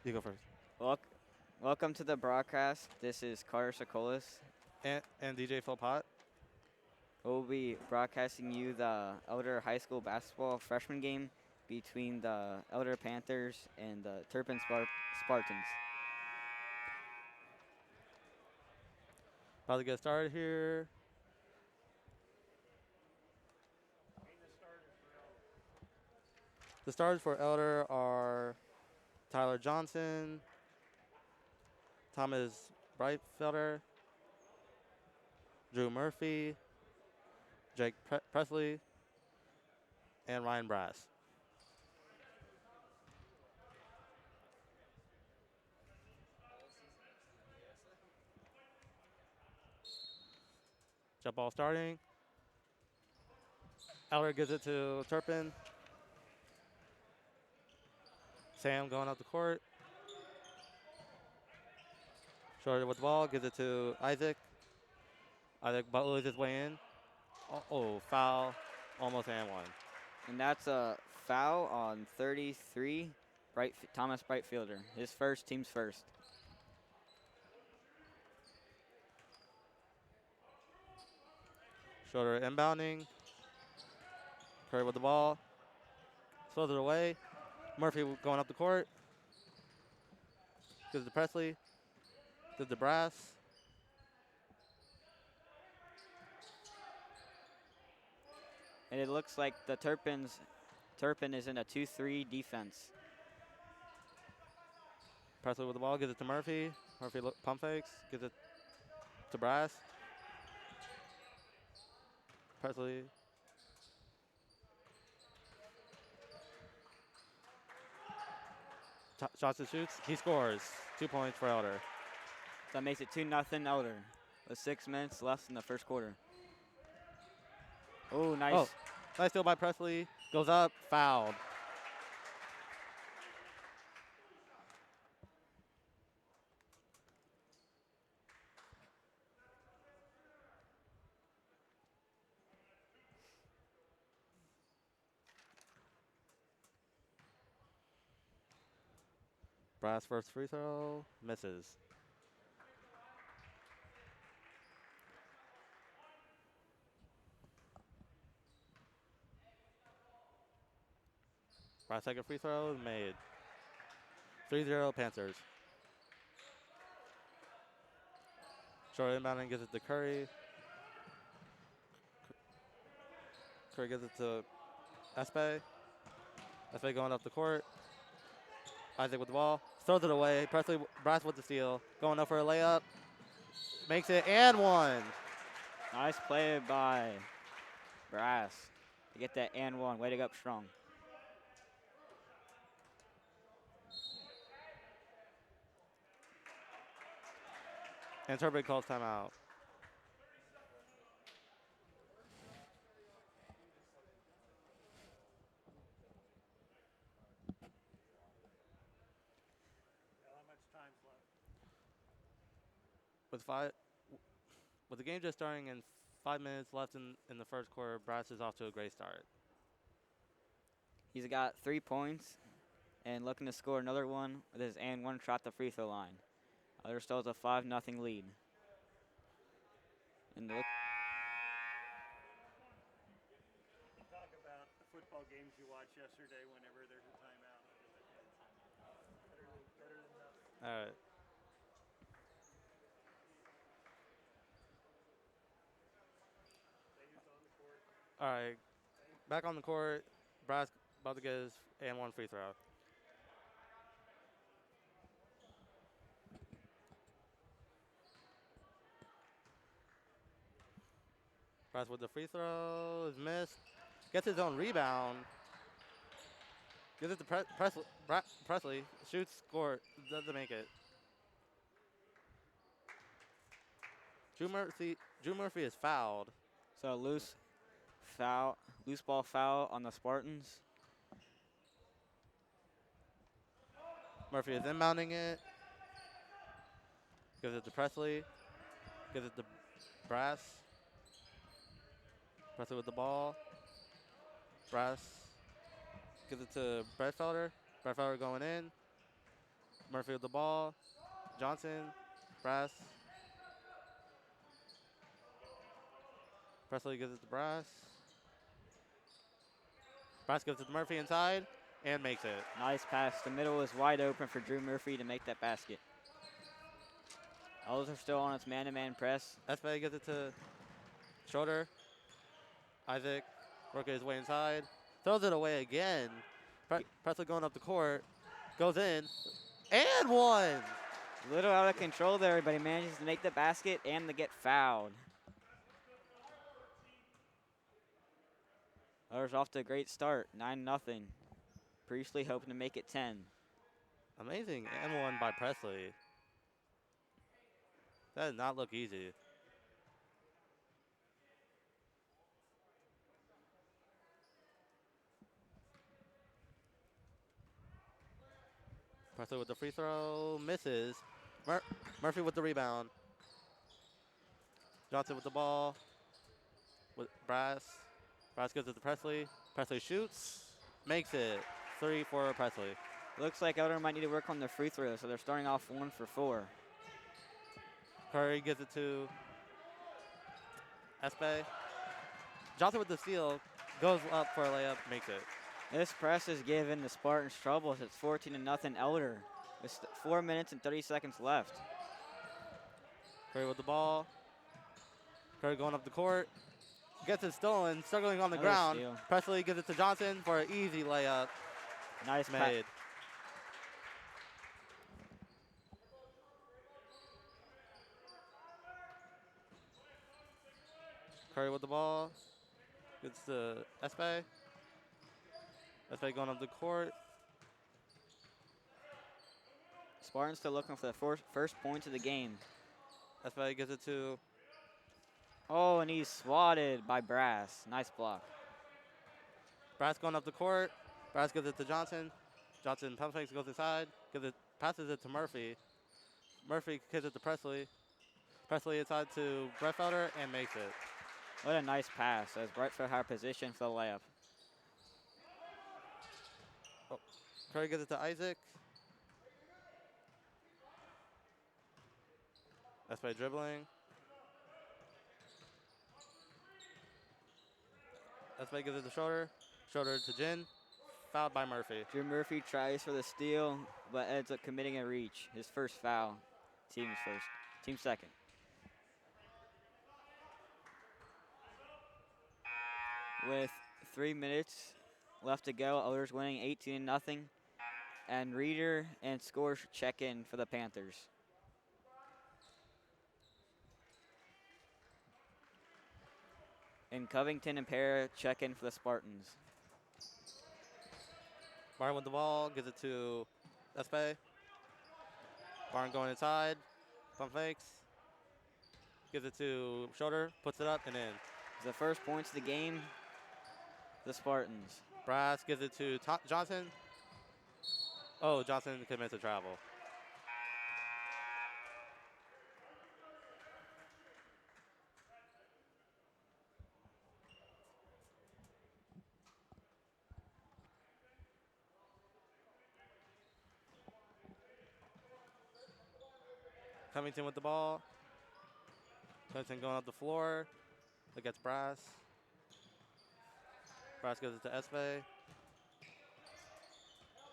You go first. Wel- Welcome to the broadcast. This is Carter Sokolis. And DJ Philpott. We'll be broadcasting you the Elder High School basketball freshman game between the Elder Panthers and the Turpin Spartans. About to get started here. The starters for Elder are Tyler Johnson, Thomas Breitfelder, Drew Murphy, Jake Presley, and Ryan Brass. Jump ball starting. Elder gives it to Turpin. Sam going up the court. Shorter with the ball. Gives it to Isaac. Isaac buttloads his way in. Foul. Almost and one. And that's a foul on 33, Thomas Brightfielder. His first, team's first. Shorter inbounding. Curry with the ball. Throws it away. Murphy going up the court. Gives it to Presley. Gives it to Brass. And it looks like the Turpin is in a 2-3 defense. Presley with the ball. Gives it to Murphy. Murphy pump fakes. Gives it to Brass. Presley. Shots and shoots. He scores. 2 points for Elder. That makes it 2-0 Elder with 6 minutes left in the first quarter. Oh, nice. Oh, nice steal by Presley. Goes up. Fouled. Brass first free throw. Misses. Brass second free throw. Made. 3-0 Panthers. Short inbounding gives it to Curry. Curry gives it to Espe. Espe going up the court. Isaac with the ball. Throws it away. Presley Brass with the steal. Going up for a layup. Makes it and one. Nice play by Brass to get that and one. Way to go up strong. And Turpin calls timeout. With five, with the game just starting and 5 minutes left in the first quarter, Brass is off to a great start. He's got 3 points and looking to score another one with his and one shot the free throw line. There still has a 5-0 lead. And look, Talk about the football games you watched yesterday whenever there's a timeout. Better than nothing. All right. All right. Back on the court. Brass about to get his and one free throw. Brass with the free throw is missed. Gets his own rebound. Gives it to Presley. Shoots, score. Doesn't make it. Drew Murphy is fouled. so loose ball foul on the Spartans. Murphy is inbounding it. Gives it to Presley. Gives it to Brass. Presley with the ball. Brass gives it to Breitfelder. Breitfelder going in. Murphy with the ball. Johnson. Brass. Presley gives it to Brass. Brass gives it to Murphy inside and makes it. Nice pass. The middle is wide open for Drew Murphy to make that basket. Elders are still on its man-to-man press. Espe gives it to Schroeder. Isaac working his way inside. Throws it away again. Presley going up the court. Goes in. And one! A little out of control there, but he manages to make the basket and to get fouled. Elders off to a great start, 9-0. Priestley hoping to make it 10. Amazing and one by Presley. That did not look easy. Presley with the free throw, misses. Murphy with the rebound. Johnson with the ball. With Brass. Brass gives it to Presley. Presley shoots, makes it. 3 for Presley. Looks like Elder might need to work on their free throws, so they're starting off 1 for 4. Curry gives it to Espe. Johnson with the steal, goes up for a layup, makes it. This press is giving the Spartans trouble as it's 14-0 Elder with 4 minutes and 30 seconds left. Curry with the ball. Curry going up the court. Gets it stolen, struggling on the Another ground. steal. Presley gives it to Johnson for an easy layup Nice made. Curry with the ball. Gets to Espe. Espe going up the court. Spartans still looking for the first points of the game. Espe gives it to Oh, and he's swatted by Brass. Nice block. Brass going up the court. Brass gives it to Johnson. Johnson pump fakes, goes inside. Passes it to Murphy. Murphy gives it to Presley. Presley inside to Brettfelder and makes it. What a nice pass as Brightfield had position for the layup. Curry gives it to Isaac. Espe dribbling. Espe gives it to Schroeder. Schroeder to Jin. Fouled by Murphy. Drew Murphy tries for the steal, but ends up committing a reach. His first foul. Team's first. Team second. With 3 minutes left to go, Elders winning 18-0. And Reader and Score check in for the Panthers. And Covington and Para check in for the Spartans. Barn with the ball, gives it to Espe. Barn going inside, pump fakes. Gives it to Schroeder, puts it up and in. The first points of the game, the Spartans. Brass gives it to Johnson. Oh, Johnson commits a travel. Covington with the ball. Covington going up the floor against Brass. Brass gives it to Espe.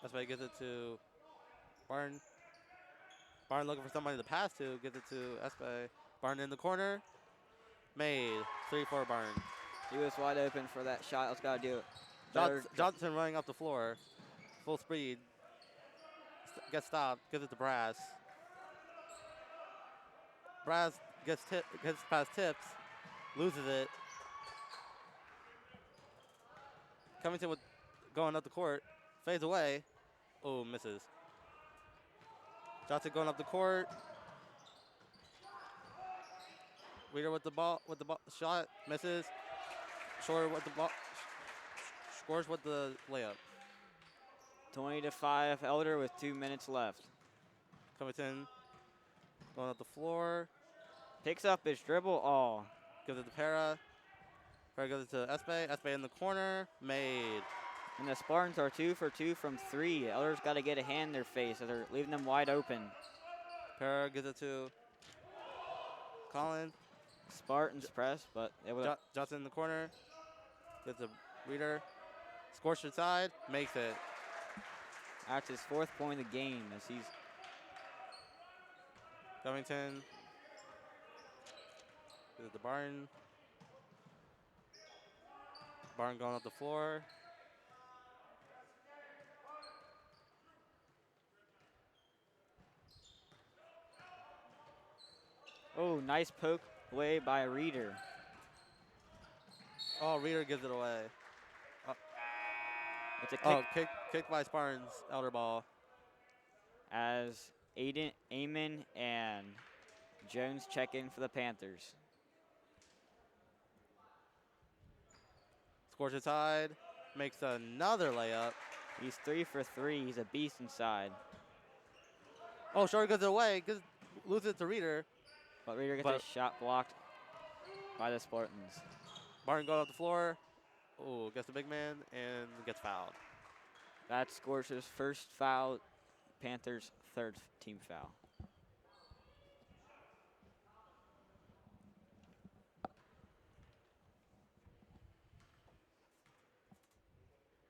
Espe gives it to Barn. Barn looking for somebody to pass to. Gives it to Espe. Barn in the corner. Made. 3 for Barn. He was wide open for that shot. Let's got to do it. Johnson running up the floor. Full speed. Gets stopped. Gives it to Brass. Brass gets past Tips. Loses it. Covington with going up the court. Fades away. Oh, misses. Johnson going up the court. Weeder with the ball. Shot. Misses. Shorter with the ball. Scores with the layup. 20-5 Elder with 2 minutes left. Covington going up the floor. Picks up his dribble. Oh, Gives it to Para. Para gives it to Espe. Espe in the corner. Made. And the Spartans are 2 for 2 from 3. Elder's got to get a hand in their face as they're leaving them wide open. Para gives it to Colin. Spartans press, but they would. Johnson in the corner. Gets a reader. Scorched inside. Makes it. That's his 4th point of the game as he's. Covington. Gives it to Barton. Barton going up the floor. Oh, nice poke away by Reeder. Oh, Reader gives it away. It's a kick Oh, kick by Spartans. Elder ball. as Amon and Jones check in for the Panthers. Scores inside. Makes another layup. He's 3 for 3. He's a beast inside. Oh, Short gives it away. Loses it to Reader. But Reeder gets his shot blocked by the Spartans. Barton going up the floor. Oh, gets the big man and gets fouled. That's Scorcher's first foul, Panthers' 3rd team foul.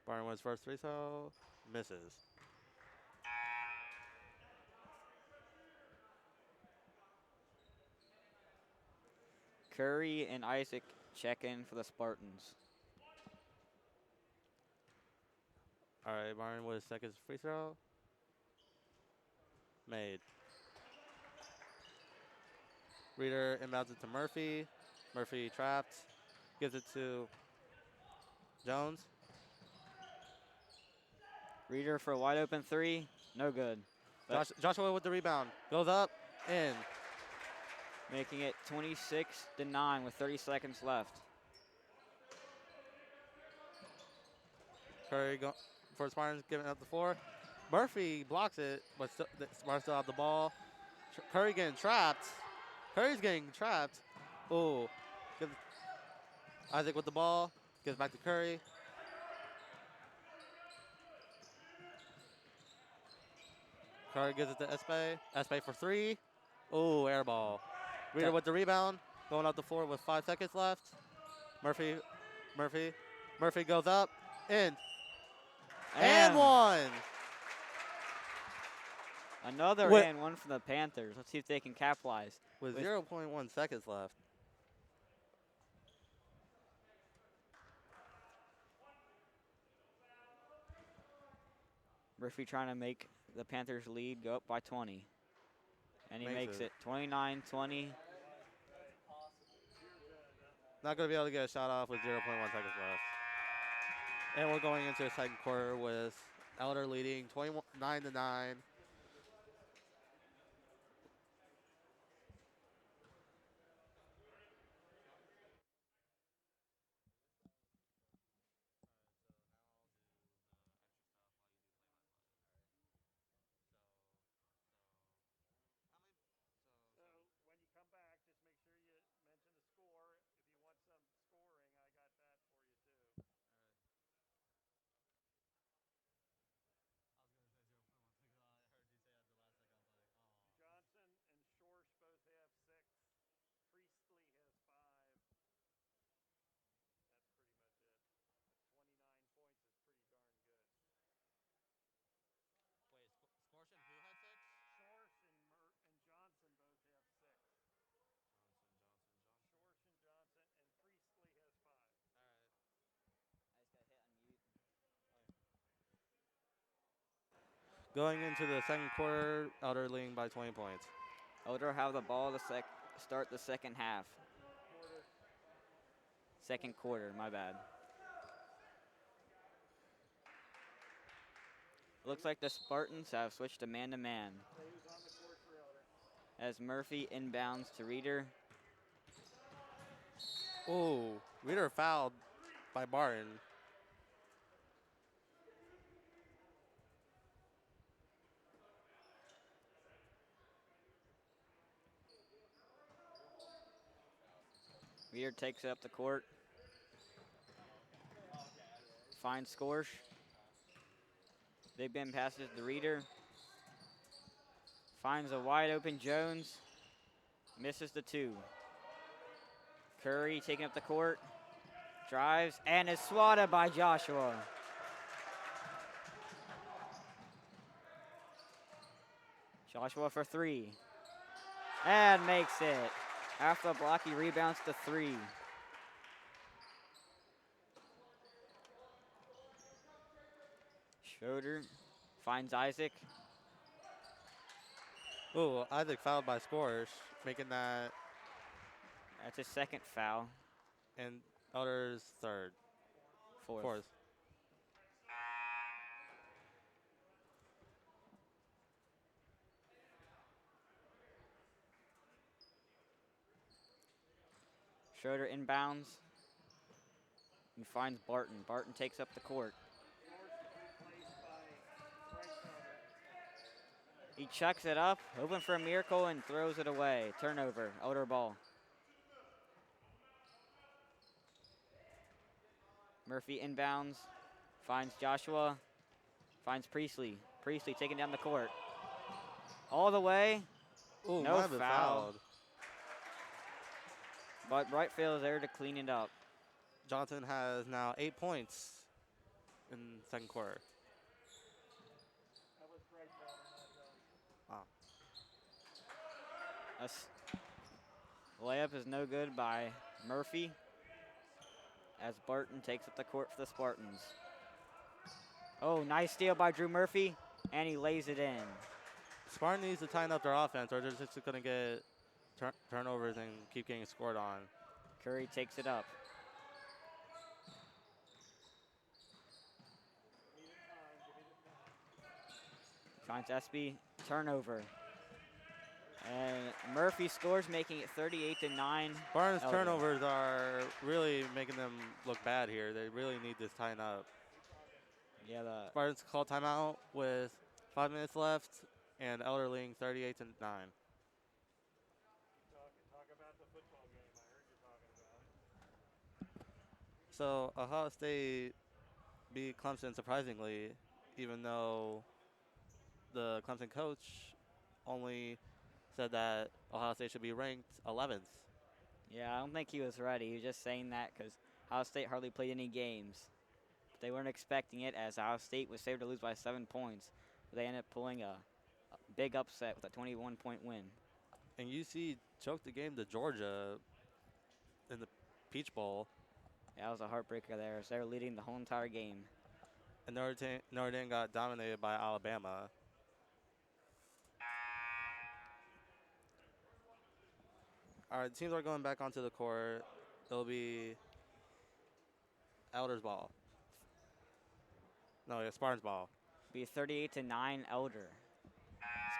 Barton wins first free throw. Misses. Curry and Isaac check in for the Spartans. All right, Barton with his second free throw. Made. Reader inbounds it to Murphy. Murphy trapped. Gives it to Jones. Reeder for a wide open 3. No good. Joshua with the rebound. Goes up. In. Making it 26-9 with 30 seconds left. Curry for Spartans giving up the floor. Murphy blocks it, but Spartans still have the ball. Curry getting trapped. Curry's getting trapped. Oh. Isaac with the ball. Gives back to Curry. Curry gives it to Espe. Espe for 3. Oh, air ball. Reader with the rebound. Going up the floor with 5 seconds left. Murphy goes up. In. And one. Another and one from the Panthers. Let's see if they can capitalize. With 0.1 seconds left. Murphy trying to make the Panthers lead go up by 20. And he makes it 29-20. Not going to be able to get a shot off with 0.1 seconds left. And we're going into the second quarter with Elder leading 29-9. So when you come back, just make sure you mention the score. If you want some scoring, I got that for you too. Johnson and Schorsch both have 6. Priestley has 5. That's pretty much it. But 29 points is pretty darn good. Wait, Scortion, who had 6? Schorsch and Johnson both have 6. Schorsch and Johnson, and Priestley has 5. All right. I just got hit on mute. Going into the second quarter, Elder leading by 20 points. Elder have the ball to start the second half. Second quarter, my bad. Looks like the Spartans have switched to man-to-man. Who's on the court for Elder? As Murphy inbounds to Reeder. Oh, Reader fouled by Barton. Reeder takes up the court. Finds Scorch. Big Ben passes the reader. Finds a wide open Jones. Misses the 2. Curry taking up the court. Drives and is swatted by Joshua. Joshua for 3. And makes it. After the block, he rebounds to 3. Schroeder finds Isaac. Ooh, Isaac fouled by Scores, making that That's his second foul. and Elder's third. Fourth. Schroeder inbounds. He finds Barton. Barton takes up the court. He chucks it up, hoping for a miracle, and throws it away. Turnover, Elder ball. Murphy inbounds, finds Joshua, finds Priestley. Priestley taking down the court. All the way, Ooh, no might have been foul. fouled. But Brightfield is there to clean it up. Johnson has now 8 points in second quarter. That was Brightfield, not Jones. Wow. A layup is no good by Murphy as Barton takes up the court for the Spartans. Oh, nice steal by Drew Murphy, and he lays it in. Spartan needs to tighten up their offense, or they're just going to get turnovers and keep getting scored on. Curry takes it up. Finds SB, turnover. And Murphy scores, making it 38-9. Spartan's Elder. turnovers are really making them look bad here. They really need to tighten up. Yeah, Spartans call timeout with 5 minutes left, and Elder leading 38-9. Talk about the football game. I heard you talking about it. So Ohio State beat Clemson surprisingly, even though the Clemson coach only said that Ohio State should be ranked 11th. yeah, I don't think he was ready. He was just saying that because Ohio State hardly played any games. They weren't expecting it, as Ohio State was favored to lose by 7 points. But they ended up pulling a big upset with a 21-point win. And UC choked the game to Georgia in the Peach Bowl. Yeah, that was a heartbreaker there, as they were leading the whole entire game. And Notre Dame got dominated by Alabama. All right, teams are going back onto the court. It'll be Elder's ball. No, yeah, Spartans ball. Be 38-9 Elder.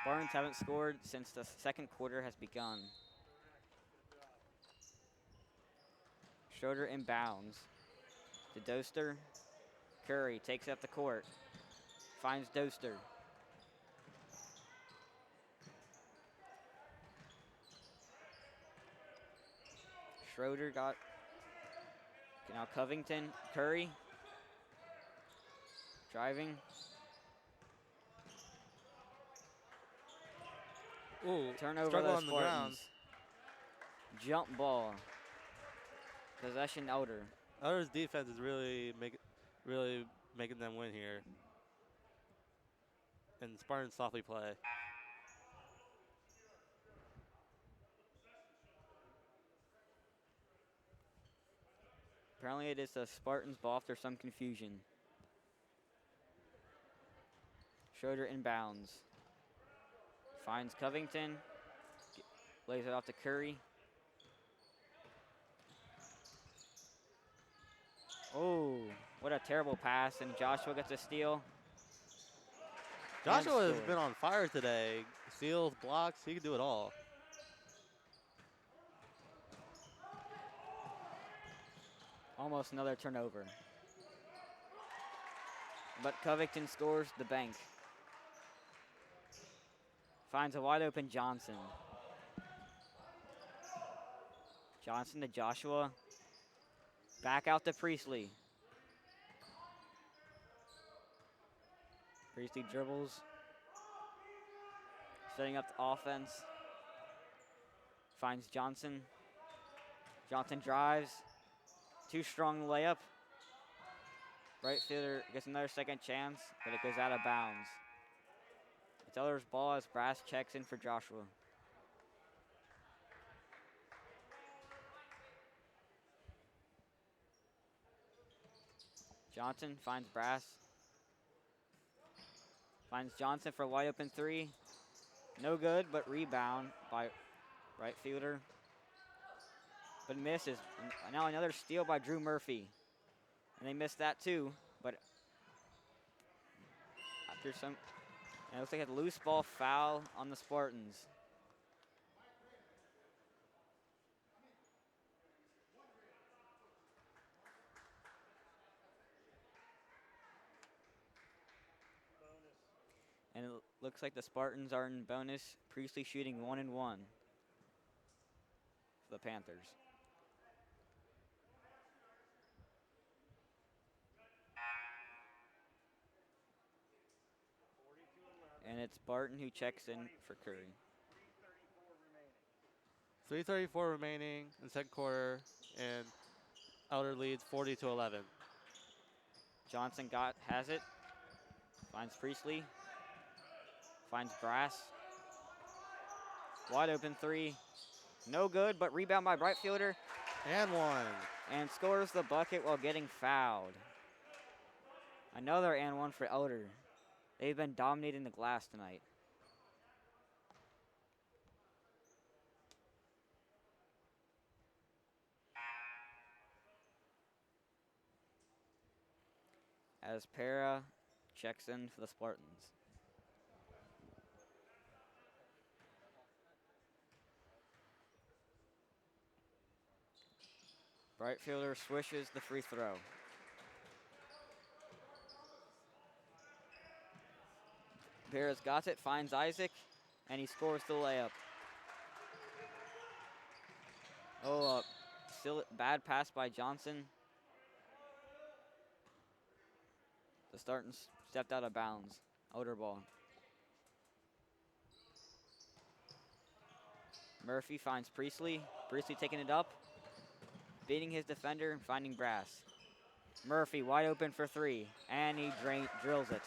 Spartans haven't scored since the second quarter has begun. Schroeder inbounds to Doster. Curry takes up the court. Finds Doster. Schroeder got now Covington. Curry driving. Ooh, Turnover struggle the on the ground. Spartans. Jump ball. Possession Elder. Elder's defense is really making them win here. And Spartans softly play. Apparently it is the Spartans ball after some confusion. Schroeder inbounds. Finds Covington. Lays it off to Curry. Oh, what a terrible pass, and Joshua gets a steal. Joshua has score. been on fire today. Steals, blocks, he can do it all. Almost another turnover. But Covington scores the bank. Finds a wide open Johnson. Johnson to Joshua. Back out to Priestley. Priestley dribbles, setting up the offense. Finds Johnson. Johnson drives. Too strong layup. Right fielder gets another second chance, but it goes out of bounds. It's Elder's ball as Brass checks in for Joshua. Johnson finds Brass. Finds Johnson for a wide open three. No good, but rebound by right fielder. But misses. And now another steal by Drew Murphy. And they missed that too, but after some, and it looks like a loose ball foul on the Spartans. Bonus. And it looks like the Spartans are in bonus. Priestley shooting 1-1 for the Panthers. And it's Barton who checks in for Curry. 3:34 remaining in second quarter, and Elder leads 40-11. Johnson has it. Finds Priestley. Finds Brass. Wide open three. No good, but rebound by right fielder. And one. And scores the bucket while getting fouled. Another and one for Elder. They've been dominating the glass tonight. As Para checks in for the Spartans. Right fielder swishes the free throw. Para's got it, finds Isaac, and he scores the layup. Oh, still bad pass by Johnson. The Spartans stepped out of bounds. Outer ball. Murphy finds Priestley. Priestley taking it up. Beating his defender and finding Brass. Murphy wide open for three. And he drills it.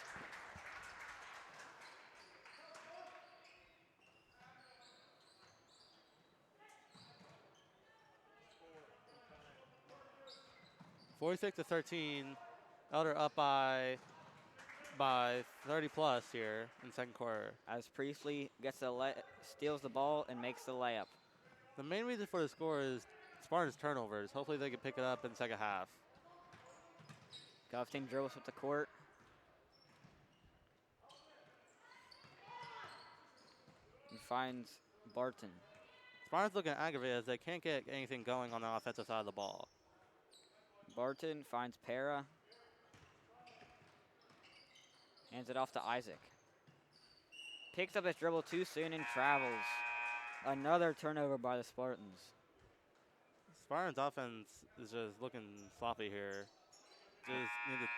Score and time. 46-13. Elder up by 30 plus here in second quarter. As Priestley steals the ball and makes the layup. The main reason for the score is Spartans turnovers. Hopefully they can pick it up in the second half. Govington dribbles up the court. And finds Barton. Spartans looking aggravated as they can't get anything going on the offensive side of the ball. Barton finds Para. Hands it off to Isaac. Picks up his dribble too soon and travels. Another turnover by the Spartans. Spartans offense is just looking sloppy here. Just need to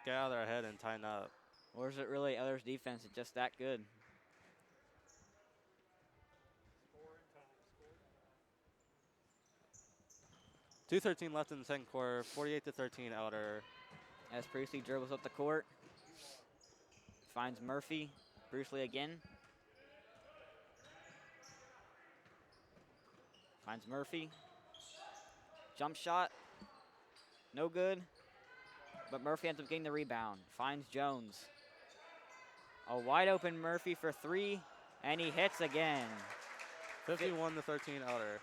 get out of their head and tighten up. Or is it really Elder's defense is just that good? Score and time. 2:13 left in the second quarter. 48-13 Elder. As Priestley dribbles up the court. Finds Murphy. Priestley again. Finds Murphy. Jump shot. No good. But Murphy ends up getting the rebound. Finds Jones. A wide open Murphy for three. And he hits again. 51-13 Elder.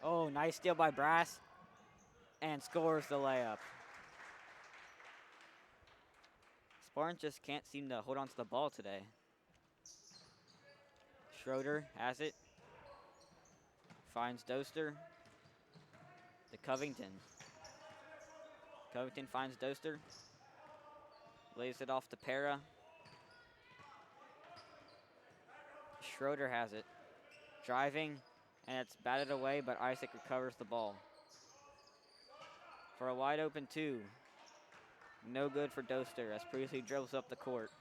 Oh, nice steal by Brass. And scores the layup. Spartans just can't seem to hold on to the ball today. Schroeder has it. Finds Doster. To Covington. Covington finds Doster. Lays it off to Para. Schroeder has it. Driving, and it's batted away, but Isaac recovers the ball. for a wide open two. No good for Doster as Priestley dribbles up the court.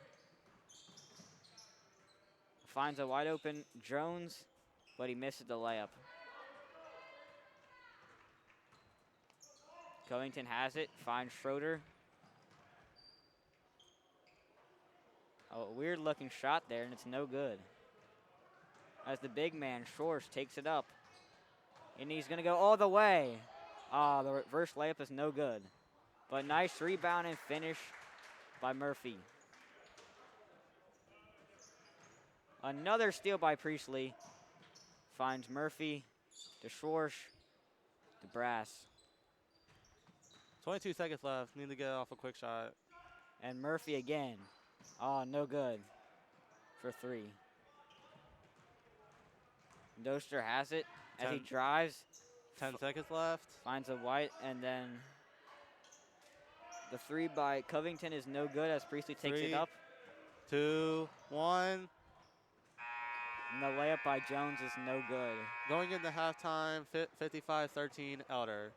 Finds a wide open Jones, but he misses the layup. Covington has it, finds Schroeder. A weird looking shot there, and it's no good. As the big man, Shores, takes it up. And he's going to go all the way. The reverse layup is no good. But nice rebound and finish by Murphy. Another steal by Priestley. Finds Murphy to Schwarz to Brass. 22 seconds left. Need to get off a quick shot. And Murphy again. No good for three. Doster has it as he drives. 10 seconds left. Finds a white, and then the three by Covington is no good as Priestley takes it up. 2, 1. And the layup by Jones is no good. Going into halftime, 55-13 Elder.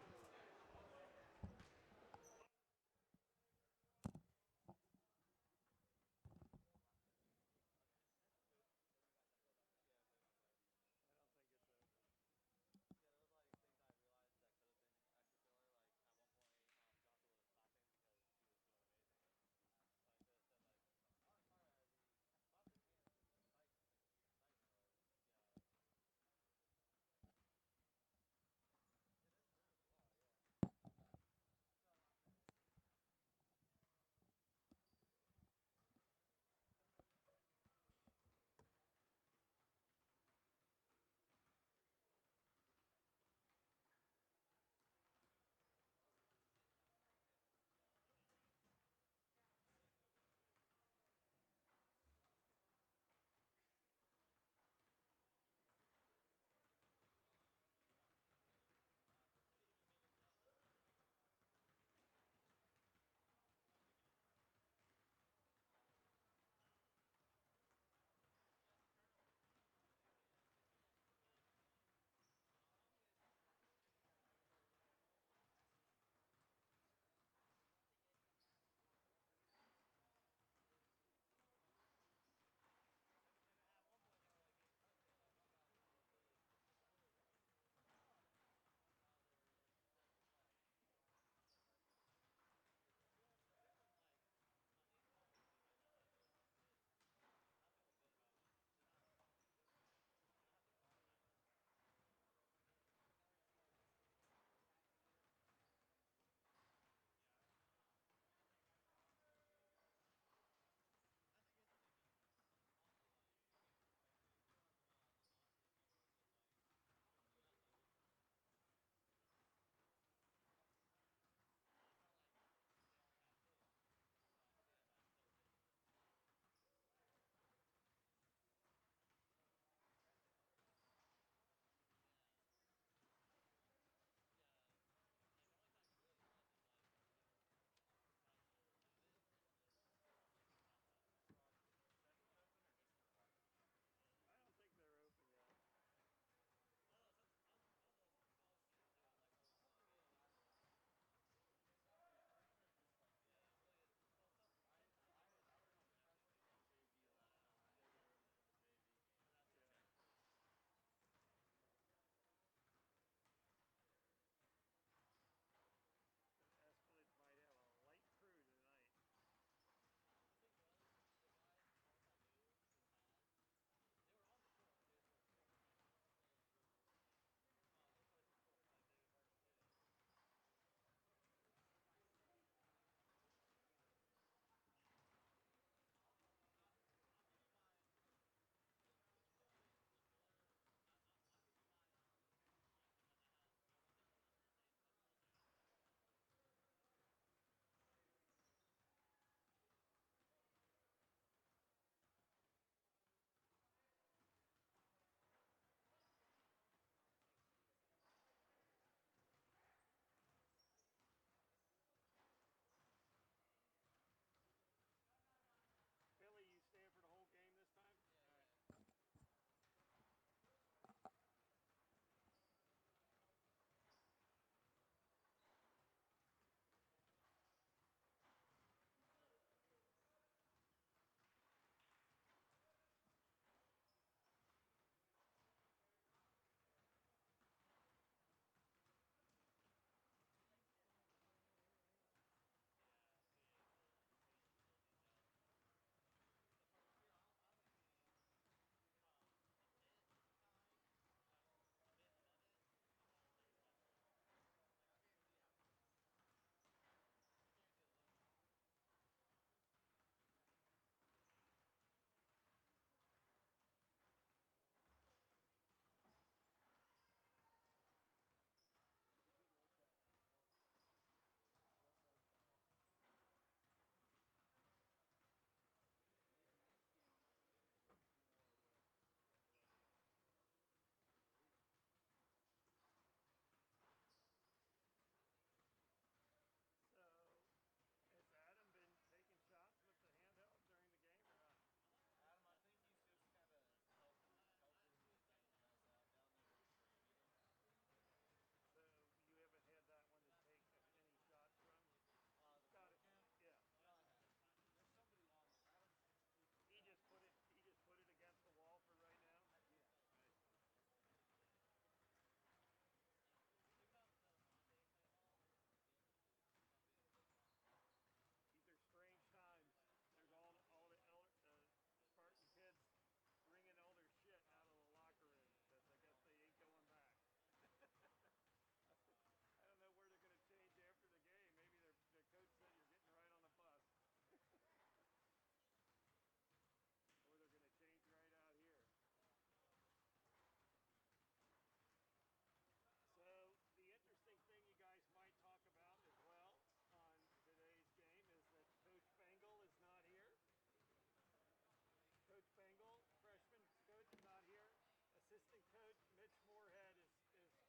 assistant coach Mitch Moorhead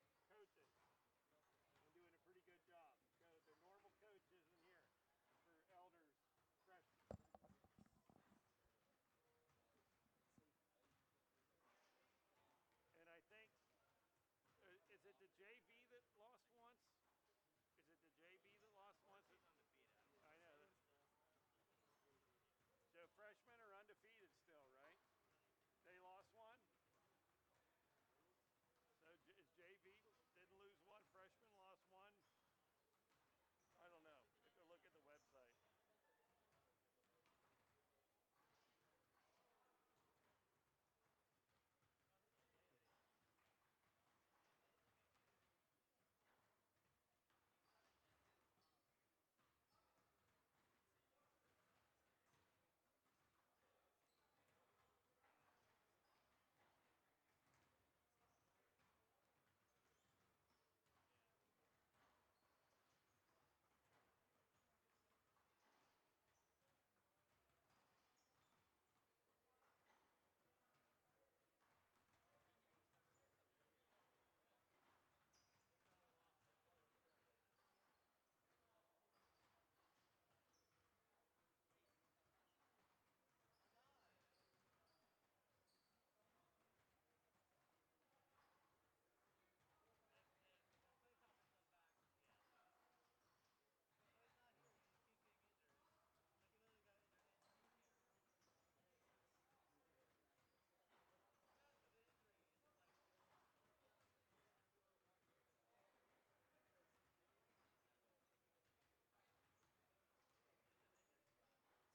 is coaching and doing a pretty good job. So the normal coach isn't here for Elders freshmen. And I think, is it the JV that lost once? Is it the JV that lost once? I know. So freshmen are undefeated still, right? They lost one. So is JV didn't lose one? Freshman lost one. I don't know. If you look at the website.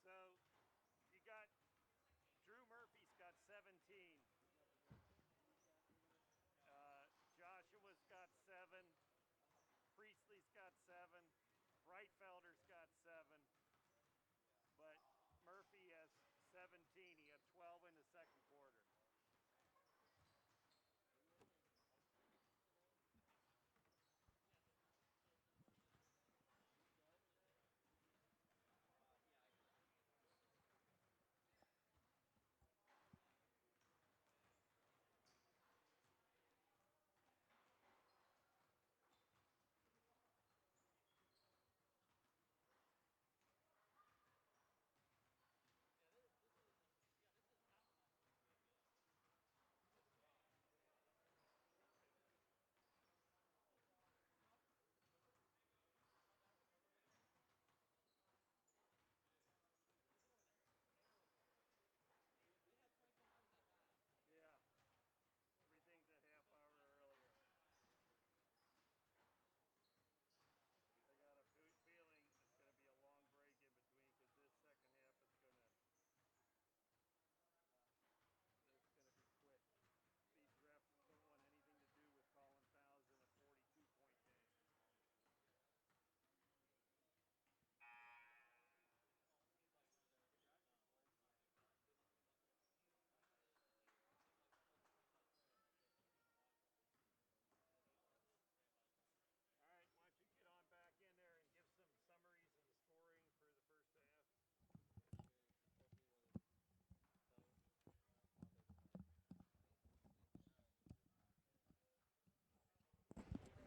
So you got Drew Murphy's got 17. Joshua's got 7. Priestley's got 7. Breitfelder's got 7. But Murphy has 17. He had 12 in the second quarter. Yeah, everything's a half hour earlier. I got a feeling it's going to be a long break in between because this second half is going to it's going to be quick. These refs don't want anything to do with calling fouls in a 42-point game. All right, why don't you get on back in there and give some summaries of the scoring for the first half?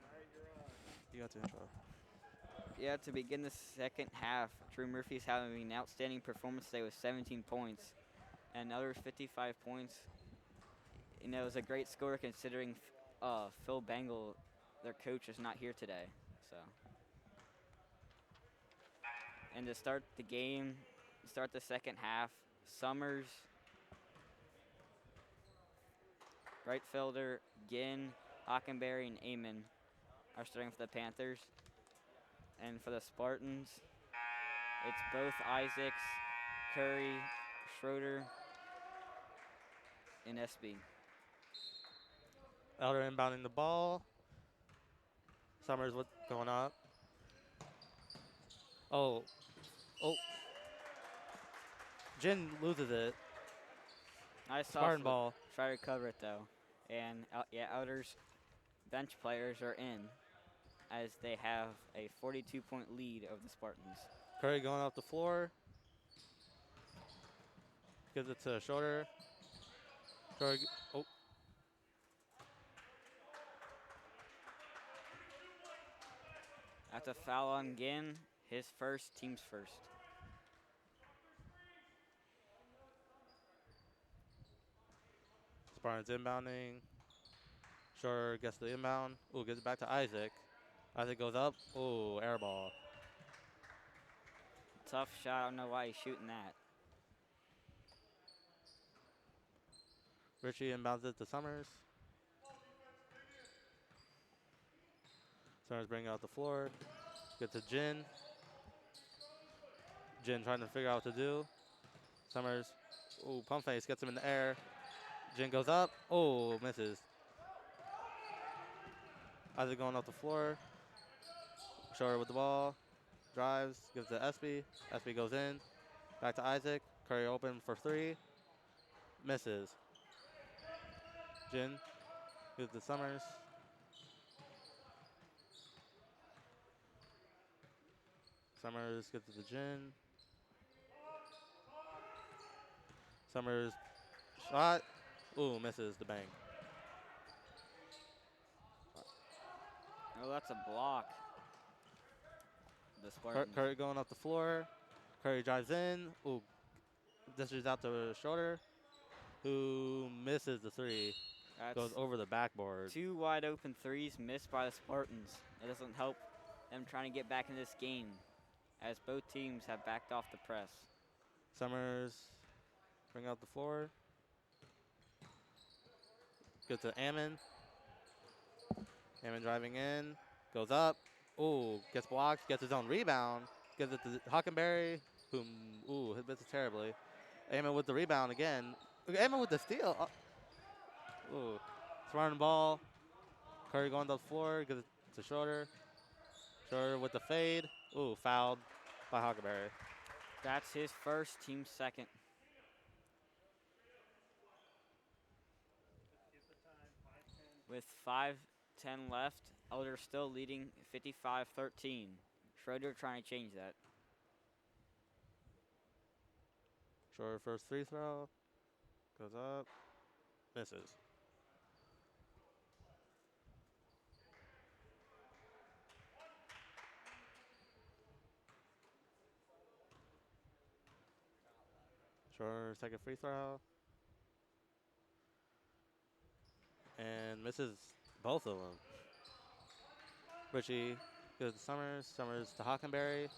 All right, you're on. You got to intro. Yeah, to begin the second half, Drew Murphy's having an outstanding performance today with 17 points and others 55 points. You know, it was a great score considering Phil Bengal, their coach, is not here today. So, and to start the game, start the second half, Summers, Breitfelder, Ginn, Hockenberry, and Amon are starting for the Panthers. And for the Spartans, it's both Isaacs, Curry, Schroeder, and SB. Elder inbounding the ball. Summers, what's going on? Oh. Oh. Jin loses it. Nice Spartan hustle. ball. Try to recover it, though. And, Outers bench players are in as they have a 42-point lead over the Spartans. Curry going off the floor. Gives it to Schroeder. Schroeder. Oh. That's a foul on Ginn. His first, team's first. Spartan's inbounding. Shore gets the inbound. Ooh, gets it back to Isaac. Isaac goes up. Ooh, air ball. Tough shot. I don't know why he's shooting that. Richie inbounds it to Summers. Summers bringing out the floor. Get to Jin. Jin trying to figure out what to do. Summers, ooh, pump face, gets him in the air. Jin goes up. Oh, misses. Isaac going off the floor. Shore with the ball. Drives, gives to Espy. Espy goes in. Back to Isaac. Curry open for three. Misses. Jin gives to Summers. Summers gets to the Jin. Summers shot. Ooh, misses the bank. Oh, that's a block. The Spartans. Curry going off the floor. Curry drives in. Ooh, dishes out to Schroeder, who misses the three. That's Goes over the backboard. 2 wide open threes missed by the Spartans. It doesn't help them trying to get back in this game, as both teams have backed off the press. Summers bring out the floor. Good to Ammon. Ammon driving in. Goes up. Ooh, gets blocked. Gets his own rebound. Gives it to Hockenberry, whom, ooh, hit misses terribly. Ammon with the rebound again. Ammon with the steal. Ooh, surrounding ball. Curry going to the floor. Gives it to Schroeder. Schroeder with the fade. Ooh, fouled by Hockenberry. That's his first, team second. With 5:10 left, Elder still leading 55-13. Schroeder trying to change that. Schroeder first free throw. Goes up. Misses. Schroeder second free throw. And misses both of them. Richie goes to Summers. Summers to Hockenberry.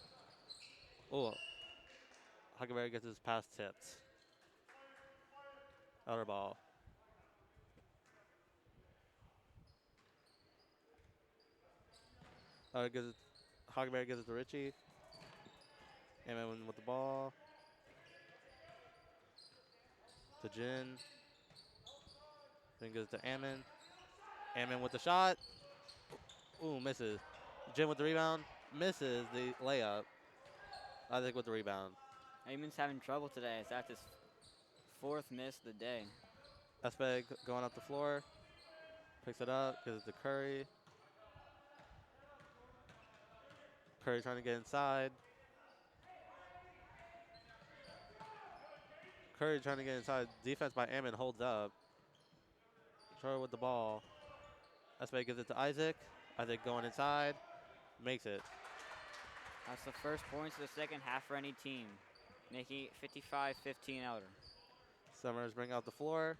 Oh, Hockenberry gets his pass tipped. Outer ball. Hockenberry gives it to Richie. Ammon with the ball. To Jin. Then goes to Ammon. Ammon with the shot. Ooh, misses. Jin with the rebound. Misses the layup. Isaac with the rebound. Eamon's having trouble today, as that's his fourth miss of the day. Espeg going up the floor. Picks it up. Gives it to Curry. Curry trying to get inside. Curry trying to get inside. Defense by Ammon holds up. Troy with the ball. Espeg gives it to Isaac. Isaac going inside. Makes it. That's the first points of the second half for any team, making it 55-15 Elder. Summers bring out the floor.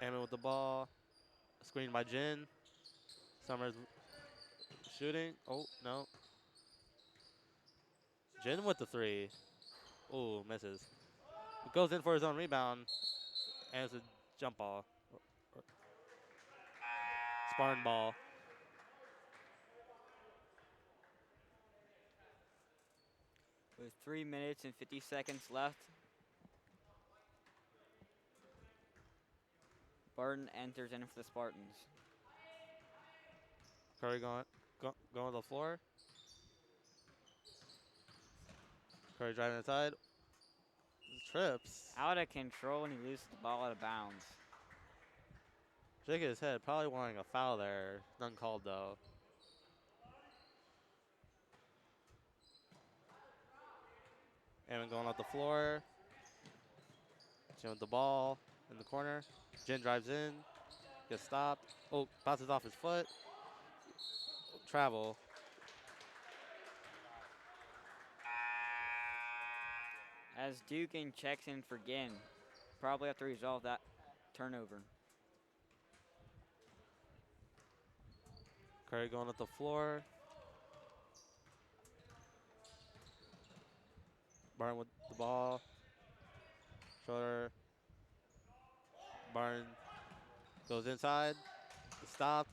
Ammon with the ball. Screened by Jin. Summers shooting. Oh, no. Jin with the three. Ooh, misses. Goes in for his own rebound. And it's a jump ball. Spartan ball. With 3 minutes and 50 seconds left, Barton enters in for the Spartans. Curry going to the floor. Curry driving inside. Trips. Out of control, and he loses the ball out of bounds. Shaking his head, probably wanting a foul there. None called though. Ammon going off the floor. Jin with the ball in the corner. Jin drives in. Gets stopped. Oh, bounces off his foot. travel. As Dugan checks in for Ginn. Probably have to resolve that turnover. Curry going up the floor. Barn with the ball. Shoulder. Barn goes inside. Stopped.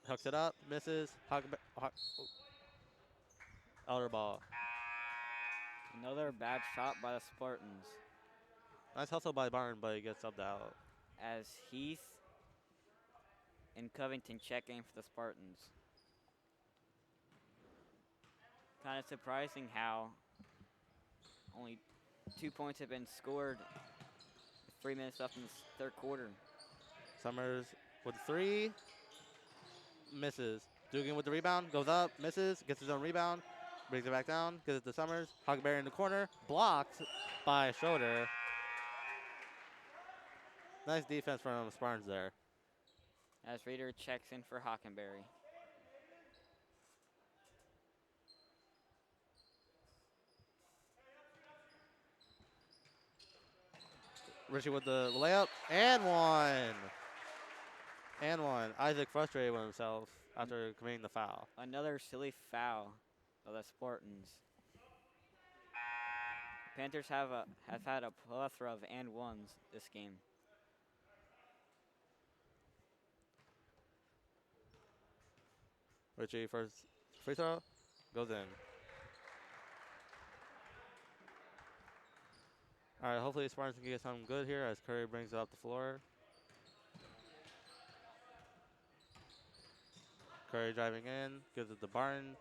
Hooks it up. Misses. Elder ball. Another bad shot by the Spartans. Nice hustle by Barn, but he gets subbed out. As Heath and Covington check in for the Spartans. Kind of surprising how only 2 points have been scored with 3 minutes left in the third quarter. Summers with the three. Misses. Dugan with the rebound. Goes up. Misses. Gets his own rebound. Brings it back down. Gives it to Summers. Huckleberry in the corner. Blocked by Schroeder. Nice defense from Spartans there. As Reader checks in for Hockenberry. Richie with the layup. And one. And one. Isaac frustrated with himself after committing the foul. Another silly foul of the Spartans. Panthers have had a plethora of and ones this game. Richie first free throw. Goes in. All right, hopefully Spartans can get something good here as Curry brings it up the floor. Curry driving in, gives it to Barton.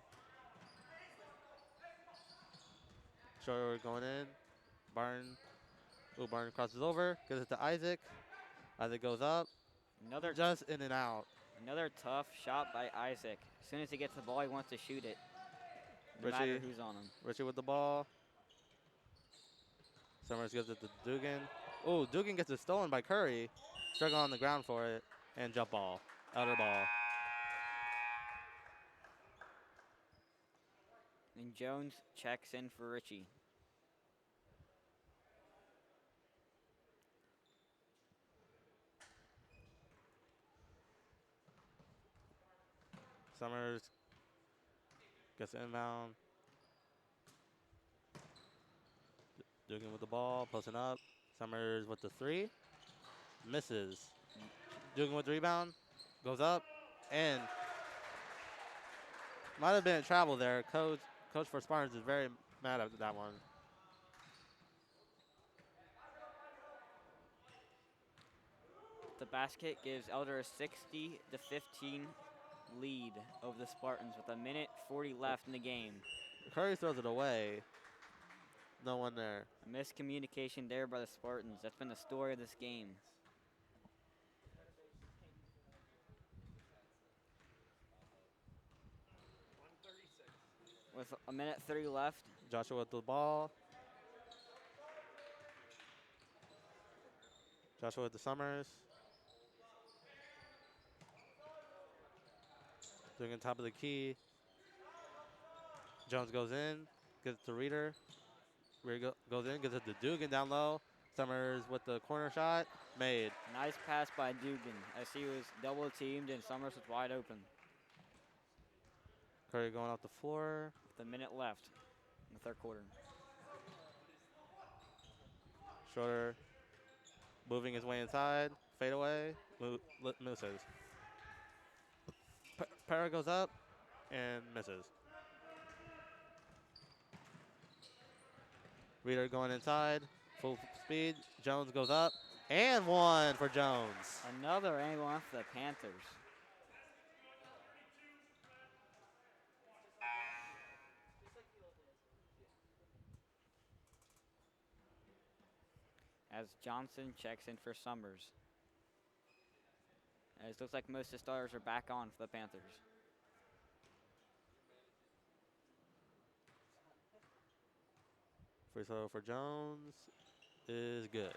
Schroeder going in. Barton. Ooh, Barton crosses over, gives it to Isaac. Isaac goes up. Another Just in and out. Another tough shot by Isaac. As soon as he gets the ball, he wants to shoot it. No Richie, matter who's on him. Richie with the ball. Summers gives it to Dugan. Oh, Dugan gets it stolen by Curry. Struggle on the ground for it. And jump ball. Outer ball. And Jones checks in for Richie. Summers gets the inbound. Dugan with the ball, posting up. Summers with the three. Misses. Dugan with the rebound. Goes up. And might have been a travel there. Coach for Spartans is very mad at that one. The basket gives Elder a 60 to 15 lead over the Spartans with a minute 40 left in the game. Curry throws it away. No one there. A miscommunication there by the Spartans. That's been the story of this game. With a minute 30 left. Joshua with the ball. Joshua with the Summers. Dugan top of the key. Jones goes in. Gives it to Reader. Reader goes in. Gives it to Dugan down low. Summers with the corner shot. Made. Nice pass by Dugan as he was double teamed and Summers was wide open. Curry going off the floor. With a minute left in the third quarter. Schroeder moving his way inside. Fade away. Misses. Para goes up and misses. Reader going inside. Full speed. Jones goes up. And one for Jones. Another and one for the Panthers. As Johnson checks in for Summers. As it looks like most of the starters are back on for the Panthers. Free throw for Jones is good.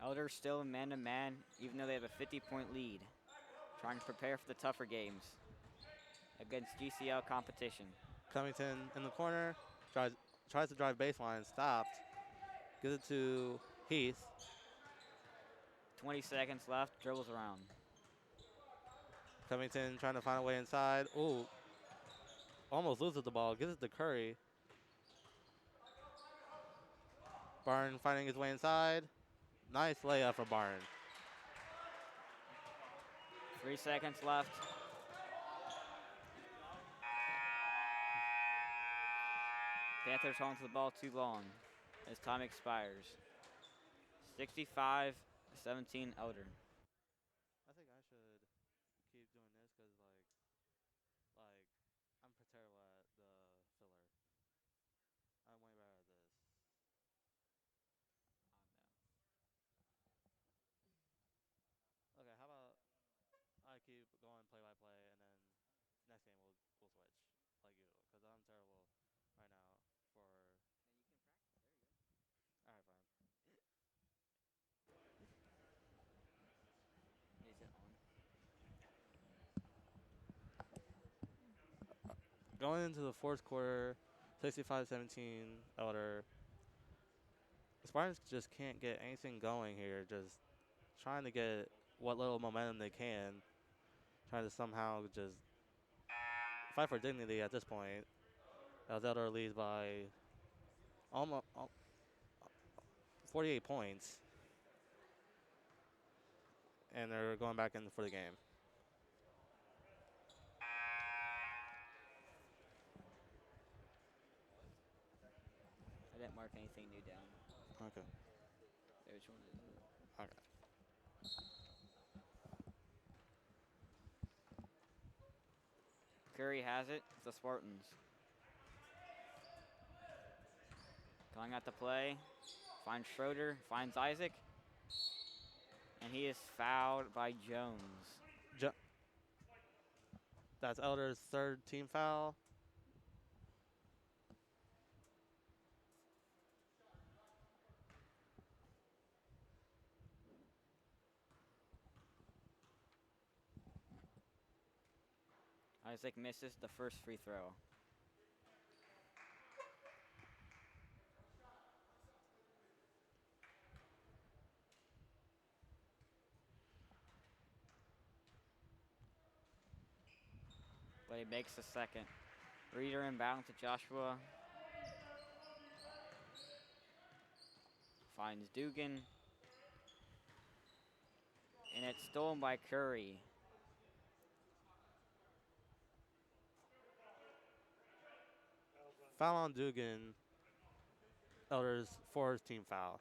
Elder still man-to-man, even though they have a 50-point lead. Trying to prepare for the tougher games against GCL competition. Covington in the corner, tries to drive baseline, stopped. Gives it to Heath. 20 seconds left, dribbles around. Covington trying to find a way inside. Ooh, almost loses the ball. Gives it to Curry. Barn finding his way inside. Nice layup for Barn. 3 seconds left. Panthers holding to the ball too long as time expires. 65-17 Elder. I think I should keep doing this because, like, I'm terrible at the filler. I'm way better at this. Okay, how about I keep going play by play and then next game we'll switch like usual because I'm terrible right now for. All right, fine. Is it on? Going into the fourth quarter, 65-17 Elder. The Spartans just can't get anything going here. Just trying to get what little momentum they can. Trying to somehow just fight for dignity at this point. As Elder leads by almost 48 points. And they're going back in for the game. I didn't mark anything new down. Okay. Which one is it? Okay. Curry has it. It's the Spartans. Going at the play. Finds Schroeder. Finds Isaac. And he is fouled by Jones. That's Elder's third team foul. Isaac misses the first free throw. But he makes the second. Reader inbound to Joshua. Finds Dugan. And it's stolen by Curry. Foul on Dugan. Elder's fourth team foul.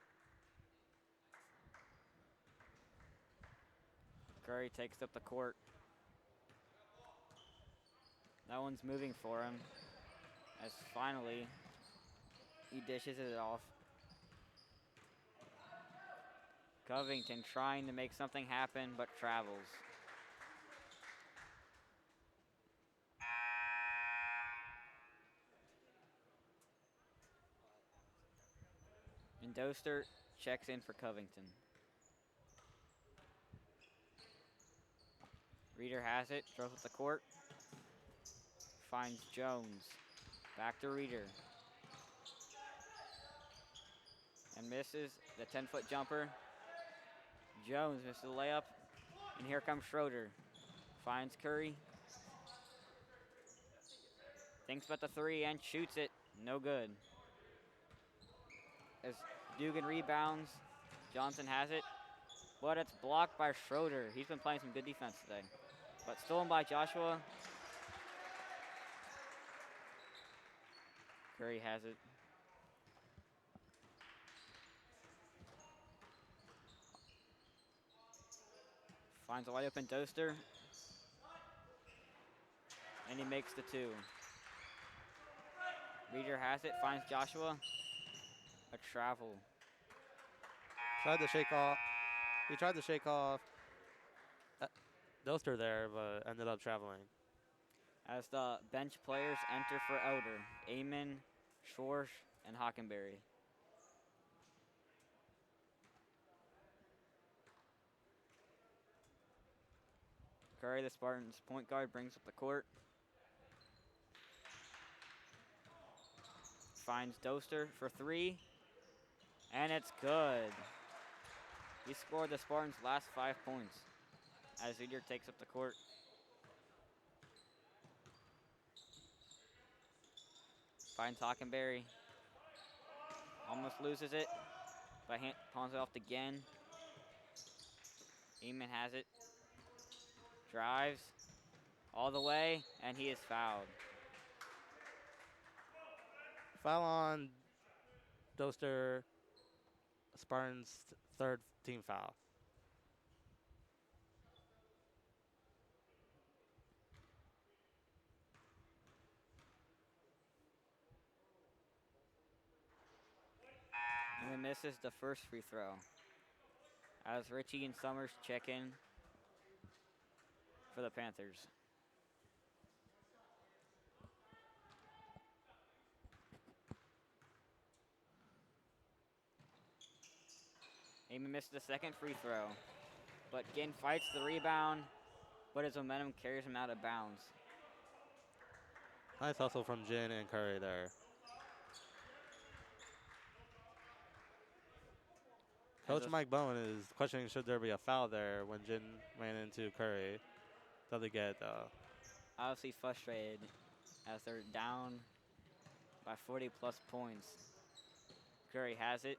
Curry takes up the court. That one's moving for him. As finally, he dishes it off. Covington trying to make something happen, but travels. And Doster checks in for Covington. Reader has it, throws up the court. Finds Jones. Back to Reader. And misses the 10-foot jumper. Jones misses the layup. And here comes Schroeder. Finds Curry. Thinks about the three and shoots it. No good. As Dugan rebounds, Johnson has it. But it's blocked by Schroeder. He's been playing some good defense today. But stolen by Joshua. Curry has it. Finds a wide open Doster. And he makes the two. Reader has it, finds Joshua. A travel. Tried to shake off. He tried to shake off Doster there, but ended up traveling. As the bench players enter for Elder, Amon, Schorsch, and Hockenberry. Curry, the Spartans' point guard, brings up the court. Finds Doster for three. And it's good. He scored the Spartans' last 5 points as Udyr takes up the court. Finds Hockenberry. Almost loses it, but pawns it off again. Eamon has it. Drives all the way, and he is fouled. Foul on Doster, Spartans' third team foul. Eamon misses the first free throw as Richie and Summers check in for the Panthers. Eamon missed the second free throw, but Ginn fights the rebound, but his momentum carries him out of bounds. Nice hustle from Jin and Curry there. Coach Mike Bowen is questioning should there be a foul there when Jin ran into Curry. Doesn't get obviously frustrated as they're down by 40 plus points. Curry has it.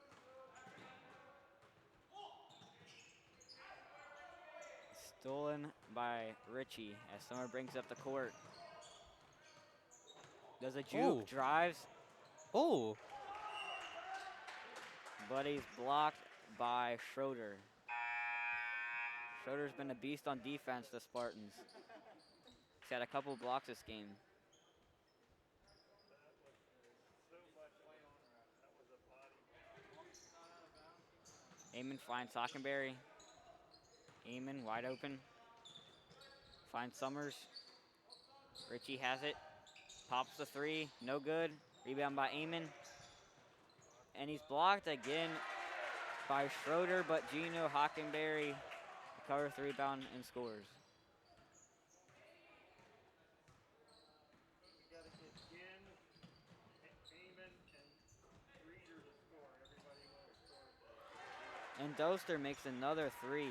Stolen by Richie as Summer brings up the court. Does a juke, drives. Oh! But he's blocked by Schroeder. Schroeder's been a beast on defense, the Spartans. He's had a couple blocks this game. Eamon finds Hockenberry. Eamon wide open. Finds Summers. Richie has it. Pops the three. No good. Rebound by Eamon. And he's blocked again by Schroeder, but Gino Hockenberry recovers the rebound and scores. We got to get Ginn, Eamon, and Reeder to score. Everybody wants to score. And Doster makes another three.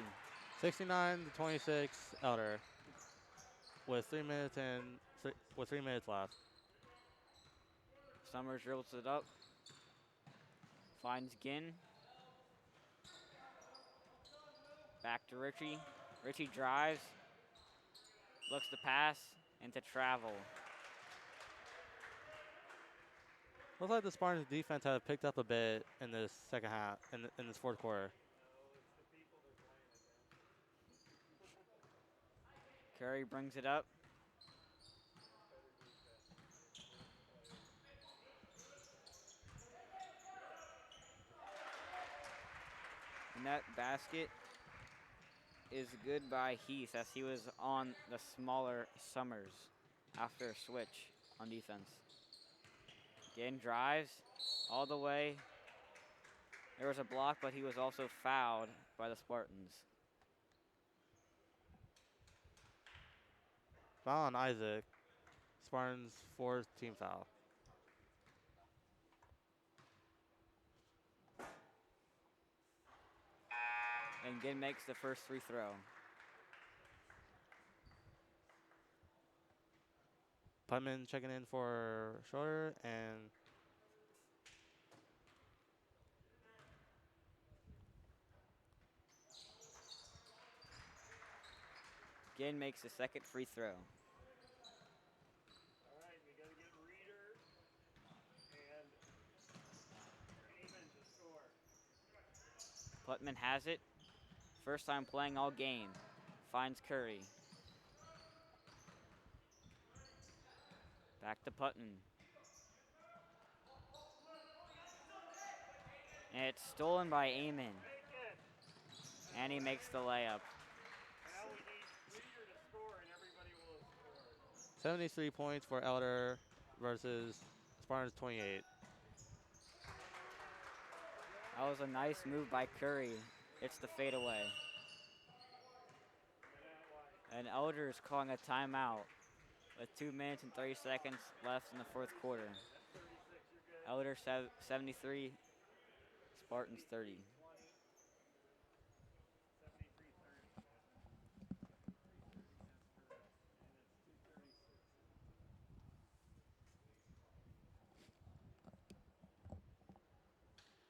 69-26 Elder with 3 minutes left. Summers dribbles it up. Finds Ginn. Back to Richie. Richie drives. Looks to pass and to travel. Looks like the Spartans defense have picked up a bit in this second half, in this fourth quarter. Curry brings it up. And that basket is good by Heath as he was on the smaller Summers after a switch on defense. Again, drives all the way. There was a block, but he was also fouled by the Spartans. Foul on Isaac. Spartans' fourth team foul. And Ginn makes the first free throw. Putman checking in for Schroeder, and Ginn makes the second free throw. All right, we got to get Reeder and Eamon to score. Putman has it. First time playing all game. Finds Curry. Back to Putman. And it's stolen by Eamon. And he makes the layup. Now we need Reeder to score, and everybody will have scored. 73 points for Elder versus Spartans 28. That was a nice move by Curry. It's the fadeaway. And Elder is calling a timeout with 2 minutes and 30 seconds left in the fourth quarter. Elder 73, Spartans 30. 73-30.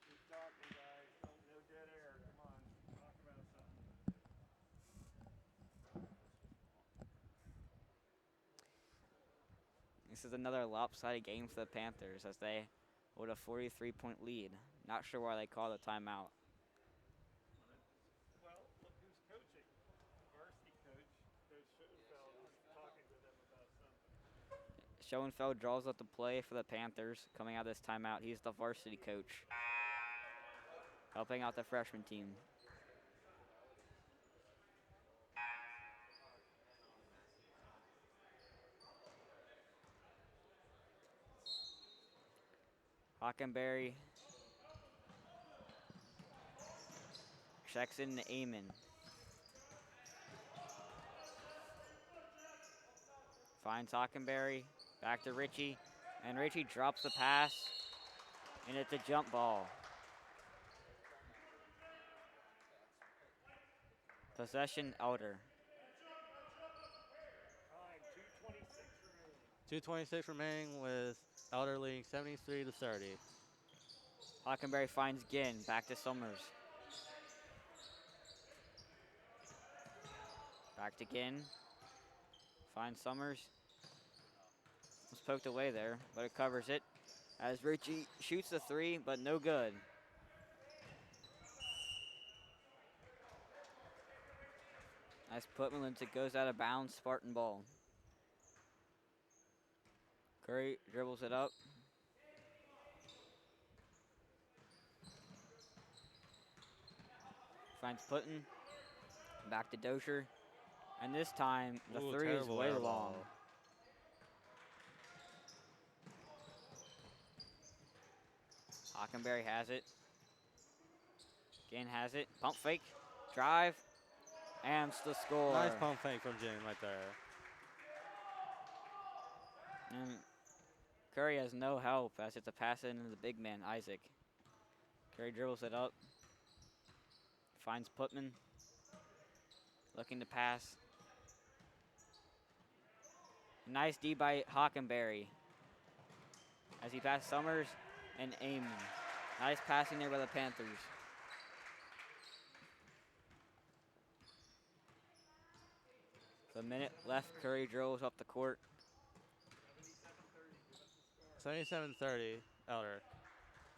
Keep talking, guys. Don't, no dead air. Come on. Talk about something. This is another lopsided game for the Panthers as they hold a 43-point lead. Not sure why they called a timeout. Well, look who's coaching. The varsity coach, Coach Schoenfeld, is talking to them about something. Schoenfeld draws up the play for the Panthers coming out of this timeout. He's the varsity coach, helping out the freshman team. Hockenberry checks in to Amon. Finds Hockenberry, back to Richie, and Richie drops the pass, and it's a jump ball. Possession, Elder. Time, 2:26 remaining. 2:26 remaining with Elder leading 73-30. Hockenberry finds Ginn, back to Summers. Back to Ginn. Finds Summers. Was poked away there, but it covers it. As Richie shoots the three, but no good. As Putman, it goes out of bounds, Spartan ball. Curry dribbles it up. Finds Putin. Back to Dozier. And this time, the Ooh, three is terrible way air long. ball. Hockenberry has it. Ginn has it. Pump fake. Drive. And the score. Nice pump fake from Jin right there. And Curry has no help as it's a pass into the big man, Isaac. Curry dribbles it up. Finds Putman. Looking to pass. Nice D by Hockenberry as he passed Summers and Amon. Nice passing there by the Panthers. The minute left, Curry dribbles up the court. 77-30, Elder.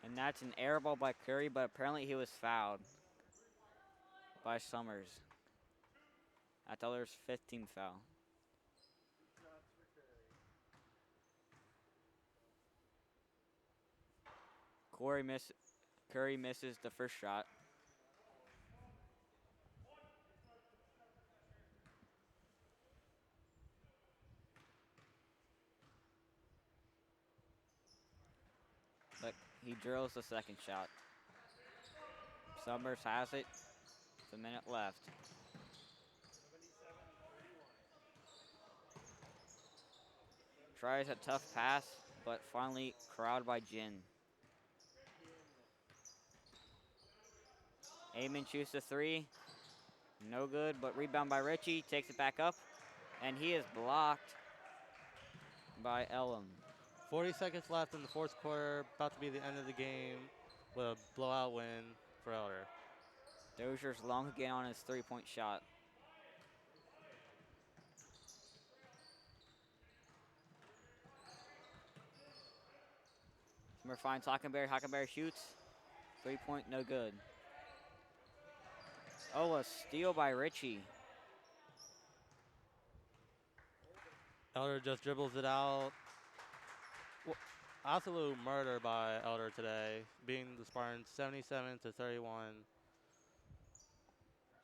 And that's an air ball by Curry, but apparently he was fouled by Summers. That's Elder's 15th foul. Curry misses the first shot. But he drills the second shot. Summers has it. It's a minute left. Tries a tough pass, but finally corralled by Jin. Amon shoots the three. No good, but rebound by Richie. Takes it back up, and he is blocked by Elam. 40 seconds left in the fourth quarter. About to be the end of the game with a blowout win for Elder. Dozier's long again on his three-point shot. Summer finds Hockenberry. Hockenberry shoots. 3-point, no good. Oh, a steal by Richie. Elder just dribbles it out. Well, absolute murder by Elder today, beating the Spartans 77-31.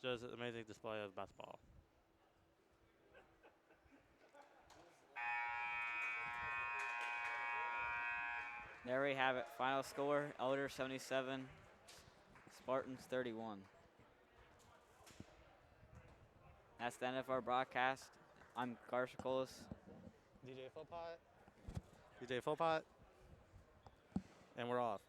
Just an amazing display of basketball. There we have it. Final score, Elder 77, Spartans 31. That's the end of our broadcast. I'm Garshikolis. DJ Philpot. DJ Philpot. And we're off.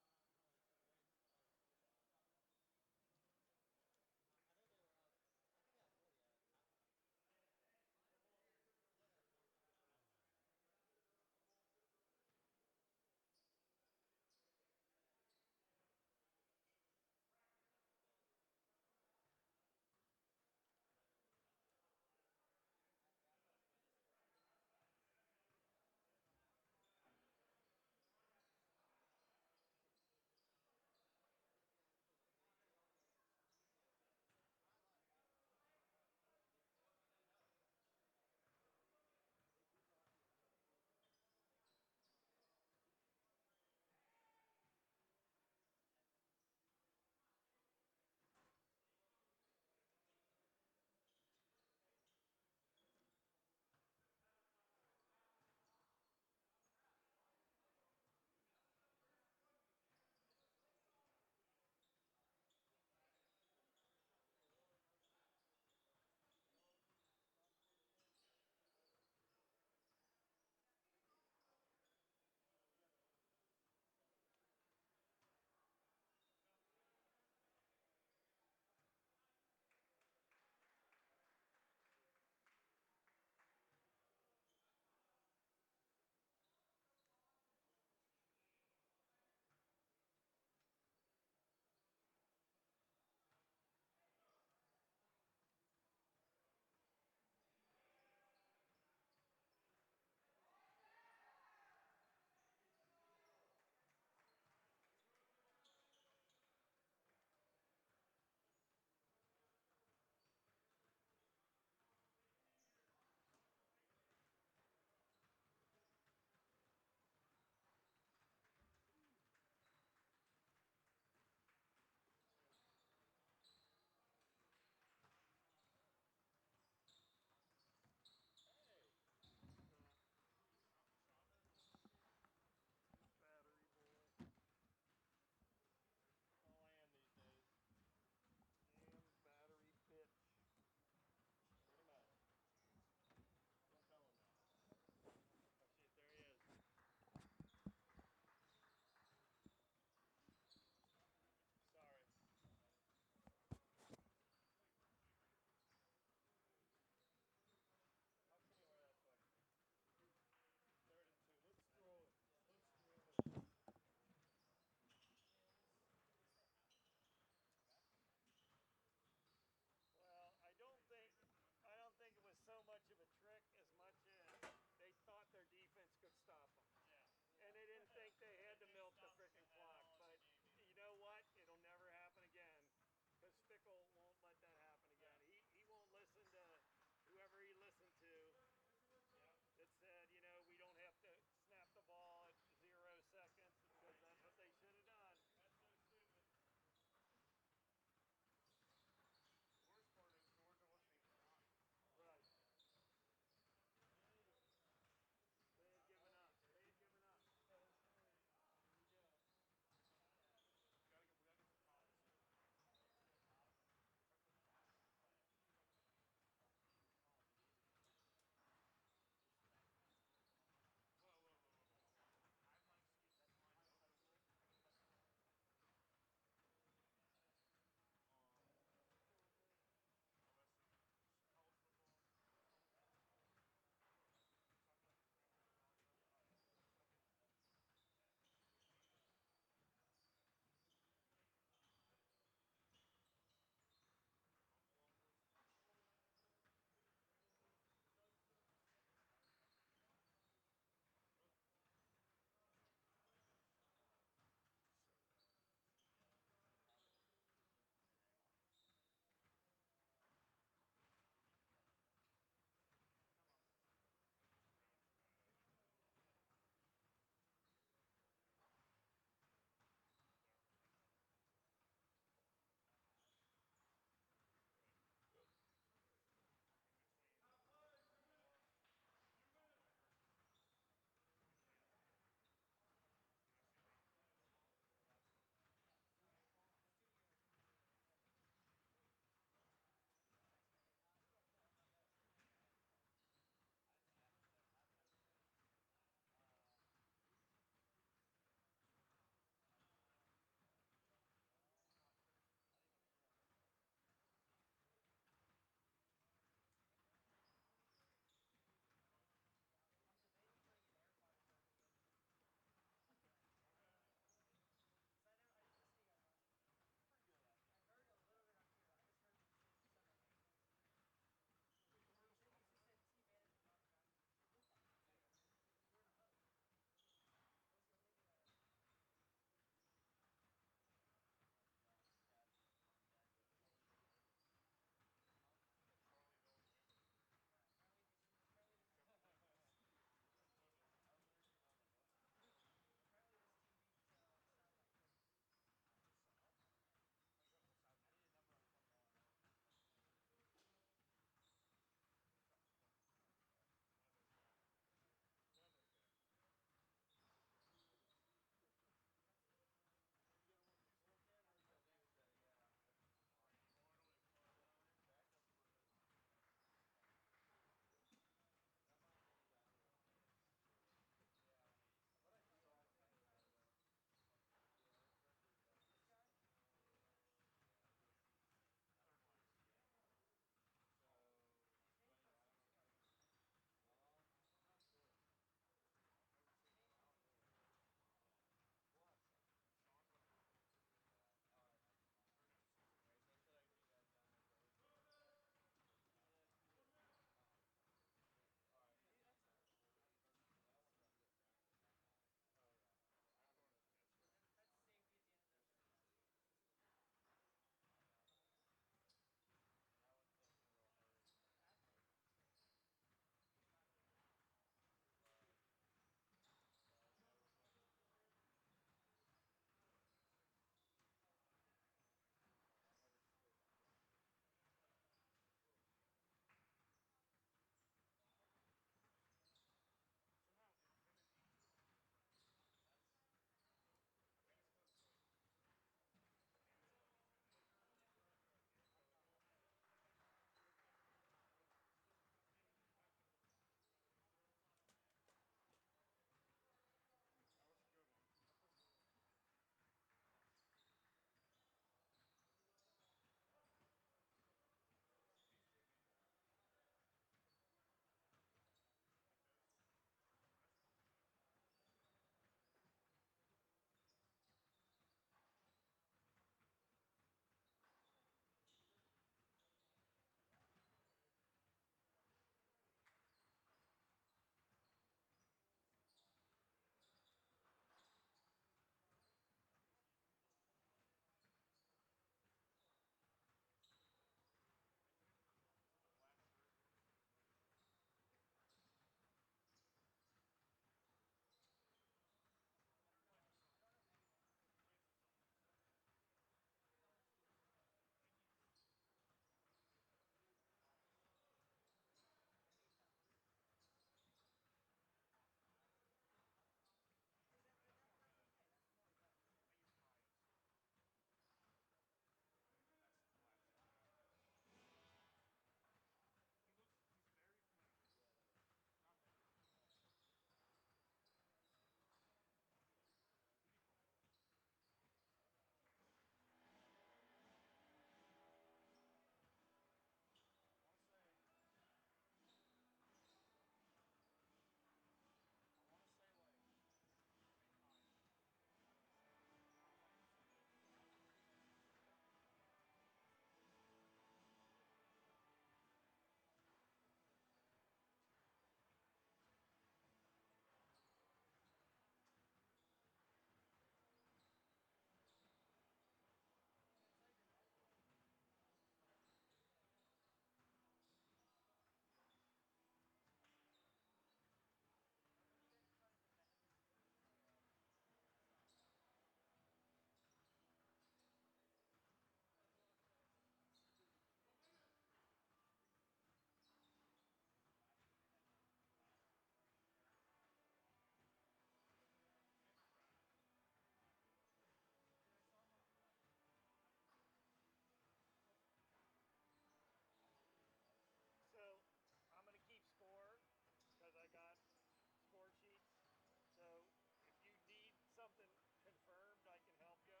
something confirmed, I can help you.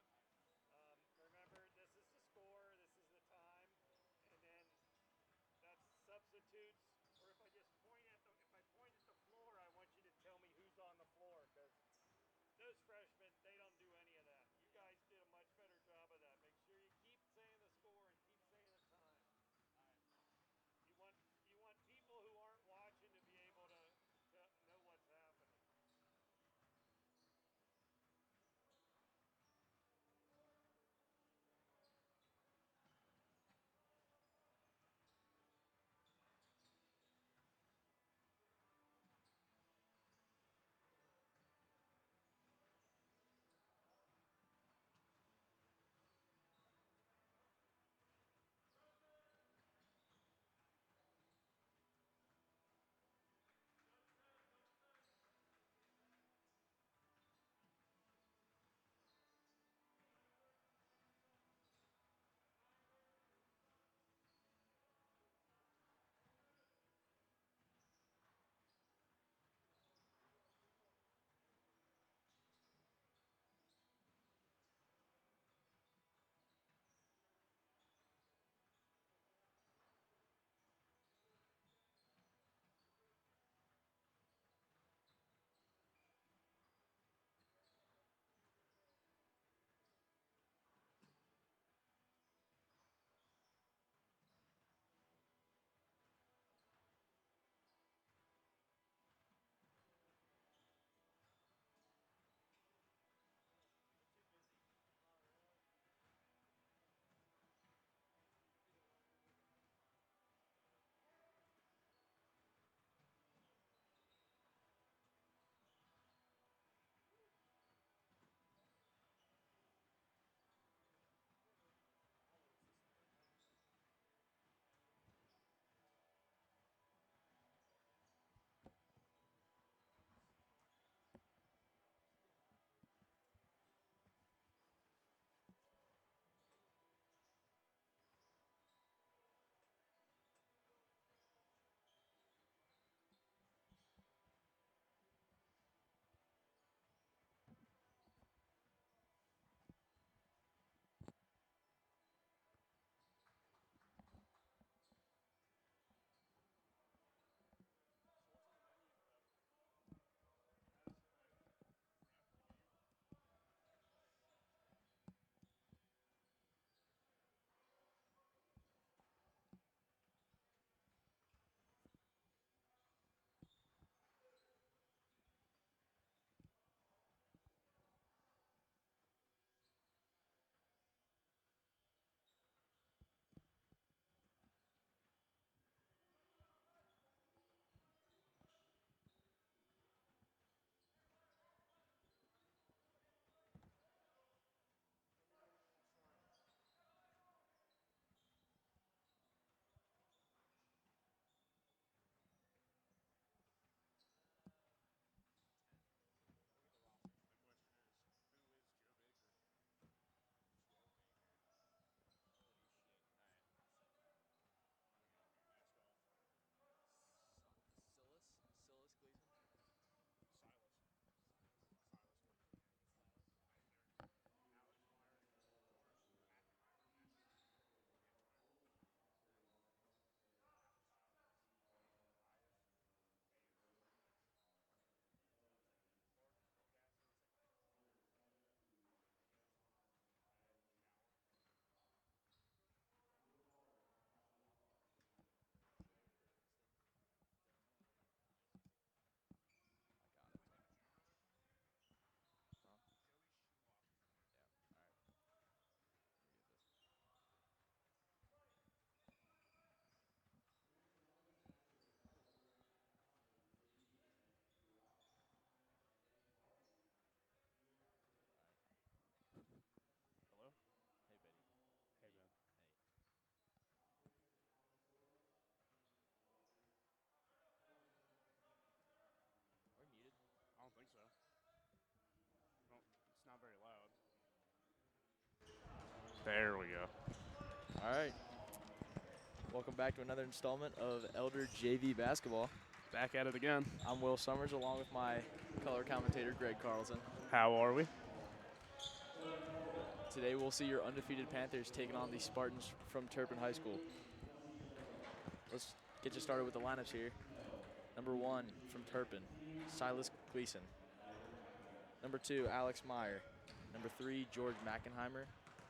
Remember, this is the score, this is the time, and then that's substitutes. Or if I just point at the floor, I want you to tell me who's on the floor, because those freshmen, they don't do any of that. You guys did a much better job of that. Make sure you keep saying the score and keep saying the time. You want you want people who aren't watching to be able to know what's happening. You're too busy. Oh, really? Be the one who would. How old is this thing now? So what's on the menu for that Madison night for after the game? Let me know when you want started. Uh, 10. Look at the roster. My question is, who is Joe Baker? Joe Baker. Holy shit. Alright, one second. Mask off. Silas Gleason? Silas. Silas? Silas Gleason. I think it's Silas. Either Alex Myers or Matthew Myers. Matthew. Matthew Myers. Alex Silas. Elias. Hayes. Forecastle. It's like Forecastle. Gowan. Joe Davidson. Domo. I got it. Anybody named June on there? Huh? Joey Schumacher. Yeah. Alright. Let me get this. There's another semester of college where I taught the JV and throughout halftime and any varsity here at Turpin. Alright. Defensive Hello? coordinator Hey, Benny. Lionel Hey, Smith. man. Hey. Operations connoisseur Ken Rogers. Coach Lionel Smith describes the Are we muted? professional I don't think spirit, so. the No, luxury it's not very loud. and integrity. There we go. All right. Welcome back to another installment of Elder JV Basketball. Back at it again. I'm Will Summers along with my color commentator, Greg Carlson. How are we? Today we'll see your undefeated Panthers taking on the Spartans from Turpin High School. Let's get you started with the lineups here. Number 1 from Turpin, Silas Gleason. Number 2, Alex Meyer. Number 3, George Mackenheimer.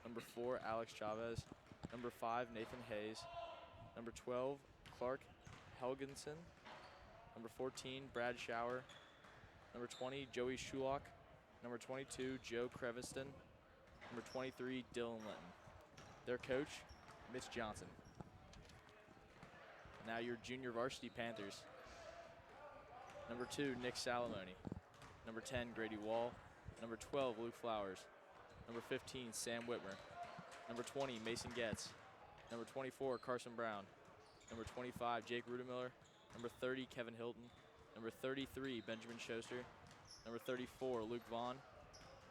Number 4, Alex Chavez. Number 5, Nathan Hayes. Number 12, Clark Helgensen. Number 14, Brad Schauer. Number 20, Joey Shulock. Number 22, Joe Creviston. Number 23, Dylan Linton. Their coach, Mitch Johnson. Now your junior varsity Panthers. Number 2, Nick Salamone. Number 10, Grady Wall. Number 12, Luke Flowers. Number 15, Sam Whitmer. Number 20, Mason Getz. Number 24, Carson Brown. Number 25, Jake Rudemiller. Number 30, Kevin Hilton. Number 33, Benjamin Schuster. Number 34, Luke Vaughn.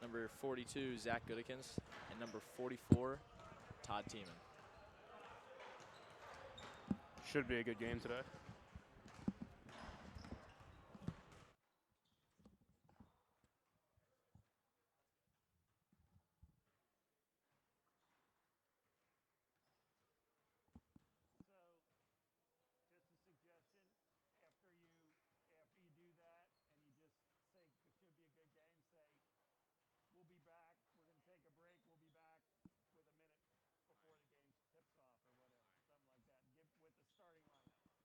Number 42, Zach Goodikins. And number 44, Todd Tiemann. Should be a good game today. So, just a suggestion, after you do that and you just say it should be a good game, say we'll be back, we're going to take a break, we'll be back with a minute before the game tips off or whatever, something like that. Give with the starting lineup.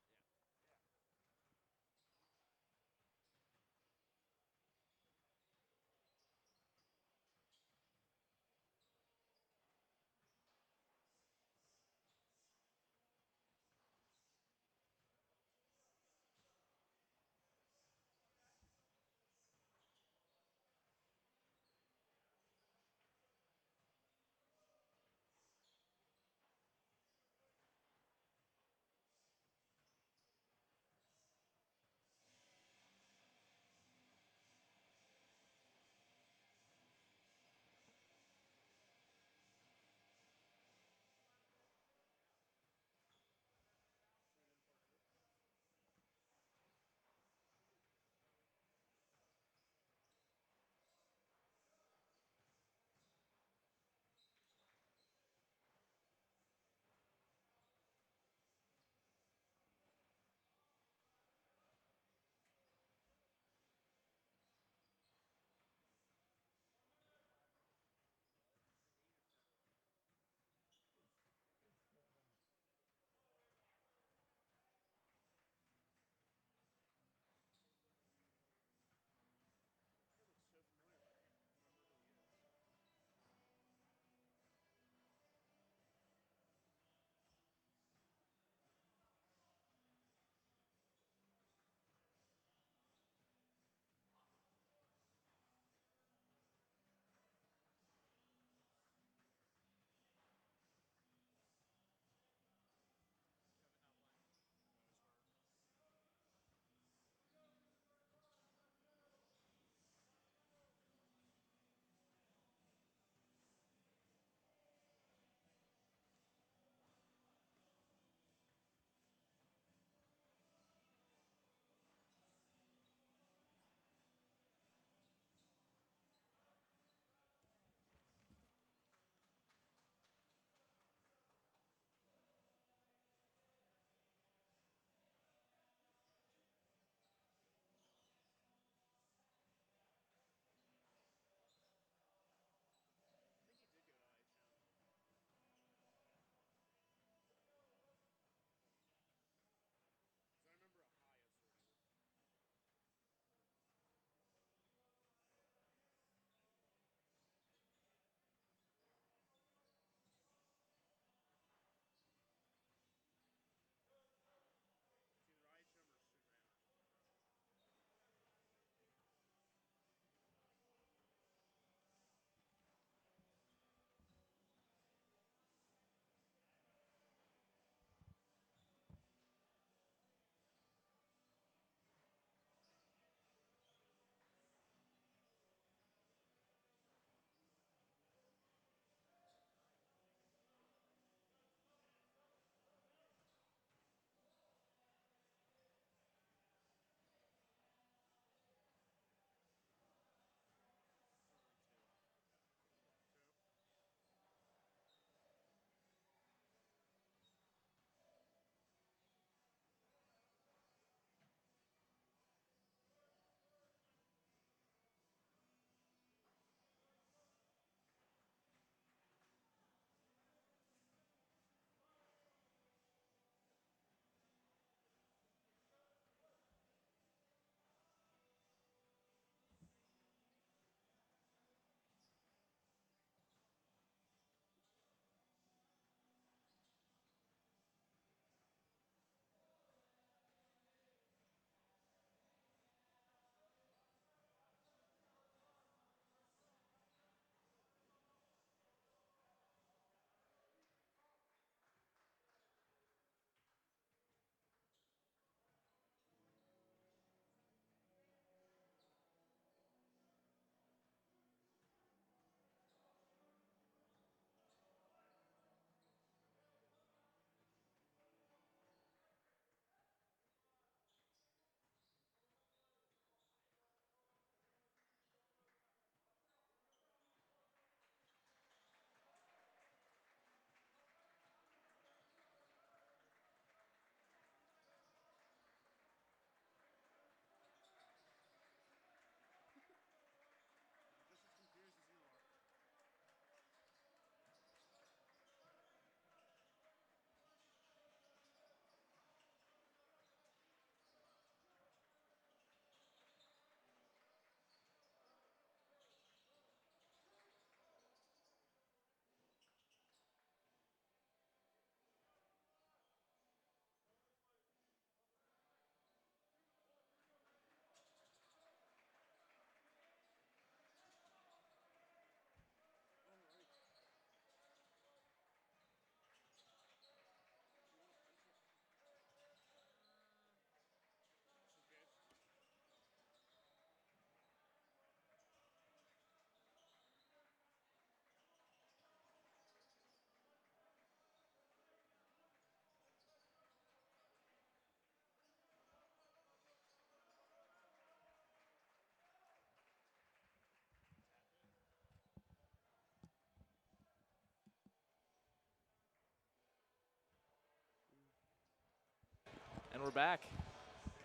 we're back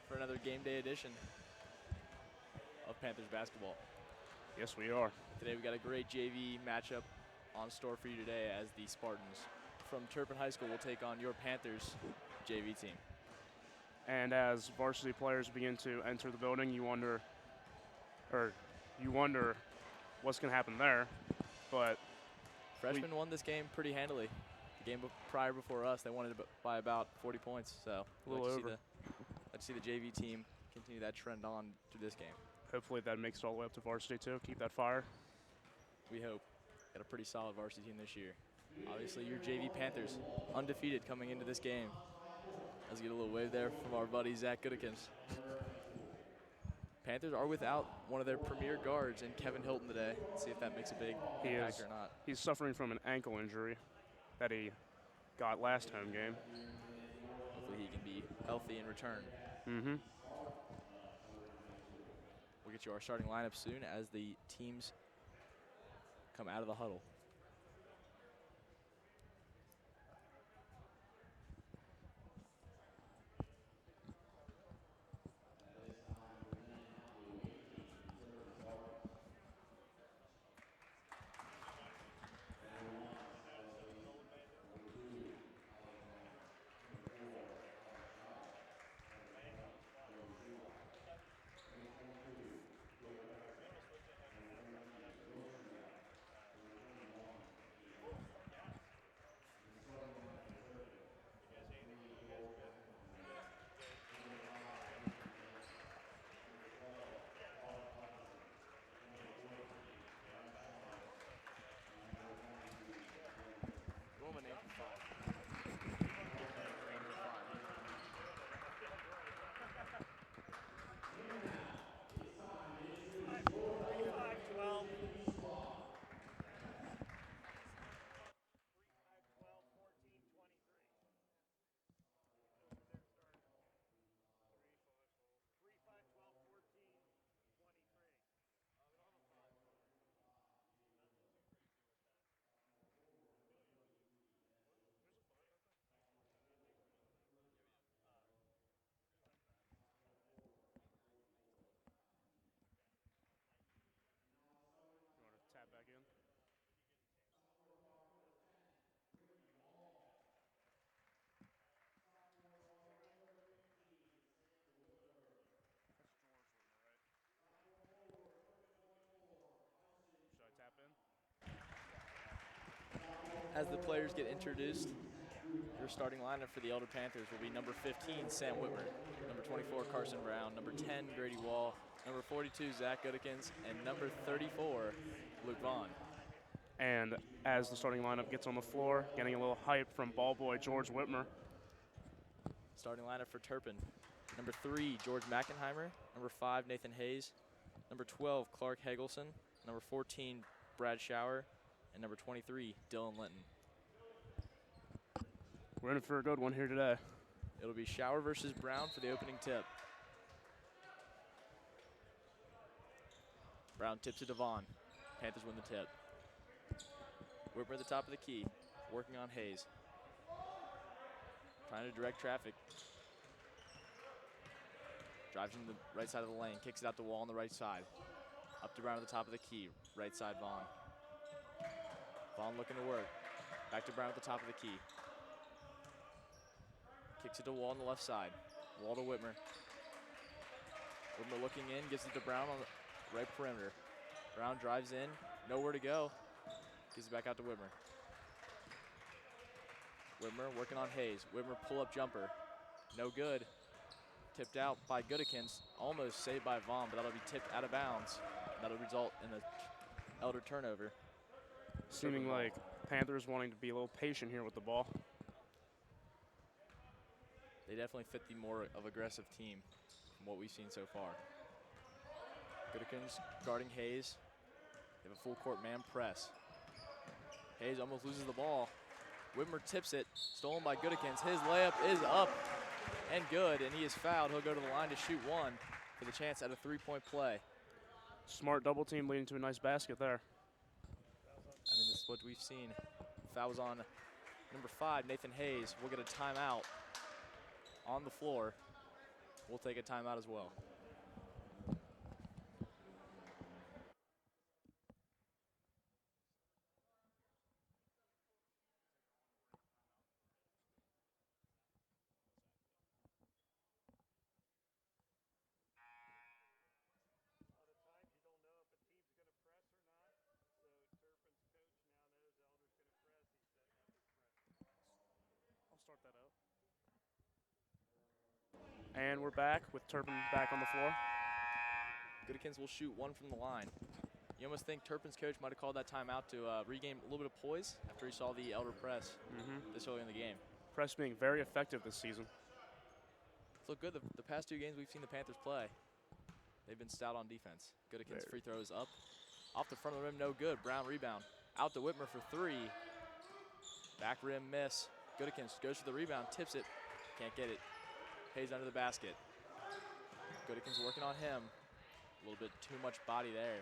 for another game day edition of Panthers basketball. Yes, we are. Today we got a great JV matchup on store for you today as the Spartans from Turpin High School will take on your Panthers JV team. And as varsity players begin to enter the building, you wonder what's going to happen there. But Freshmen won this game pretty handily. The game prior before us, they won it by about 40 points. So A little over. Let's see the JV team continue that trend on through this game. hopefully that makes it all the way up to varsity too. Keep that fire. We hope. Got a pretty solid varsity team this year. Obviously, your JV Panthers undefeated coming into this game. Let's get a little wave there from our buddy Zach Goodikins. Panthers are without one of their premier guards in Kevin Hilton today. Let's see if that makes a big impact or not. He's suffering from an ankle injury that he got last home game. Hopefully he can be healthy and return. Mm-hmm. We'll get you our starting lineup soon as the teams come out of the huddle. You want to tap back in? Should I tap in? As the players get introduced, your starting lineup for the Elder Panthers will be number 15, Sam Whitmer, number 24, Carson Brown, number 10, Grady Wall, number 42, Zach Goodikins, and number 34, Luke Vaughn. And as the starting lineup gets on the floor, getting a little hype from ball boy George Whitmer. Starting lineup for Turpin. Number 3, George Mackenheimer. Number 5, Nathan Hayes. Number 12, Clark Hegelson. Number 14, Brad Schauer. And number 23, Dylan Linton. We're in for a good one here today. It'll be Schauer versus Brown for the opening tip. Brown tips it to Vaughn. Panthers win the tip. Whitmer at the top of the key, working on Hayes. Trying to direct traffic. Drives into the right side of the lane, kicks it out the wall on the right side. Up to Brown at the top of the key, right side Vaughn. Vaughn looking to work. Back to Brown at the top of the key. Kicks it to Wall on the left side. Wall to Whitmer. Whitmer looking in, gives it to Brown on the right perimeter. Brown drives in, nowhere to go. Gives it back out to Whitmer. Whitmer working on Hayes. Whitmer pull-up jumper. No good. Tipped out by Goodikins. Almost saved by Vaughn, but that'll be tipped out of bounds. That'll result in an Elder turnover. Seeming like Panthers wanting to be a little patient here with the ball. They definitely fit the more of aggressive team from what we've seen so far. Goodikins guarding Hayes. They have a full court man press. Hayes almost loses the ball. Whitmer tips it, stolen by Goodikins. His layup is up and good, and he is fouled. He'll go to the line to shoot one for the chance at a three-point play. Smart double team leading to a nice basket there. I mean, this is what we've seen. Fouls on number 5, Nathan Hayes. We'll get a timeout on the floor. will take a timeout as well. A lot of times you don't know if a team's going to press or not. So Turpin's coach now knows Elder's going to press. He's setting up his pressure. I'll start that out. And we're back with Turpin back on the floor. Goodikins will shoot one from the line. You almost think Turpin's coach might have called that timeout to regain a little bit of poise after he saw the Elder press this early in the game. Press being very effective this season. It's looked good. The past 2 games we've seen the Panthers play, they've been stout on defense. Goodikins free throws up. Off the front of the rim, no good. Brown rebound. Out to Whitmer for 3. Back rim miss. Goodikins goes for the rebound, tips it. Can't get it. Hayes under the basket. Goodikins working on him. A little bit too much body there.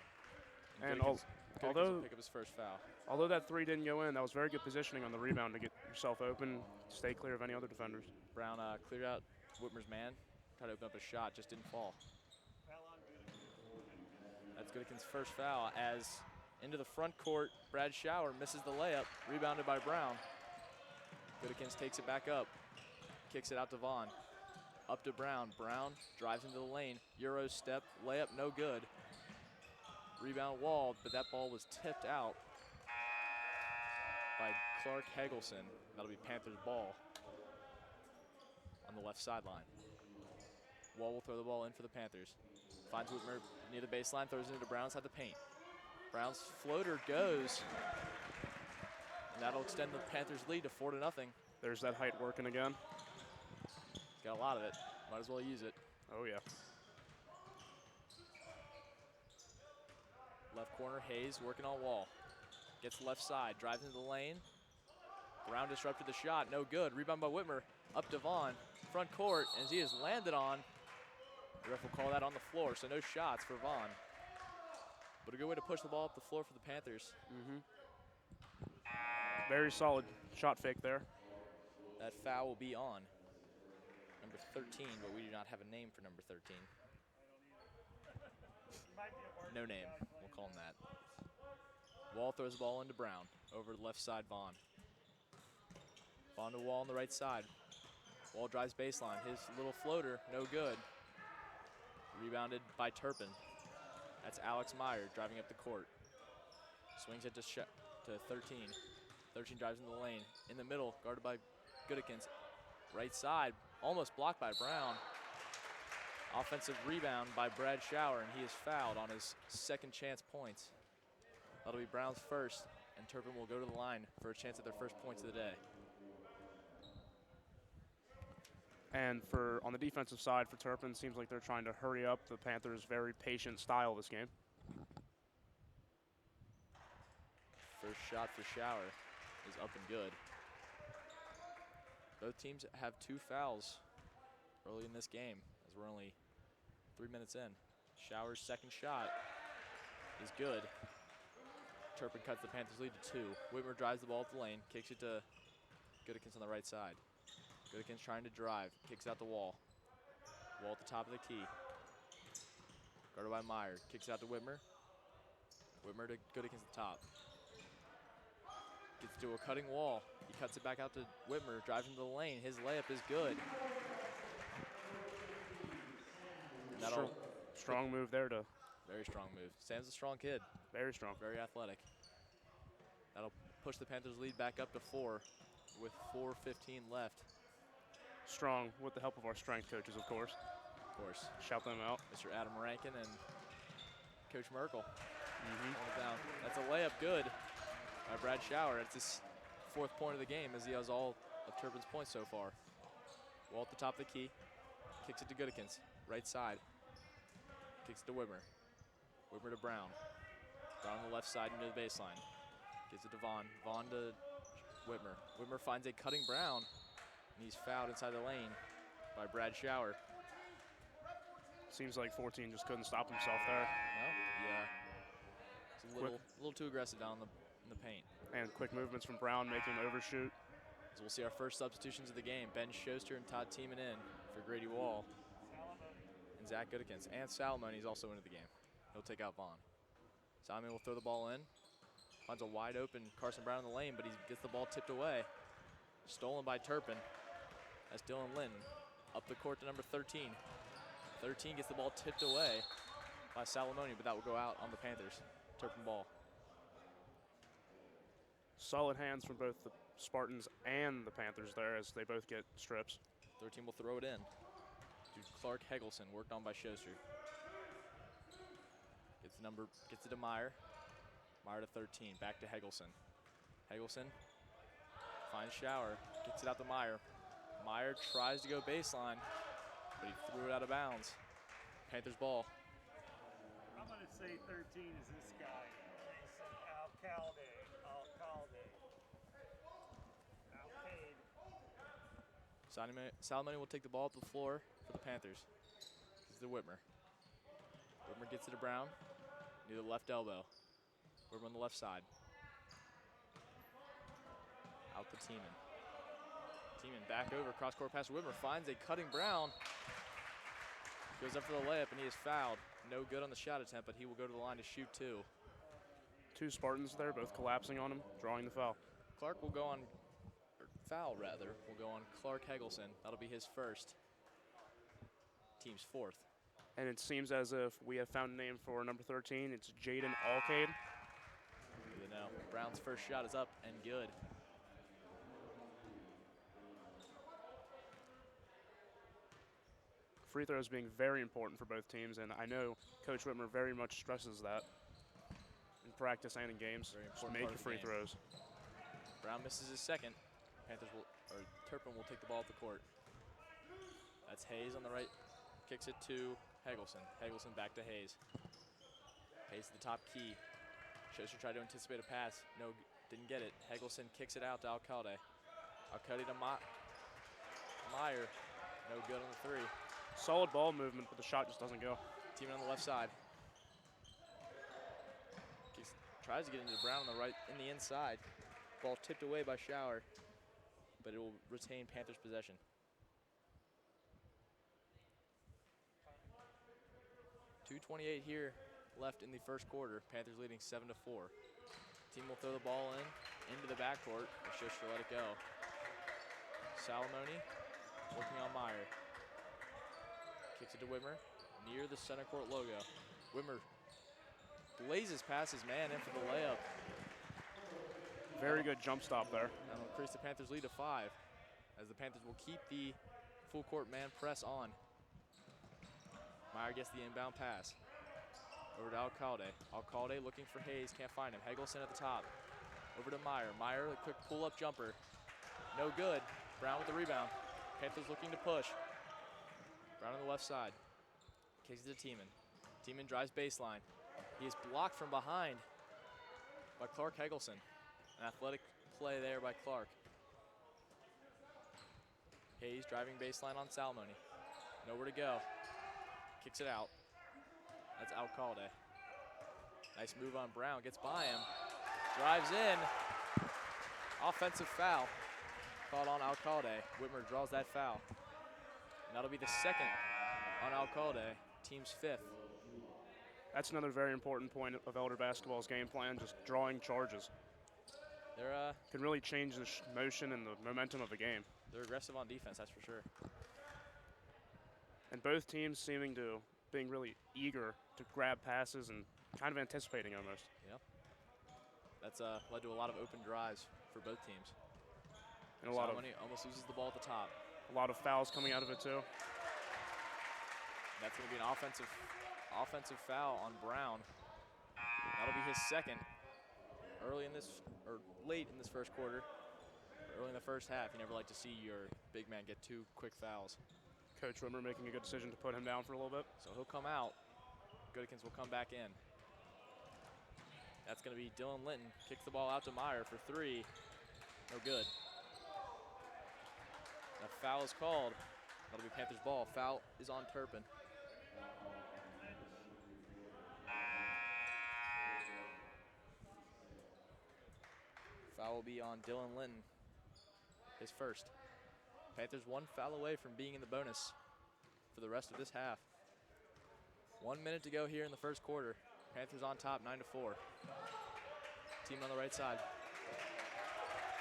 And Goodikins although will pick up his first foul. although that 3 didn't go in, that was very good positioning on the rebound to get yourself open, stay clear of any other defenders. Brown cleared out Whitmer's man. Tried to open up a shot, just didn't fall. That's Goodikins' first foul as into the front court, Brad Schauer misses the layup, rebounded by Brown. Goodikins takes it back up, kicks it out to Vaughn. Up to Brown. Brown drives into the lane. Euro step, layup, no good. Rebound walled, but that ball was tipped out by Clark Hegelson. That'll be Panthers' ball on the left sideline. Wall will throw the ball in for the Panthers. Finds Whitmer near the baseline, throws it into Brown inside the paint. Brown's floater goes, and that'll extend the Panthers' lead to 4-0. There's that height working again. Got a lot of it. Might as well use it. Oh, yeah. Left corner, Hayes working on Wall. Gets left side, drives into the lane. Brown disrupted the shot, no good. Rebound by Whitmer, up to Vaughn. Front court, as he is landed on. The ref will call that on the floor, so no shots for Vaughn. But a good way to push the ball up the floor for the Panthers. Very solid shot fake there. That foul will be on number 13, but we do not have a name for number 13. No name. We'll call him that. Wall throws the ball into Brown. Over the left side, Vaughn. Vaughn to Wall on the right side. Wall drives baseline. His little floater, no good. Rebounded by Turpin. That's Alex Meyer driving up the court. Swings it to 13. 13 drives into the lane. In the middle, guarded by Goodikins. Right side, almost blocked by Brown. Offensive rebound by Brad Schauer, and he is fouled on his second chance points. That'll be Brown's first, and Turpin will go to the line for a chance at their first points of the day. And on the defensive side for Turpin, seems like they're trying to hurry up the Panthers' very patient style this game. First shot for Schauer is up and good. Both teams have 2 fouls early in this game, as we're only 3 minutes in. Schauer's second shot is good. Turpin cuts the Panthers' lead to 2. Whitmer drives the ball up the lane, kicks it to Goodikins on the right side. Goodikins trying to drive, kicks out the Wall. Wall at the top of the key. Guarded by Meyer, kicks out to Whitmer. Whitmer to Goodikins at the top. Gets to a cutting Wall. He cuts it back out to Whitmer, drives into the lane. His layup is good. Strong move there to. Very strong move. Sam's a strong kid. Very strong. Very athletic. That'll push the Panthers' lead back up to 4 with 4:15 left. Strong with the help of our strength coaches, of course. Of course. Shout them out. Mr. Adam Rankin and Coach Merkel. Down. That's a layup good by Brad Schauer. It's his 4th point of the game as he has all of Turpin's points so far. Wall at the top of the key. Kicks it to Goodikins. Right side. Kicks it to Whitmer. Whitmer to Brown. Down on the left side into the baseline. Gives it to Vaughn. Vaughn to Whitmer. Whitmer finds a cutting Brown, and he's fouled inside the lane by Brad Schauer. Seems like 14 just couldn't stop himself there. No? Yeah. It's a little too aggressive down in the paint. And quick movements from Brown, making him overshoot. So we'll see our first substitutions of the game. Ben Schuster and Todd Tiemann in for Grady Wall. Zach Goodikins. And Salamone is also into the game. He'll take out Vaughn. Salamone will throw the ball in. Finds a wide open Carson Brown in the lane, but he gets the ball tipped away. Stolen by Turpin. That's Dylan Linton up the court to number 13. 13 gets the ball tipped away by Salamone, but that will go out on the Panthers. Turpin ball. Solid hands from both the Spartans and the Panthers there as they both get strips. 13 will throw it in to Clark Hegelson, worked on by Schuster. Gets it to Meyer. Meyer to 13, back to Hegelson. Hegelson finds Shower, gets it out to Meyer. Meyer tries to go baseline, but he threw it out of bounds. Panthers ball. I'm going to say 13 is this guy, Jason Alcalde. Salamone will take the ball up the floor for the Panthers. This is to Whitmer. Whitmer gets it to Brown, near the left elbow. Whitmer on the left side. Out to Tiemann. Tiemann back over, cross-court pass to Whitmer, finds a cutting Brown. Goes up for the layup, and he is fouled. No good on the shot attempt, but he will go to the line to shoot two. Two Spartans there, both collapsing on him, drawing the foul. Clark will go on, or foul rather, will go on Clark Hegelson. That'll be his first. Team's fourth. And it seems as if we have found a name for number 13. It's Jaden Alcade. You know, Brown's first shot is up and good. Free throws being very important for both teams, and I know Coach Whitmer very much stresses that in practice and in games. Very Just important make part your of the free game. throws. Brown misses his second. Turpin will take the ball at the court. That's Hayes on the right, kicks it to Hegelson. Hegelson back to Hayes. Hayes to the top key. Schuster tried to anticipate a pass. No, didn't get it. Hegelson kicks it out to Alcalde. Alcalde to Meyer. No good on the three. Solid ball movement, but the shot just doesn't go. Team on the left side. Tries to get into Brown on the right, in the inside. Ball tipped away by Shower, but it will retain Panthers possession. .228 here left in the first quarter. Panthers leading 7-4. Team will throw the ball into the backcourt. Schuster let it go. Salamone working on Meyer. Kicks it to Whitmer, near the center court logo. Whitmer blazes past his man in for the layup. Very good jump stop there. That'll increase the Panthers' lead to 5, as the Panthers will keep the full court man press on. Meyer gets the inbound pass. Over to Alcalde. Alcalde looking for Hayes, can't find him. Hegelson at the top. Over to Meyer. Meyer, a quick pull-up jumper. No good. Brown with the rebound. Panthers looking to push. Brown on the left side. Kicks it to Tiemann. Tiemann drives baseline. He is blocked from behind by Clark Hegelson. An athletic play there by Clark. Hayes driving baseline on Salamone. Nowhere to go. Kicks it out. That's Alcalde. Nice move on Brown. Gets by him. Drives in. Offensive foul. Called on Alcalde. Whitmer draws that foul. And that'll be the second on Alcalde, team's 5th. That's another very important point of Elder basketball's game plan, just drawing charges. They're Can really change the motion and the momentum of the game. they're aggressive on defense, that's for sure. And both teams being really eager to grab passes and kind of anticipating almost. Yep. That's led to a lot of open drives for both teams. And a lot of almost loses the ball at the top. fouls coming out of it too. That's going to be an offensive foul on Brown. That'll be his second. Late in this first quarter, early in the first half, you never like to see your big man get 2 quick fouls. Coach Whitmer making a good decision to put him down for a little bit. So he'll come out. Goodikins will come back in. That's going to be Dylan Linton. Kicks the ball out to Meyer for 3. No good. A foul is called. That'll be Panthers ball. Foul is on Turpin. Foul will be on Dylan Linton, his first. Panthers 1 foul away from being in the bonus for the rest of this half. 1 minute to go here in the first quarter. Panthers on top, 9-4. Team on the right side.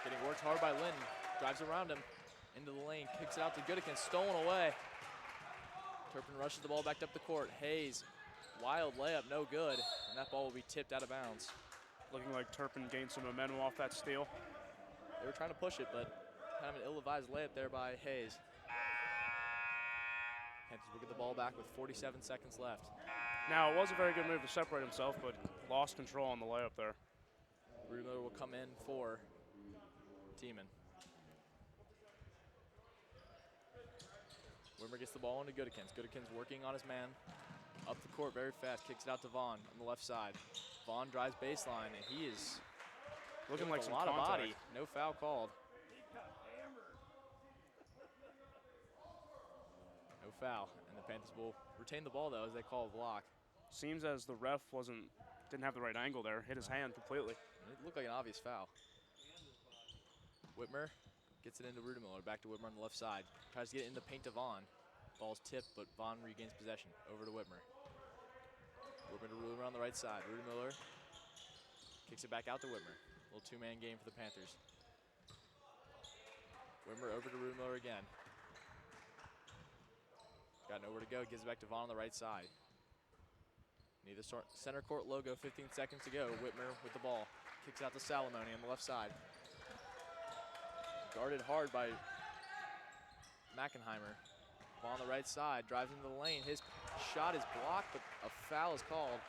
Getting worked hard by Linton. Drives around him. Into the lane. Kicks it out to Goodikins. Stolen away. Turpin rushes the ball back up the court. Hayes. Wild layup. No good. And that ball will be tipped out of bounds. Looking like Turpin gained some momentum off that steal. They were trying to push it, but kind of an ill-advised layup there by Hayes. Panthers will get the ball back with 47 seconds left. Now, it was a very good move to separate himself, but lost control on the layup there. Rudy Miller will come in for Tiemann. Wimmer gets the ball into Goodikins. Goodikins working on his man. Up the court very fast. Kicks it out to Vaughn on the left side. Vaughn drives baseline, and he is Looking like a some lot of contact. body. No foul called. No foul. And the Panthers will retain the ball, though, as they call a block. Seems as the ref didn't have the right angle there. Hit his hand completely. It looked like an obvious foul. Whitmer gets it into Rudy Miller. Back to Whitmer on the left side. Tries to get it in the paint to Vaughn. Ball's tipped, but Vaughn regains possession. Over to Whitmer. Whitmer to Rudy Miller on the right side. Rudy Miller kicks it back out to Whitmer. A little two-man game for the Panthers. Whitmer over to Rudy Miller again. Got nowhere to go. Gives it back to Vaughn on the right side. Near the center court logo, 15 seconds to go. Whitmer with the ball. Kicks out to Salamone on the left side. Guarded hard by Mackenheimer. Ball on the right side, drives into the lane. His shot is blocked, but a foul is called.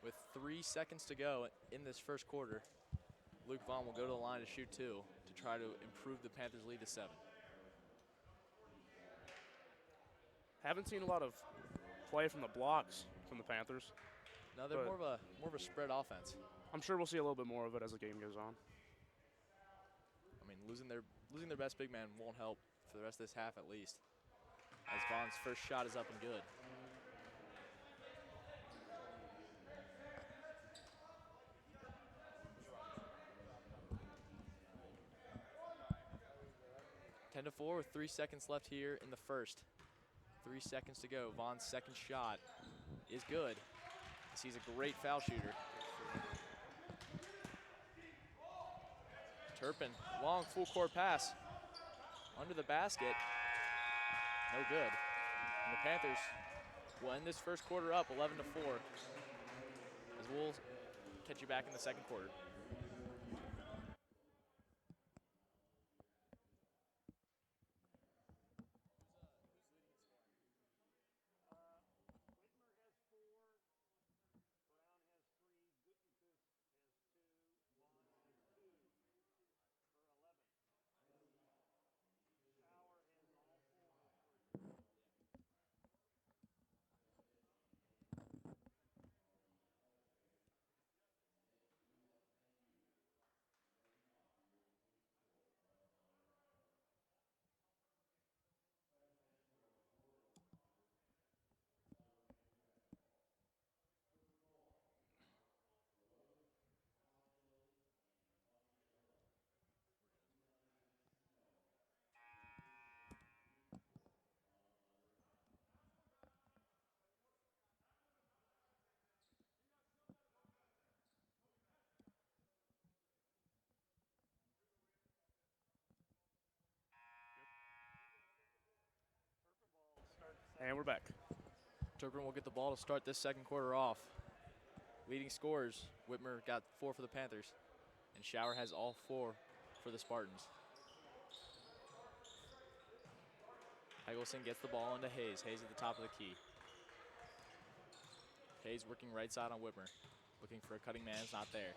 With 3 seconds to go in this first quarter, Luke Vaughn will go to the line to shoot 2 to try to improve the Panthers' lead to 7. Haven't seen a lot of play from the blocks from the Panthers. No, they're more of a spread offense. I'm sure we'll see a little bit more of it as the game goes on. I mean, losing their best big man won't help for the rest of this half at least, as Vaughn's first shot is up and good. Ten to 4 with 3 seconds left here in the first. 3 seconds to go. Vaughn's second shot is good. He's a great foul shooter. Turpin, long full court pass under the basket. No good. And the Panthers will end this first quarter up 11 to 4. As we'll catch you back in the second quarter. Whitmer has 4. Brown has 3. Gutekunst has 2. Vaughn has 2 for 11. Shower has all 4 for 3. And we're back. Turpin will get the ball to start this second quarter off. Leading scorers, Whitmer got 4 for the Panthers, and Shower has all 4 for the Spartans. Eggleston gets the ball into Hayes. Hayes at the top of the key. Hayes working right side on Whitmer. Looking for a cutting man, it's not there.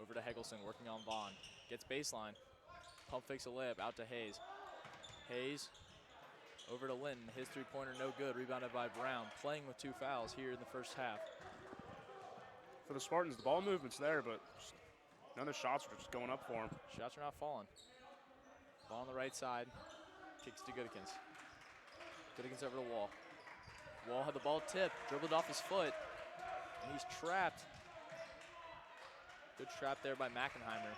Over to Heggelson, working on Vaughn. Gets baseline. Pump fakes a layup, out to Hayes. Hayes over to Linton. His three-pointer no good. Rebounded by Brown. Playing with 2 fouls here in the first half. For the Spartans, the ball movement's there, but none of the shots are just going up for him. Shots are not falling. Ball on the right side. Kicks to Goodikins. Goodikins over to Wall. Wall had the ball tipped. Dribbled off his foot. And he's trapped. Good trap there by Mackenheimer.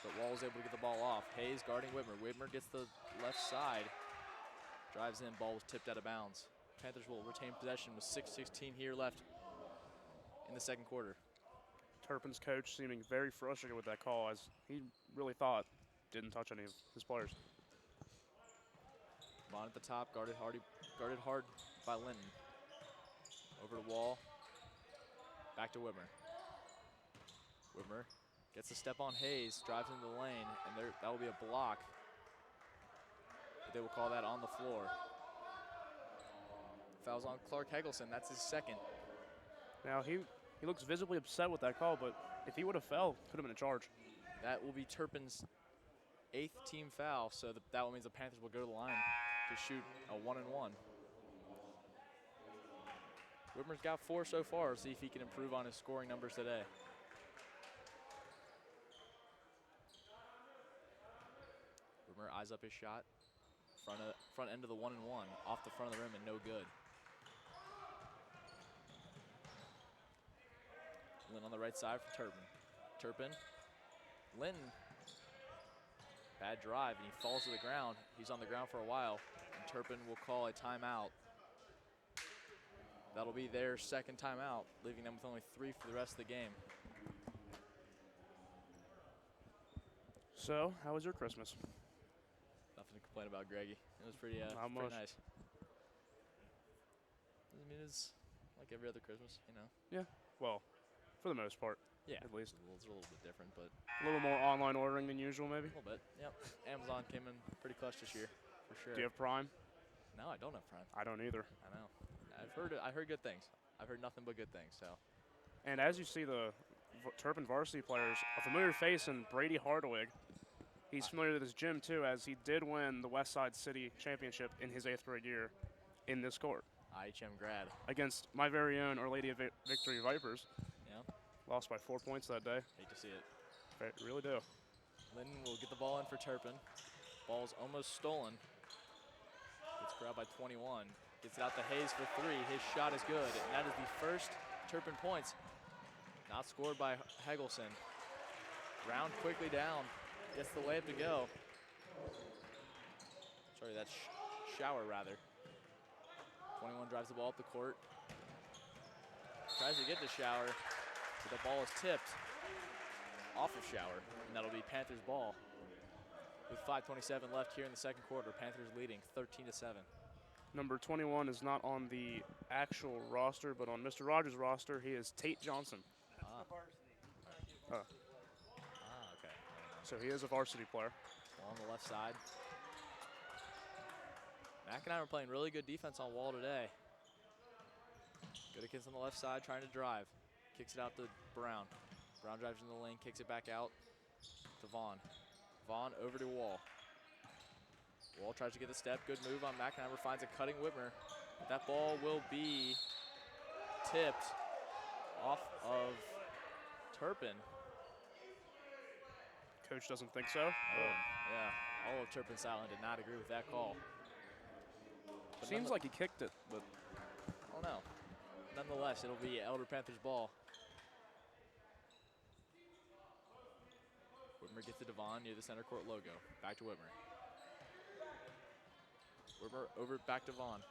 But Wall was able to get the ball off. Hayes guarding Whitmer. Whitmer gets the left side. Drives in. Ball was tipped out of bounds. Panthers will retain possession with 6:16 here left in the second quarter. Turpin's coach seeming very frustrated with that call, as he really thought didn't touch any of his players. Vaughn at the top, guarded hard by Linton. Over to Wall. Back to Whitmer. Whitmer gets a step on Hayes, drives into the lane, and that will be a block. But they will call that on the floor. Foul's on Clark Hegelson. That's his second. Now, he looks visibly upset with that call, but if he would have fell, could have been a charge. That will be Turpin's 8th team foul, so that means the Panthers will go to the line to shoot a 1-and-1. Whitmer's got 4 so far. See if he can improve on his scoring numbers today. Whitmer eyes up his shot. Front end of the 1-and-1. Off the front of the rim and no good. Lynn on the right side for Turpin. Linton. Bad drive, and he falls to the ground. He's on the ground for a while, and Turpin will call a timeout. That'll be their second timeout, leaving them with only 3 for the rest of the game. So, how was your Christmas? Nothing to complain about, Greggy. It was pretty Not pretty much. nice. I mean, it's like every other Christmas, you know. Yeah, well, for the most part. Yeah, At least. it's a little bit different, but A little more online ordering than usual, maybe. a little bit. Yep. Amazon came in pretty clutch this year, for sure. Do you have Prime? No, I don't have Prime. I don't either. I know. I heard good things. I've heard nothing but good things. So. And as you see, the Turpin varsity players, a familiar face in Brady Hardwig. He's familiar with his gym, too, as he did win the Westside City Championship in his 8th grade year in this court. IHM grad. Against my very own Our Lady of Victory Vipers. Yeah. Lost by 4 points that day. Hate to see it. I really do. Linton will get the ball in for Turpin. Ball's almost stolen. Gets grabbed by 21. Gets it out to Hayes for 3. His shot is good, and that is the first Turpin points. Not scored by Hegelson. Round quickly down. Gets the layup to go. Sorry, that's Shower, rather. 21 drives the ball up the court. Tries to get to Shower, but the ball is tipped off of Shower, and that'll be Panthers ball. With 5:27 left here in the second quarter, Panthers leading 13-7. Number 21 is not on the actual roster, but on Mr. Rogers' roster, he is Tate Johnson. Okay. So he is a varsity player. Ball on the left side. Mac and I were playing really good defense on Wall today. Goodikins on the left side trying to drive. Kicks it out to Brown. Brown drives in the lane, kicks it back out to Vaughn. Vaughn over to Wall. Wall tries to get the step. Good move on McIntyre. Finds a cutting Whitmer. But that ball will be tipped off of Turpin. Coach doesn't think so. Yeah, all of Turpin's Island did not agree with that call. But Seems like he kicked it, but I don't know. Nonetheless, it'll be Elder Panthers ball. Whitmer gets to Devon near the center court logo. Back to Whitmer. Whitmer over back to Vaughn.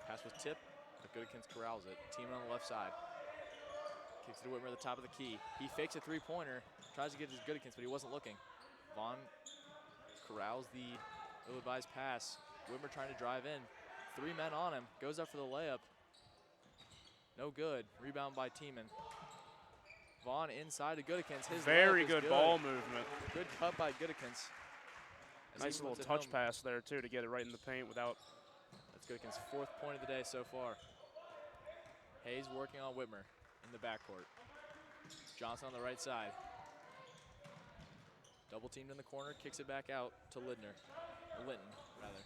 Pass was tipped, but Goodikins corrals it. Team on the left side. Kicks it to Whitmer at the top of the key. He fakes a three-pointer, tries to get his Goodikins, but he wasn't looking. Vaughn corrals the ill-advised pass. Whitmer trying to drive in. 3 men on him. Goes up for the layup. No good. Rebound by Tiemann. Vaughn inside to Goodikins. His very layup is good ball movement. Good cut by Goodikins. Nice little touch pass there, too, to get it right in the paint without. That's Goodikins' 4th point of the day so far. Hayes working on Whitmer in the backcourt. Johnson on the right side. Double teamed in the corner, kicks it back out to Linton, rather.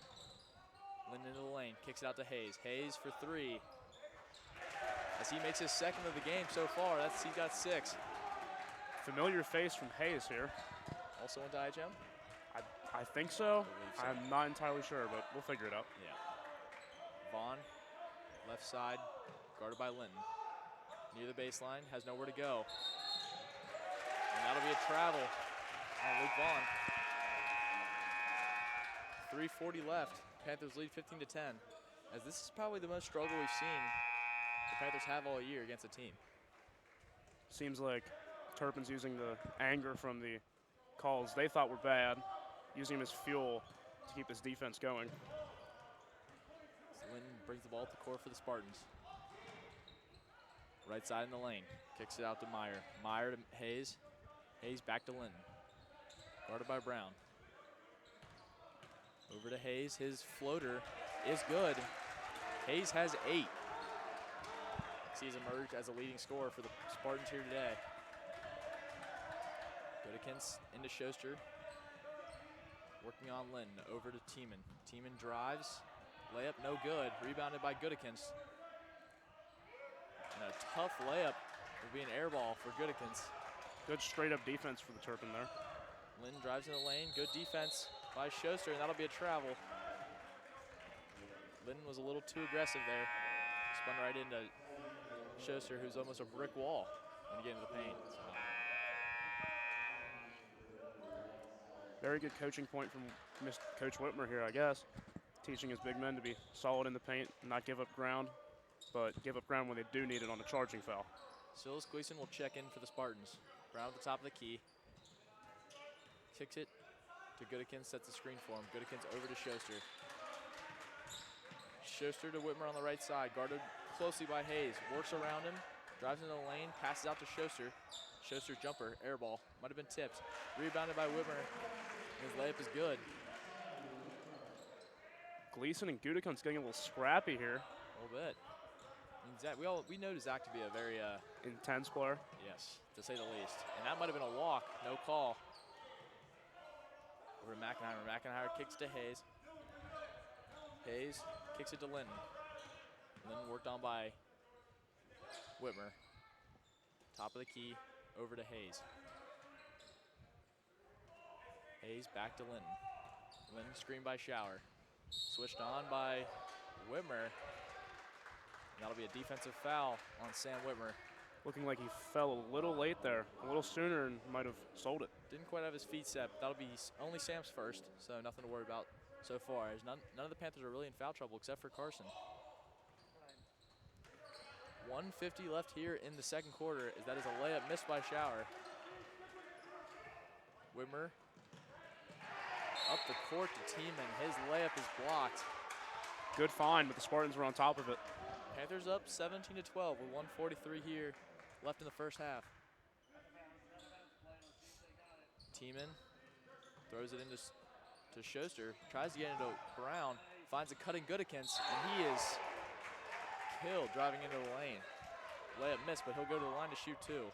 Linton into the lane, kicks it out to Hayes. Hayes for 3. As he makes his 2nd of the game so far, he's got 6. Familiar face from Hayes here. Also went to IHM? I think so. believe so. I'm not entirely sure, but we'll figure it out. Yeah. Vaughn, left side, guarded by Linton. Near the baseline, has nowhere to go. And that'll be a travel on Luke Vaughn. 3:40 left. Panthers lead 15-10. As this is probably the most struggle we've seen the Panthers have all year against a team. Seems like Turpin's using the anger from the calls they thought were bad, using them as fuel to keep this defense going. Linton brings the ball to the core for the Spartans. Right side in the lane. Kicks it out to Meyer. Meyer to Hayes. Hayes back to Linton. Guarded by Brown. Over to Hayes. His floater is good. Hayes has 8. He's emerged as a leading scorer for the Spartans here today. Goodikins into Schuster. Working on Linton. Over to Tiemann. Tiemann drives. Layup no good. Rebounded by Goodikins. And a tough layup will be an air ball for Goodikins. Good straight-up defense for the Turpin there. Linton drives in the lane. Good defense by Schuster, and that'll be a travel. Linton was a little too aggressive there. Spun right into Schuster, who's almost a brick wall when you get into the paint. Very good coaching point from Coach Whitmer here, I guess. Teaching his big men to be solid in the paint, not give up ground, but give up ground when they do need it on a charging foul. Silas Gleason will check in for the Spartans. Brown at the top of the key. Kicks it to Goodikins, sets the screen for him. Goodikins over to Schuster. Schuster to Whitmer on the right side, guarded closely by Hayes. Works around him, drives into the lane, passes out to Schuster. Schuster jumper, air ball, might have been tipped. Rebounded by Whitmer. His layup is good. Gleason and Goodikins getting a little scrappy here. A little bit. I mean, Zach, we know Zach to be a very Intense player. yes, to say the least. And that might have been a walk, no call. Over to McIntyre. McIntyre kicks to Hayes. Hayes kicks it to Linton. Linton worked on by Whitmer. Top of the key, over to Hayes. Hayes back to Linton. Linton screened by Shower. Switched on by Whitmer. That'll be a defensive foul on Sam Whitmer. Looking like he fell a little late there, a little sooner, and might have sold it. Didn't quite have his feet set. That'll be only Sam's first, so nothing to worry about so far. As none of the Panthers are really in foul trouble except for Carson. 1:50 left here in the second quarter. As that is a layup missed by Shower. Whitmer up the court to Tiemann. His layup is blocked. Good find, but the Spartans were on top of it. Panthers up 17-12 with 1:43 here left in the first half. Tiemann throws it into to Schuster, tries to get into Brown, finds a cutting Goodikins, and he is killed driving into the lane. Layup missed, but he'll go to the line to shoot 2.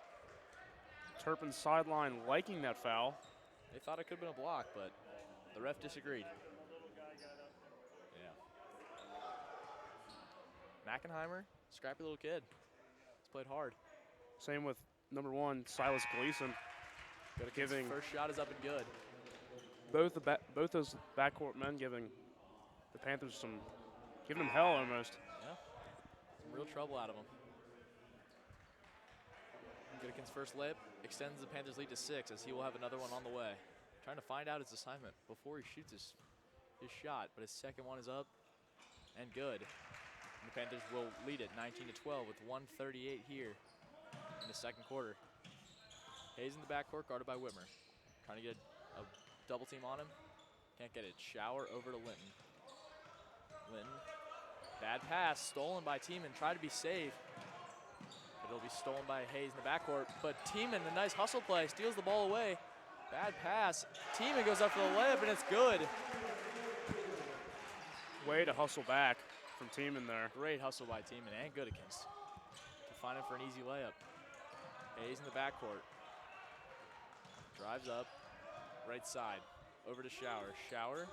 Turpin's sideline liking that foul. They thought it could have been a block, but the ref disagreed. Yeah. Mackenheimer, scrappy little kid. He's played hard. Same with number 1, Silas Gleason. Giving First shot is up and good. both those backcourt men giving the Panthers giving them hell almost. Yeah, some real trouble out of him. Goodikins' first layup extends the Panthers' lead to 6 as he will have another one on the way. Trying to find out his assignment before he shoots his shot, but his second one is up and good. And the Panthers will lead it 19-12 with 1:38 here in the second quarter. Hayes in the backcourt, guarded by Whitmer. Trying to get a double team on him. Can't get it. Shower over to Linton. Linton, bad pass, stolen by Tiemann. Try to be safe. But it'll be stolen by Hayes in the backcourt. But Tiemann, the nice hustle play, steals the ball away. Bad pass. Tiemann goes up for the layup, and it's good. Way to hustle back from Tiemann there. Great hustle by Tiemann and Goodikins to find him for an easy layup. Hayes in the backcourt. Drives up, right side, over to Shower. Shower.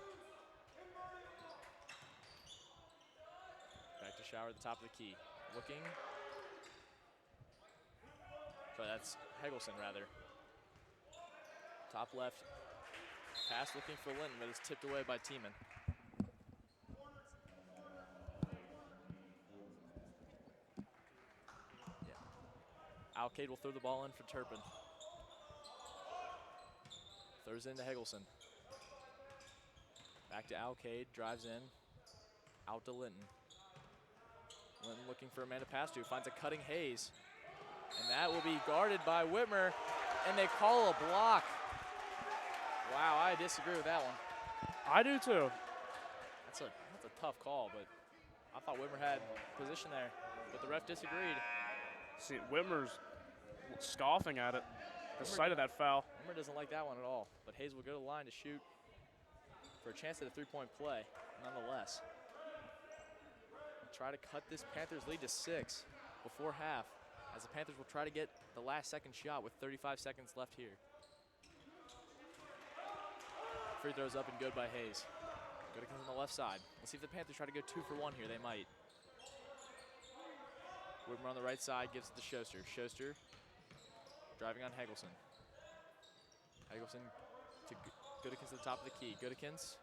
Back to Shower at the top of the key. Looking. But that's Hegelson, rather. Top left. Pass looking for Linton, but it's tipped away by Tiemann. Yeah. Alcade will throw the ball in for Turpin. Throws in to Hegelson. Back to Alcade, drives in. Out to Linton. Linton looking for a man to pass to. Finds a cutting Hayes. And that will be guarded by Whitmer. And they call a block. Wow, I disagree with that one. I do too. That's a tough call, but I thought Whitmer had position there. But the ref disagreed. See, Whitmer's scoffing at it. The sight of that foul. Whitmer doesn't like that one at all. But Hayes will go to the line to shoot for a chance at a three-point play, nonetheless. Try to cut this Panthers lead to 6 before half, as the Panthers will try to get the last second shot with 35 seconds left here. Free throws up and good by Hayes. Goodikins on the left side. Let's see if the Panthers try to go 2 for 1 here. They might. Whitmer on the right side gives it to Schuster. Schuster driving on Hegelson. Hegelson to Goodikins to the top of the key. Goodikins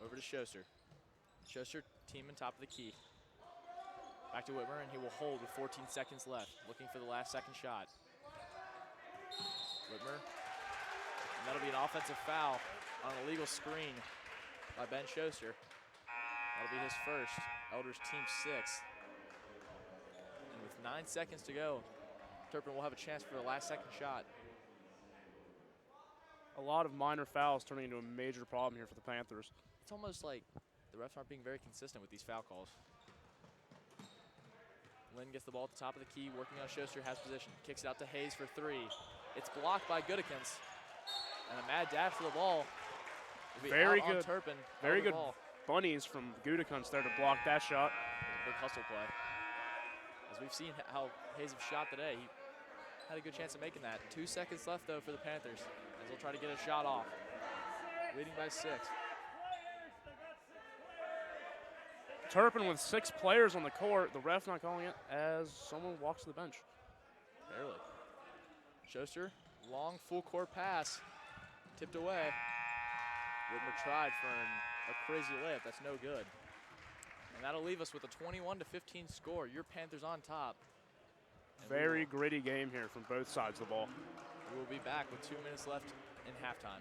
over to Schuster. Schuster teaming top of the key. Back to Whitmer, and he will hold with 14 seconds left, looking for the last second shot. Whitmer, and that'll be an offensive foul on an illegal screen by Ben Schuster. That'll be his first, Elders team 6th. And with 9 seconds to go, Turpin will have a chance for the last second shot. A lot of minor fouls turning into a major problem here for the Panthers. It's almost like the refs aren't being very consistent with these foul calls. Lynn gets the ball at the top of the key, working on Schuster, has position, kicks it out to Hayes for 3. It's blocked by Goodikins. And a mad dash for the ball. Very out on good. Turpin. Very Over the good ball. bunnies from Goodikins there to block that shot. It was a big hustle play. As we've seen how Hayes have shot today, he had a good chance of making that. 2 seconds left, though, for the Panthers, as they'll try to get a shot off. Leading by 6. Turpin with 6 players on the court. The ref not calling it as someone walks to the bench. Barely. Schuster, long full court pass, tipped away. Whitmer tried for a crazy layup. That's no good. And that'll leave us with a 21-15 score. Your Panthers on top. And Very gritty game here from both sides of the ball. we will be back with 2 minutes left in halftime.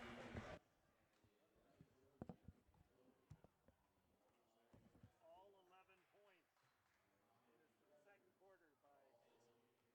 All 11 points in the second quarter by Nathan Hayes. All 11.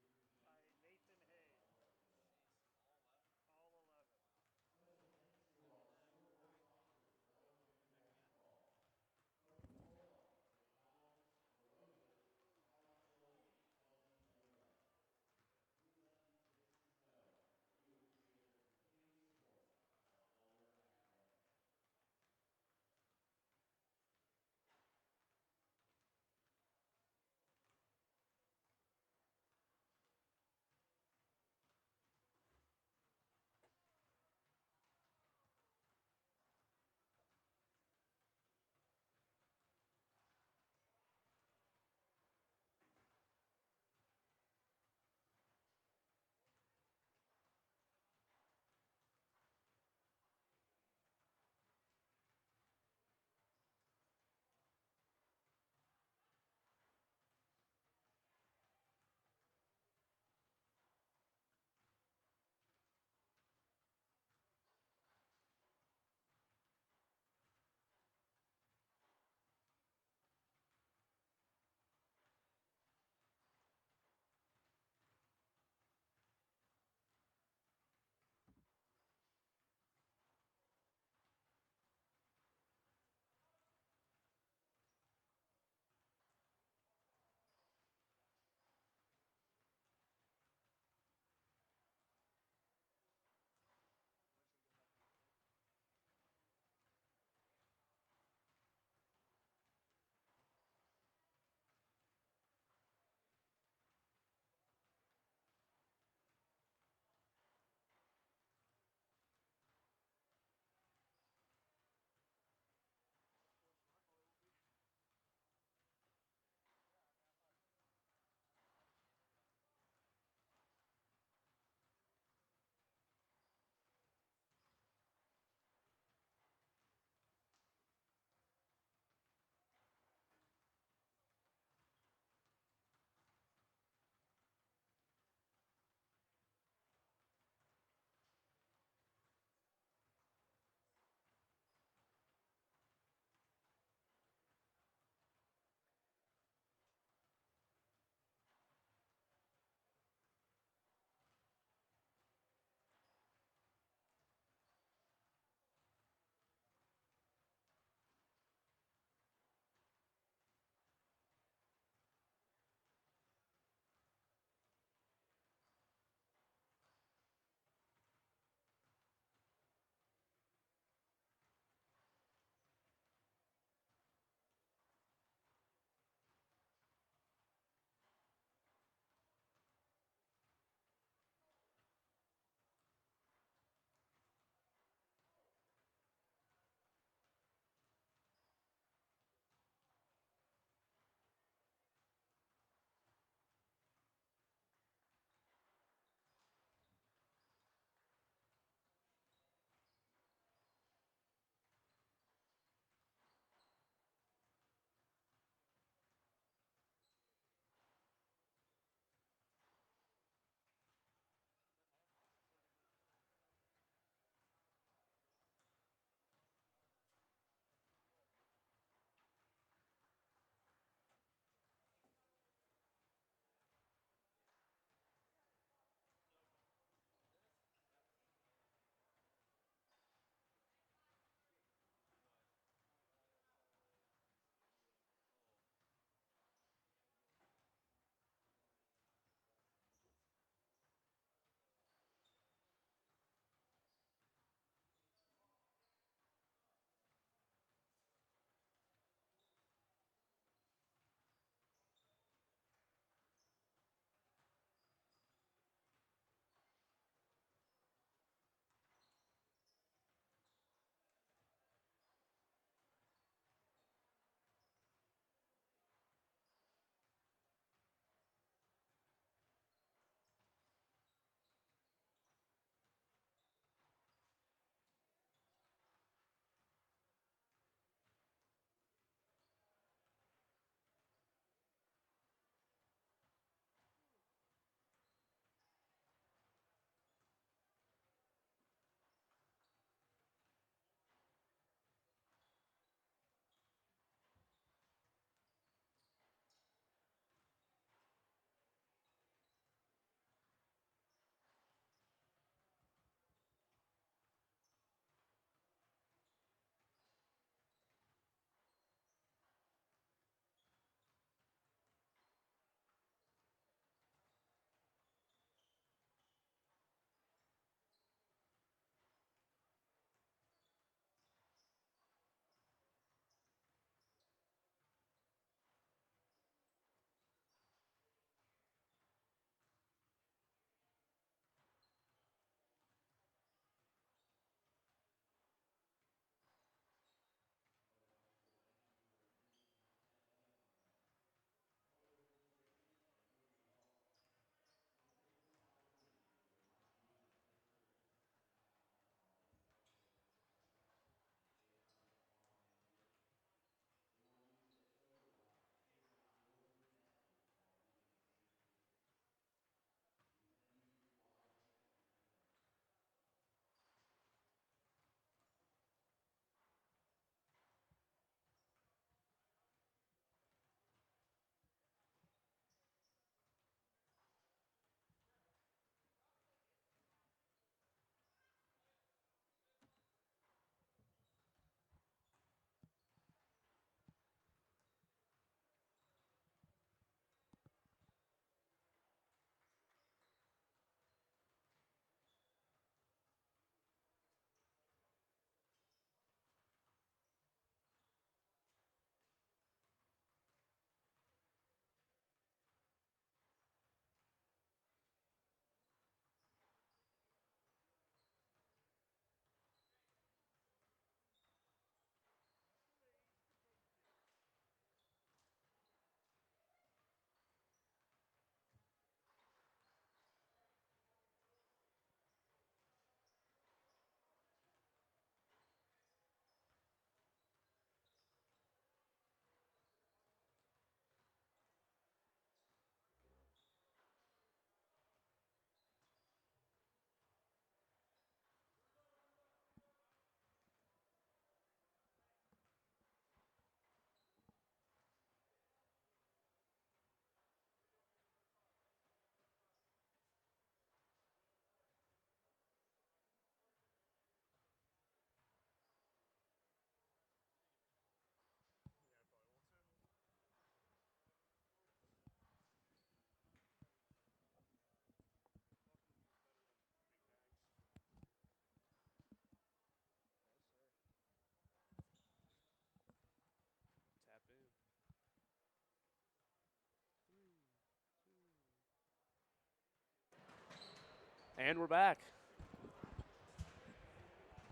And we're back.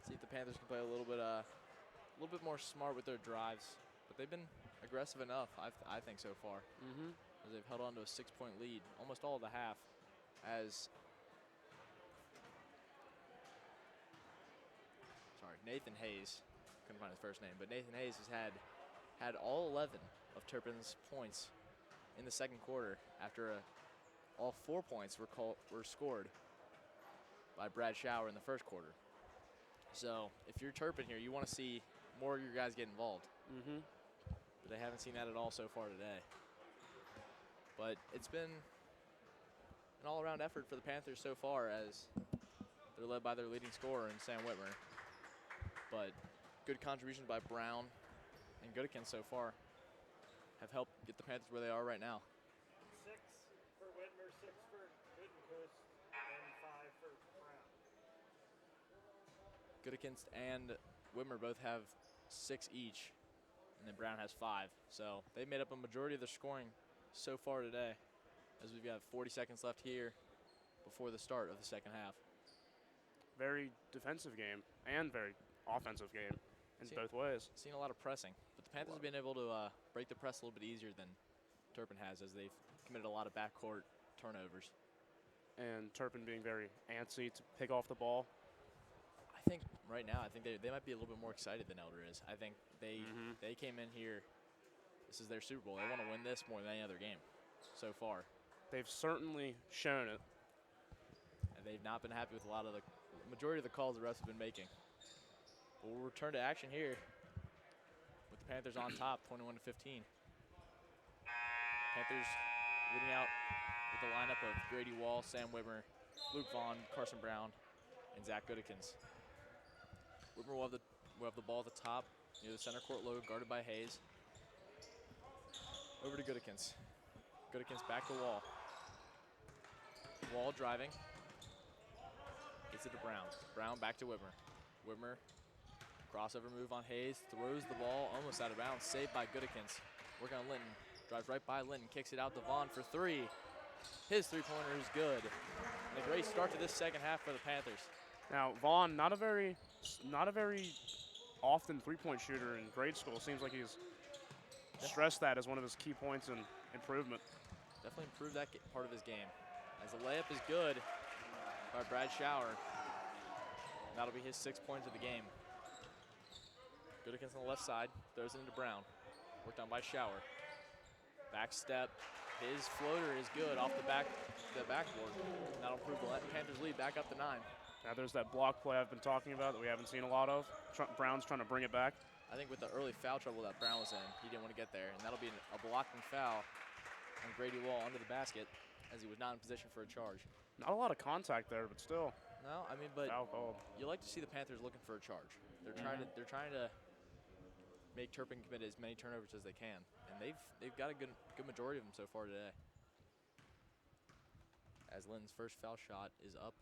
See if the Panthers can play a little bit more smart with their drives. But they've been aggressive enough, I think, so far. Mm-hmm. As they've held on to a 6-point lead almost all of the half. As Nathan Hayes, couldn't find his first name, but Nathan Hayes has had all 11 of Turpin's points in the second quarter after all 4 points were scored by Brad Shower in the first quarter. So if you're Turpin here, you want to see more of your guys get involved. Mm-hmm. But they haven't seen that at all so far today. But it's been an all-around effort for the Panthers so far, as they're led by their leading scorer in Sam Whitmer. But good contributions by Brown and Goodikins so far have helped get the Panthers where they are right now. 6 for Whitmer, 6 for Goodenquist, and 5 for Brown. Goodikins and Whitmer both have 6 each, and then Brown has 5. So they made up a majority of their scoring so far today, as we've got 40 seconds left here before the start of the second half. Very defensive game and very offensive game in both ways. Seen a lot of pressing, but the Panthers have been able to break the press a little bit easier than Turpin has, as they've committed a lot of backcourt turnovers. And Turpin being very antsy to pick off the ball. I think right now, they might be a little bit more excited than Elder is. I think they came in here, this is their Super Bowl. They want to win this more than any other game so far. They've certainly shown it. And they've not been happy with a lot of the majority of the calls the refs have been making. But we'll return to action here with the Panthers on top, 21-15. Panthers leading out with the lineup of Grady Wall, Sam Whitmer, Luke Vaughn, Carson Brown, and Zach Goodikins. Whitmer will have the ball at the top near the center court logo, guarded by Hayes. Over to Goodikins. Goodikins back to Wall. Wall driving. Gets it to Brown. Brown back to Whitmer. Whitmer, crossover move on Hayes, throws the ball almost out of bounds, saved by Goodikins. Working on Linton, drives right by Linton, kicks it out to Vaughn for 3. His three-pointer is good. And a great start to this second half for the Panthers. Now Vaughn, not a very often three-point shooter in grade school. Seems like he's stressed that as one of his key points in improvement. Definitely improved that part of his game. As the layup is good by Brad Shower. And that'll be his 6 points of the game. Goodikins on the left side, throws it into Brown. Worked on by Shower. Back step. His floater is good off the backboard. That'll improve the Panthers lead back up to 9. Now there's that block play I've been talking about that we haven't seen a lot of. Brown's trying to bring it back. I think with the early foul trouble that Brown was in, he didn't want to get there. And that'll be a blocking foul on Grady Wall under the basket, as he was not in position for a charge. Not a lot of contact there, but still. No, I mean, but Foul called. you like to see the Panthers looking for a charge. They're trying to make Turpin commit as many turnovers as they can, and they've got a good majority of them so far today. As Linton's first foul shot is up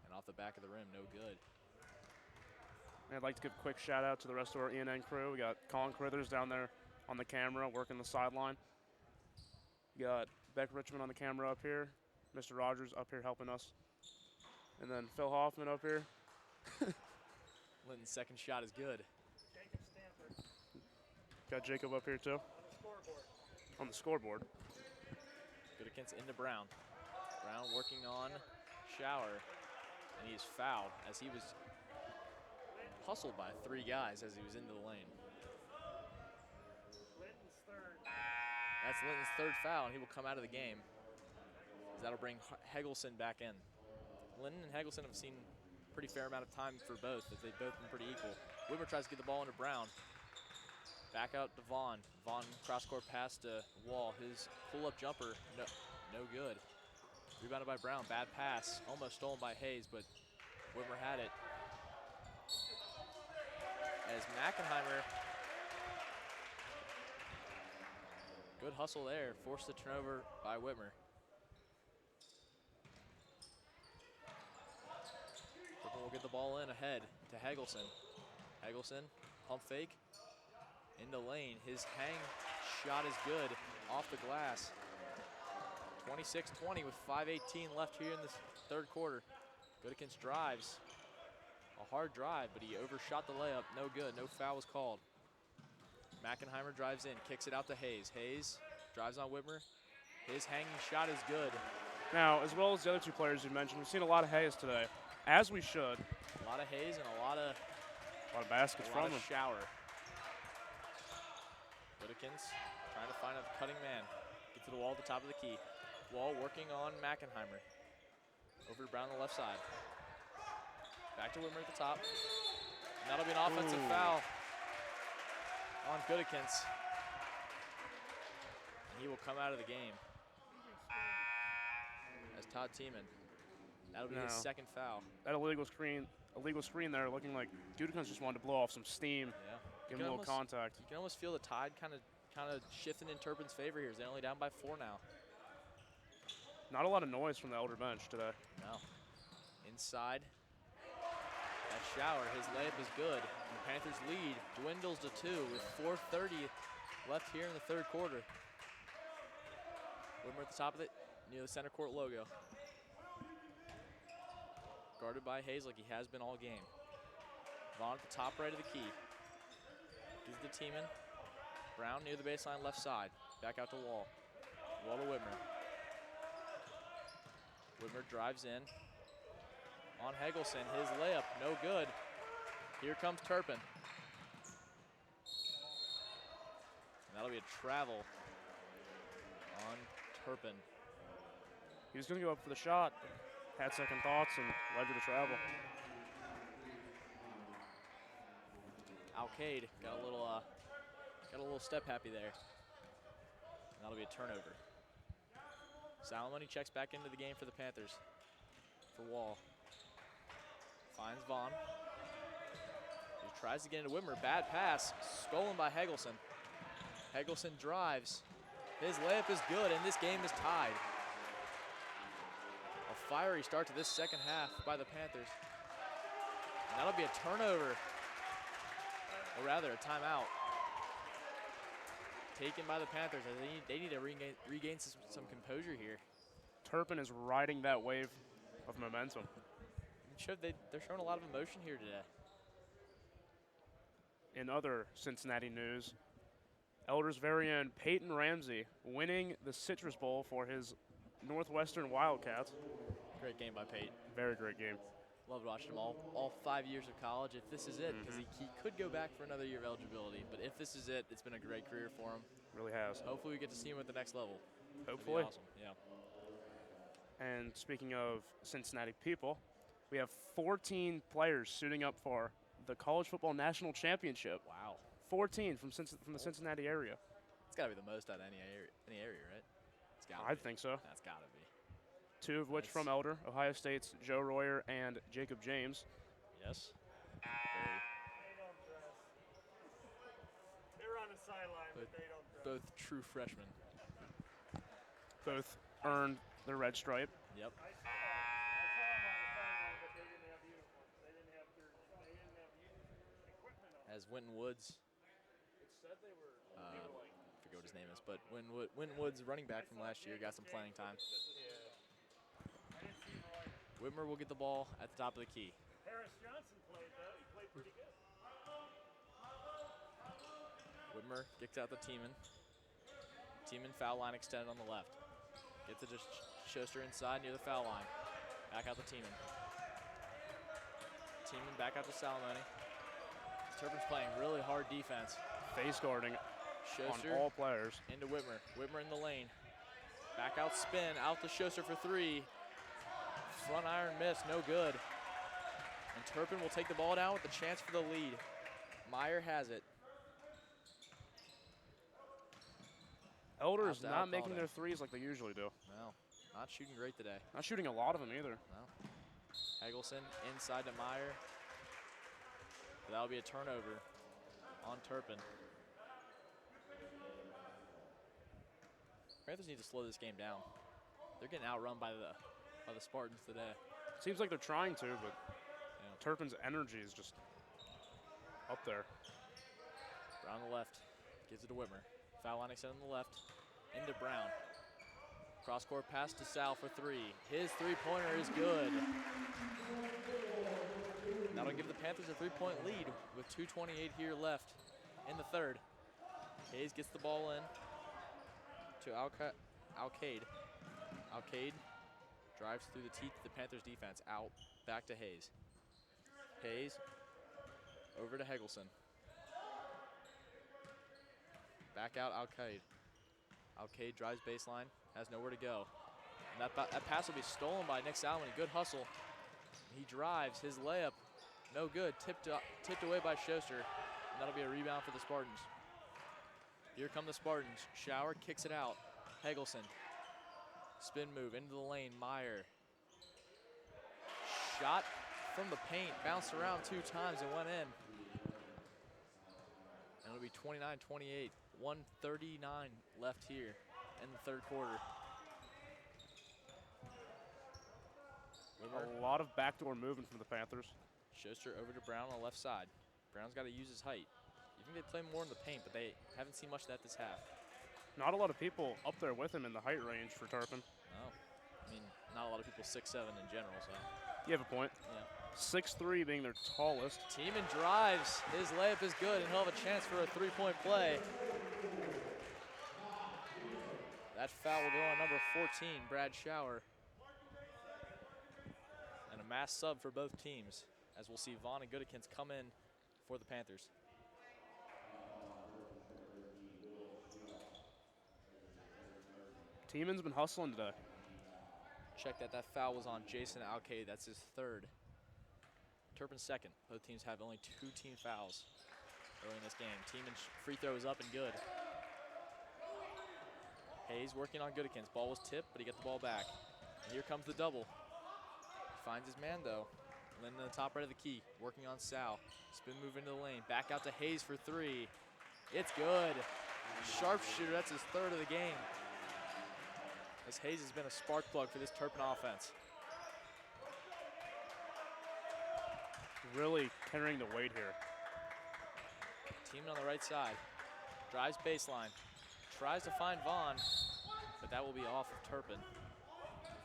and off the back of the rim, no good. And I'd like to give a quick shout out to the rest of our ENN crew. We got Colin Crithers down there on the camera working the sideline. We got Beck Richmond on the camera up here. Mr. Rogers up here helping us. And then Phil Hoffman up here. Linton's second shot is good. Jacob Stanford Got Jacob up here too on the scoreboard. on the scoreboard. Goodikins into Brown. Brown working on Shower, and he's fouled as he was hustled by 3 guys as he was into the lane. Linton's third. That's Linton's third foul, and he will come out of the game. That'll bring Hegelson back in. Linton and Hegelson have seen a pretty fair amount of time for both, as they've both been pretty equal. Whitmer tries to get the ball into Brown. Back out to Vaughn. Vaughn cross-court pass to Wall. His pull-up jumper, no good. Rebounded by Brown. Bad pass, almost stolen by Hayes, but Whitmer had it. As Mackenheimer, good hustle there, forced the turnover by Whitmer. Turpin will get the ball in ahead to Hegelson. Hegelson, pump fake, into lane. His hang shot is good, off the glass. 26-20 with 5:18 left here in this third quarter. Goodikins drives. A hard drive, but he overshot the layup. No good. No foul was called. Mackenheimer drives in, kicks it out to Hayes. Hayes drives on Whitmer. His hanging shot is good. Now, as well as the other two players you mentioned, we've seen a lot of Hayes today, as we should. A lot of Hayes and a lot of Baskets from him. shower. Goodikins trying to find a cutting man. Get to the wall at the top of the key. Wall working on Mackenheimer. Over to Brown on the left side. Back to Whitmer at the top. And that'll be an offensive foul on Goodikins. And he will come out of the game. As Todd Tiemann. That'll be his second foul. That illegal screen there, looking like Goodikins just wanted to blow off some steam. Yeah. Give him a little contact. You can almost feel the tide kind of shifting in Turpin's favor here. They're only down by 4 now. Not a lot of noise from the Elder bench today. No. Inside. That shower, his layup is good. And the Panthers' lead dwindles to 2 with 4:30 left here in the third quarter. Whitmer at the top of it, near the center court logo. Guarded by Hayes like he has been all game. Vaughn at the top right of the key. Gives it to Tiemann. Brown near the baseline left side. Back out to Wall. Wall to Whitmer. Whitmer drives in. On Hegelson, his layup, no good. Here comes Turpin. And that'll be a travel on Turpin. He was going to go up for the shot, had second thoughts, and led to the travel. Alcade got a little step happy there. And that'll be a turnover. Salamone checks back into the game for the Panthers. For Wall. Finds Vaughn. He tries to get into Whitmer. Bad pass. Stolen by Hegelson. Hegelson drives. His layup is good, and this game is tied. A fiery start to this second half by the Panthers. And that'll be a turnover. Or rather, a timeout. Taken by the Panthers. They need to regain some composure here. Turpin is riding that wave of momentum. They're showing a lot of emotion here today. In other Cincinnati news, Elder's very own Peyton Ramsey winning the Citrus Bowl for his Northwestern Wildcats. Great game by Peyton. Very great game. Loved watching him all 5 years of college. If this is it, because he could go back for another year of eligibility, but if this is it, it's been a great career for him. Really has. Hopefully we get to see him at the next level. Hopefully. Awesome. Yeah. And speaking of Cincinnati people, we have 14 players suiting up for the College Football National Championship. Wow. 14 from the Cincinnati area. It's got to be the most out of any area, right? It's got. I think so. That's got to be. 2 of which from Elder, Ohio State's Joe Royer and Jacob James. Yes. They don't dress. They're on the sideline, but they don't dress. Both true freshmen. Both earned their red stripe. Yep. I saw them on the sideline, but they didn't have uniforms. They didn't have jerseys. They didn't have equipment on. As Winton Woods. It said they were I forget what his name is, but Winton Woods, running back from last year, got some playing time. Whitmer will get the ball at the top of the key. Harris Johnson played, though. He played pretty good. Whitmer kicks out to Tiemann. Tiemann foul line extended on the left. Gets it to Schuster inside near the foul line. Back out to Tiemann. Tiemann back out to Salamone. Turpin's playing really hard defense. face guarding Schuster on all players. into Whitmer. Whitmer in the lane. Back out spin, out to Schuster for 3. Front iron miss, no good. And Turpin will take the ball down with the chance for the lead. Meyer has it. Elder is Out to not out making ball their threes like they usually do. No, not shooting great today. Not shooting a lot of them either. No. Hegelson inside to Meyer. But that'll be a turnover on Turpin. Panthers need to slow this game down. They're getting outrun by the Spartans today. Seems like they're trying to, but Turpin's energy is just up there. Brown on the left, gives it to Whitmer. Foul line extended on the left, into Brown. Cross-court pass to Sal for three. His three-pointer is good. And that'll give the Panthers a 3-point lead with 2:28 here left in the third. Hayes gets the ball in to Alcade. Alcade drives through the teeth of the Panthers defense. Out, back to Hayes. Hayes over to Hegelson. Back out Alcade. Alcade drives baseline, has nowhere to go. And that pass will be stolen by Nick Salmon. Good hustle. He drives, his layup, no good. Tipped away by Schuster, and that'll be a rebound for the Spartans. Here come the Spartans. Shower kicks it out. Hegelson. Spin move into the lane. Meyer. Shot from the paint, bounced around 2 times and went in. And it'll be 29-28. 1:39 left here in the third quarter. Wimmer. A lot of backdoor movement from the Panthers. Schuster over to Brown on the left side. Brown's got to use his height. You think they play more in the paint, but they haven't seen much of that this half. Not a lot of people up there with him in the height range for Turpin. No. I mean, not a lot of people 6'7" in general, so. You have a point. Yeah. 6'3" being their tallest. Tiemann drives. His layup is good, and he'll have a chance for a 3-point play. That foul will go on number 14, Brad Shower. And a mass sub for both teams, as we'll see Vaughn and Goodikins come in for the Panthers. Tiemann's been hustling today. Check that foul was on Jason Alcade. That's his third. Turpin's second. Both teams have only 2 team fouls early in this game. Tiemann's free throw is up and good. Hayes working on Goodikins. Ball was tipped, but he got the ball back. And here comes the double. He finds his man, though. Linden in the top right of the key, working on Sal. Spin move into the lane. Back out to Hayes for 3. It's good. Sharpshooter, that's his third of the game. As Hayes has been a spark plug for this Turpin offense. Really carrying the weight here. Tiemann on the right side. Drives baseline. Tries to find Vaughn, but that will be off of Turpin.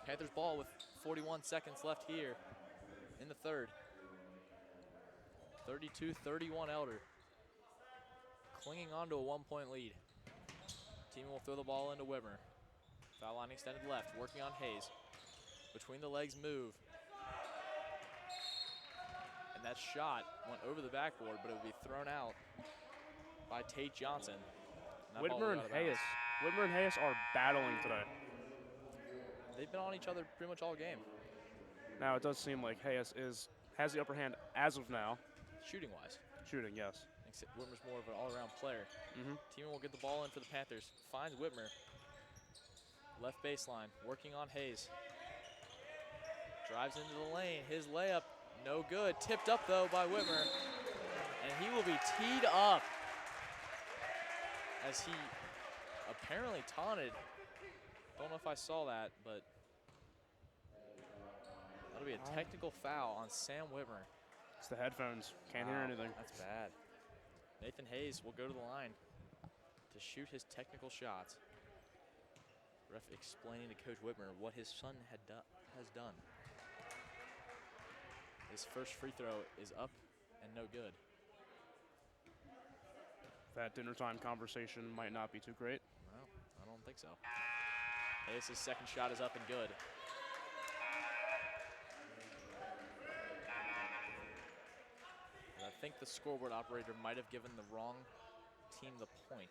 Panthers ball with 41 seconds left here in the third. 32-31 Elder. Clinging on to a 1-point lead. Tiemann will throw the ball into Wimmer. Foul line extended left, working on Hayes. Between the legs move. And that shot went over the backboard, but it will be thrown out by Tate Johnson. And that ball Whitmer will and go out of bounds. Hayes. Whitmer and Hayes are battling today. They've been on each other pretty much all game, Now it does seem like Hayes has the upper hand as of now. shooting-wise. Shooting, yes. Except Whitmer's more of an all-around player. Tiemann will get the ball in for the Panthers. Finds Whitmer. Left baseline, working on Hayes. Drives into the lane. His layup, no good. Tipped up, though, by Whitmer. And he will be teed up as he apparently taunted. Don't know if I saw that, but that'll be a technical foul on Sam Whitmer. It's the headphones. Can't hear Wow, anything. That's bad. Nathan Hayes will go to the line to shoot his technical shots. Ref explaining to Coach Whitmer what his son has done. His first free throw is up and no good. That dinner time conversation might not be too great. No, I don't think so. Hayes' second shot is up and good. And I think the scoreboard operator might have given the wrong team the point.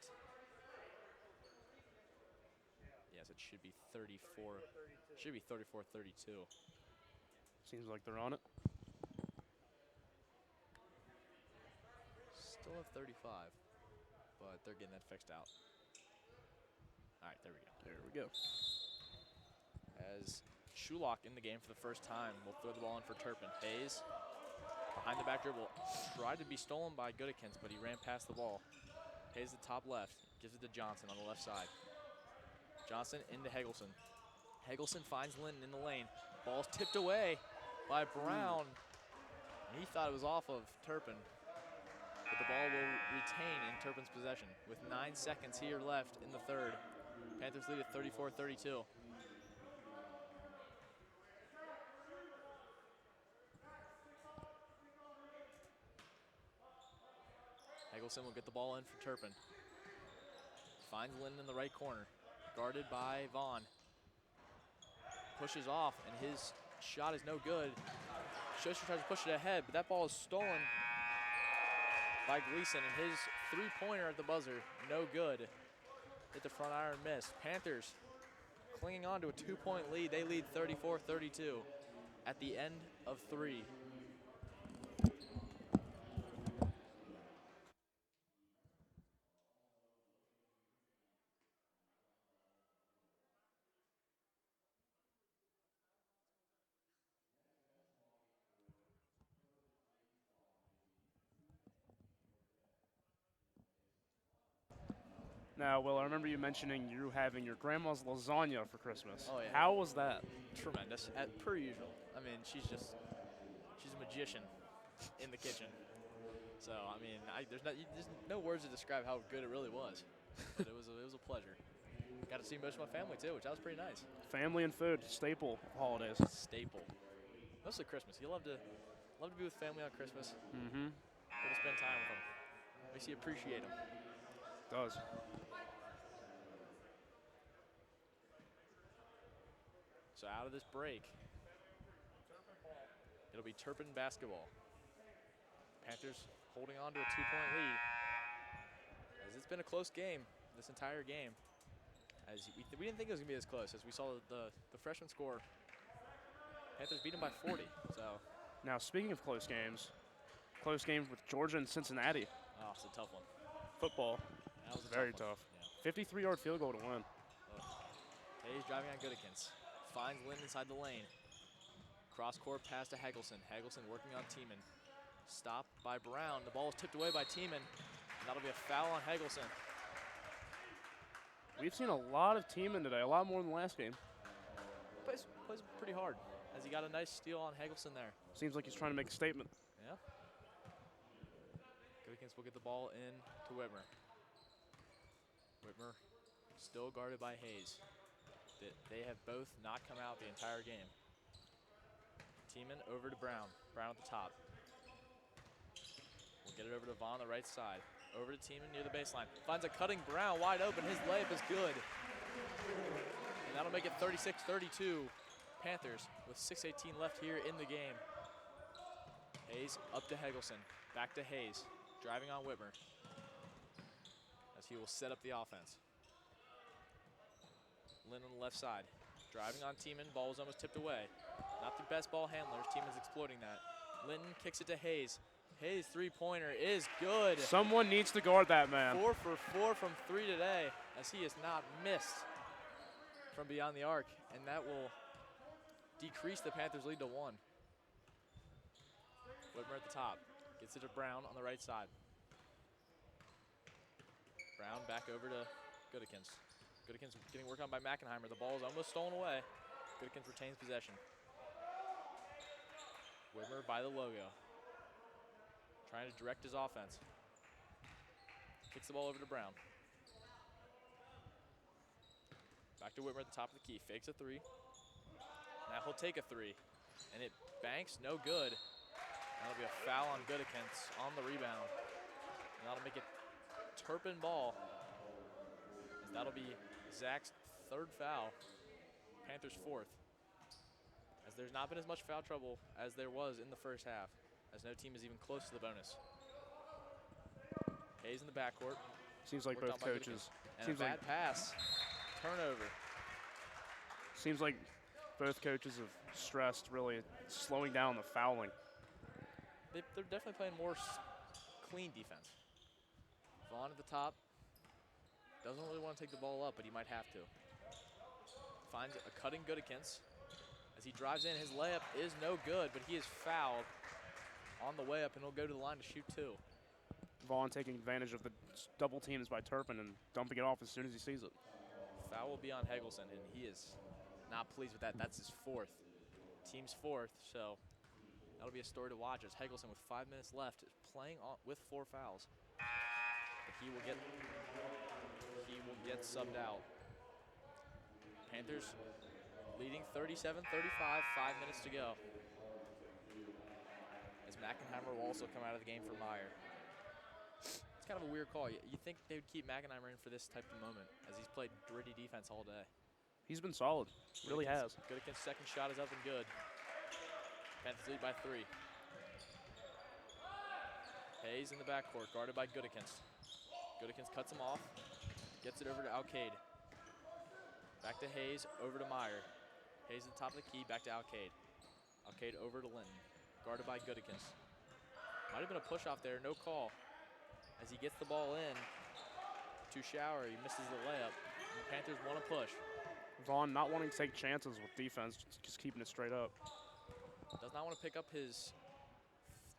Yes, it should be 34. Should be 34-32. Seems like they're on it. Still have 35, but they're getting that fixed out. All right, there we go. There we go. As Shulock in the game for the first time will throw the ball in for Turpin. Hayes, behind the back dribble, tried to be stolen by Goodikins, but he ran past the ball. Hayes the top left, gives it to Johnson on the left side. Johnson into Hegelson. Hegelson finds Linden in the lane. Ball's tipped away by Brown. And he thought it was off of Turpin. But the ball will retain in Turpin's possession with 9 seconds here left in the third. Panthers lead at 34-32. Hagelson will get the ball in for Turpin. Finds Lynn in the right corner. Guarded by Vaughn. Pushes off, and his shot is no good. Schuster tries to push it ahead, but that ball is stolen by Gleason, and his three-pointer at the buzzer, no good. Hit the front iron, missed. Panthers clinging on to a 2-point lead. They lead 34-32 at the end of 3. Now, Will, I remember you mentioning you having your grandma's lasagna for Christmas. Oh, yeah. How was that? Tremendous, per usual. I mean, she's a magician in the kitchen. So, I mean, there's no words to describe how good it really was. But it was a pleasure. Got to see most of my family too, which that was pretty nice. Family and food, staple of holidays. Staple. Mostly Christmas. You love to be with family on Christmas. Mm-hmm. Get to spend time with them. Makes you appreciate them. Does. So out of this break, it'll be Turpin basketball. Panthers holding on to a 2-point lead. As it's been a close game this entire game. As we didn't think it was going to be as close as we saw the freshman score. Panthers beat them by 40. So Now, speaking of close games with Georgia and Cincinnati. oh, it's a tough one. Football. That was a Very tough. tough. 53-yard field goal to win. Hayes driving on Goodikins. Finds Lynn inside the lane. Cross court pass to Hagelson. Hagelson working on Tiemann. Stopped by Brown. The ball is tipped away by Tiemann. And that'll be a foul on Hagelson. We've seen a lot of Tiemann today, a lot more than last game. Plays pretty hard as he got a nice steal on Hagelson there. Seems like he's trying to make a statement. Yeah. Goodikins will get the ball in to Whitmer. Whitmer still guarded by Hayes. They have both not come out the entire game. Tiemann over to Brown. Brown at the top. We'll get it over to Vaughn on the right side. Over to Tiemann near the baseline. Finds a cutting Brown wide open. His layup is good. And that'll make it 36-32 Panthers with 6:18 left here in the game. Hayes up to Hagelson. Back to Hayes. Driving on Whitmer. As he will set up the offense. Lynn on the left side. Driving on Tiemann. Ball was almost tipped away. Not the best ball handlers. Tiemann's exploiting that. Linton kicks it to Hayes. Hayes' three-pointer is good. Someone needs to guard that man. 4 for 4 from 3 today, as he has not missed from beyond the arc, and that will decrease the Panthers' lead to 1. Whitmer at the top. Gets it to Brown on the right side. Brown back over to Goodikins. Goodikins getting worked on by Mackenheimer. The ball is almost stolen away. Goodikins retains possession. Whitmer by the logo. Trying to direct his offense. Kicks the ball over to Brown. Back to Whitmer at the top of the key. Fakes a 3. Now he'll take a 3. And it banks, no good. That'll be a foul on Goodikins on the rebound. And that'll make it Turpin ball. As that'll be Zach's 3rd foul. Panthers 4th. As there's not been as much foul trouble as there was in the first half, as no team is even close to the bonus. Hayes in the backcourt. Seems like both coaches. And a bad pass. Turnover. Seems like both coaches have stressed really slowing down the fouling. They're definitely playing more clean defense. Vaughn at the top. Doesn't really want to take the ball up, but he might have to. Finds a cutting Goodikins. As he drives in, his layup is no good, but he is fouled on the way up, and he'll go to the line to shoot 2. Vaughn taking advantage of the double teams by Turpin and dumping it off as soon as he sees it. Foul will be on Hagelson, and he is not pleased with that. That's his 4th. Team's 4th, so that'll be a story to watch as Hagelson, with 5 minutes left, is playing on, with 4 fouls. But he will get subbed out. Panthers leading 37-35, 5 minutes to go. As Mackenheimer will also come out of the game for Meyer. It's kind of a weird call. You think they would keep Mackenheimer in for this type of moment, as he's played gritty defense all day. He's been solid. Really has. Goodekin's second shot is up and good. Panthers lead by 3. Hayes in the backcourt, guarded by Goodekins. Goodekins cuts him off, gets it over to Alcade. Back to Hayes, over to Meyer. Hayes at the top of the key, back to Alcade. Alcade over to Linton, guarded by Goodekins. Might have been a push off there, no call. As he gets the ball in to Shower, he misses the layup. And the Panthers want to push. Vaughn not wanting to take chances with defense, just keeping it straight up. Does not want to pick up his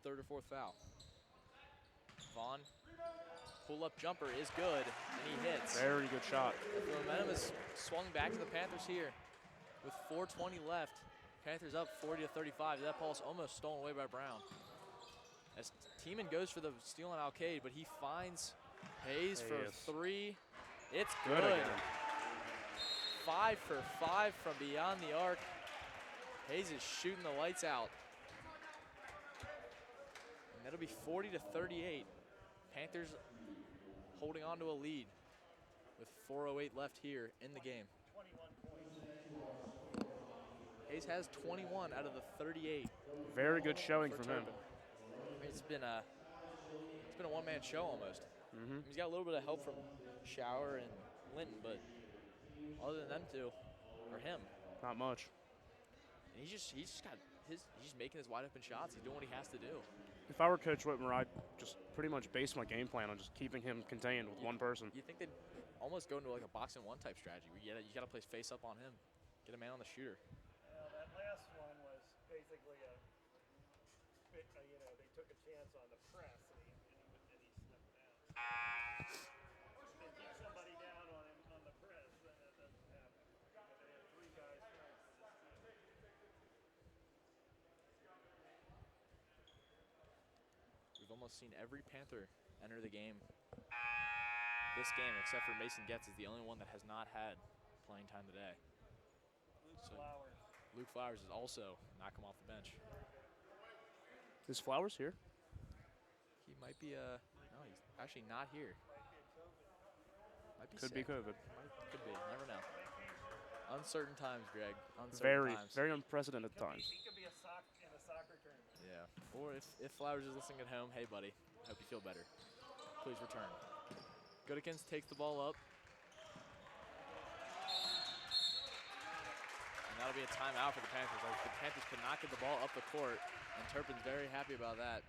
3rd or 4th foul. Vaughn, pull-up jumper is good, and he hits. Very good shot. The momentum is swung back to the Panthers here. With 4:20 left, Panthers up 40-35. That ball's almost stolen away by Brown. As Tiemann goes for the steal on Alcade, but he finds Hayes for 3. It's good. Again. 5 for 5 from beyond the arc. Hayes is shooting the lights out. And that'll be 40-38. Panthers holding on to a lead with 4:08 left here in the game. 21 points. Hayes has 21 out of the 38. Very good showing for from him. Turpin. I mean, it's been a one-man show almost. He's got a little bit of help from Shower and Linton, but other than them two, or him, Not much. and he's just making his wide open shots. He's doing what he has to do. If I were Coach Whitmer, I'd just pretty much base my game plan on just keeping him contained with one person. You think they'd almost go into like a box and one type strategy where you got to play face up on him, get a man on the shooter. Well, that last one was basically they took a chance on the press, and he slipped down. They keep somebody down on him on the press, then that doesn't happen. But they had 3 guys trying for this steal. We've almost seen every Panther enter the game. This game, except for Mason Getz, is the only one that has not had playing time today. Luke Flowers is also not come off the bench. Is Flowers here? He might be no, he's actually not here. Might be Could sick. be COVID. Could be. Never know. Uncertain times, Greg. Uncertain times. Very unprecedented times. He could be in a soccer tournament. Yeah. Or if Flowers is listening at home, hey buddy, hope you feel better. Please return. Goodekins takes the ball up. And that'll be a timeout for the Panthers. Like, the Panthers could not get the ball up the court, and Turpin's very happy about that.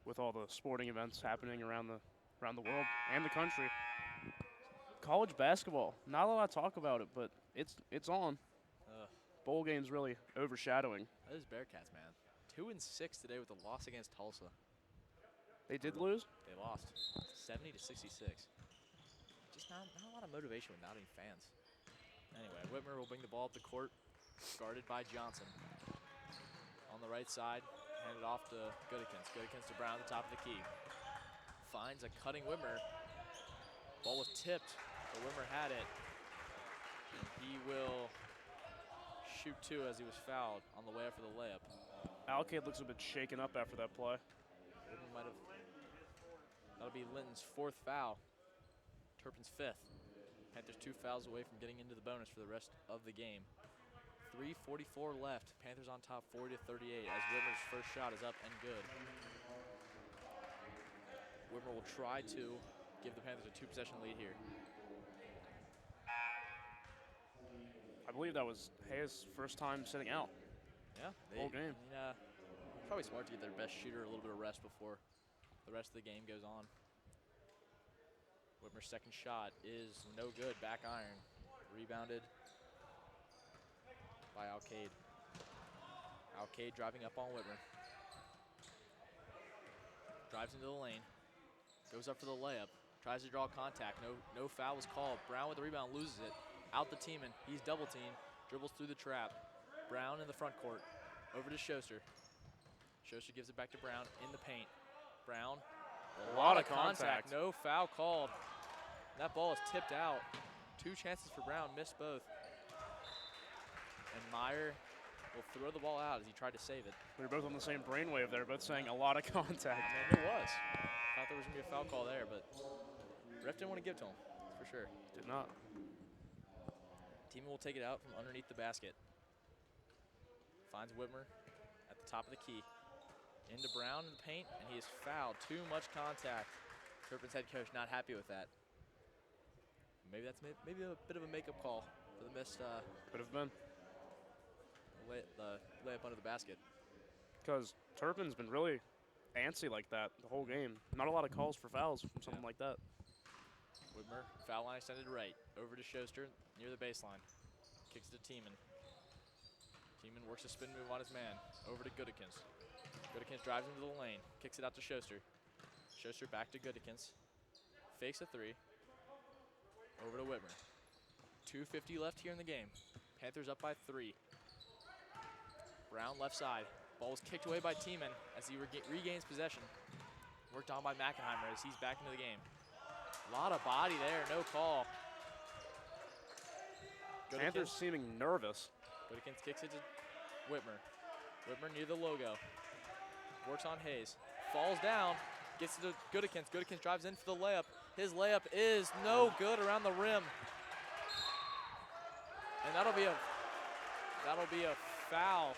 With all the sporting events happening around the world and the country. College basketball. Not a lot of talk about it, but it's on. Bowl game's really overshadowing. Those Bearcats, man. 2-6 today with a loss against Tulsa. They did lose? They lost 70-66. Just not a lot of motivation without any fans. Anyway, Whitmer will bring the ball up the court, guarded by Johnson. On the right side, handed off to Goodekins. Goodekins to Brown at the top of the key. Finds a cutting Whitmer. Ball was tipped, but Whitmer had it. And he will shoot 2 as he was fouled on the way up for the layup. Alcade looks a bit shaken up after that play. That'll be Linton's 4th foul. Turpin's 5th. Panthers 2 fouls away from getting into the bonus for the rest of the game. 3:44 left. Panthers on top 40-38 as Whitmer's first shot is up and good. Whitmer will try to give the Panthers a 2-possession lead here. I believe that was Hayes' first time sitting out. Yeah, whole game. I mean, probably smart to get their best shooter a little bit of rest before the rest of the game goes on. Whitmer's second shot is no good, back iron. Rebounded by Alcade. Alcade driving up on Whitmer. Drives into the lane. Goes up for the layup. Tries to draw contact. No foul was called. Brown with the rebound, loses it. Out the teaming. He's double teamed. Dribbles through the trap. Brown in the front court. Over to Schuster. Schuster gives it back to Brown in the paint. Brown. A lot of contact. No foul called. That ball is tipped out. 2 chances for Brown. Missed both. And Meyer will throw the ball out as he tried to save it. We were both on the same brainwave there, both saying a lot of contact. And it was. Thought there was going to be a foul call there, but ref didn't want to give it to him, that's for sure. Did not. Team will take it out from underneath the basket. Finds Whitmer at the top of the key. Into Brown in the paint, and he is fouled. Too much contact. Turpin's head coach not happy with that. Maybe that's maybe a bit of a makeup call for the missed Could have been. the layup under the basket. Because Turpin's been really antsy like that the whole game. Not a lot of calls for fouls from something like that. Whitmer, foul line extended right. Over to Schuster, near the baseline. Kicks it to Tiemann. Tiemann works a spin move on his man. Over to Goodikins. Goodikins drives into the lane. Kicks it out to Schuster. Schuster back to Goodikins. Fakes a 3. Over to Whitmer. 2:50 left here in the game. Panthers up by 3. Brown left side. Ball was kicked away by Tiemann as he regains possession. Worked on by Mackenheimer as he's back into the game. A lot of body there, no call. Panthers seeming nervous. Goodikins kicks it to Whitmer. Whitmer near the logo. Works on Hayes. Falls down. Gets it to Goodikins. Goodikins drives in for the layup. His layup is no good around the rim. And that'll be a foul.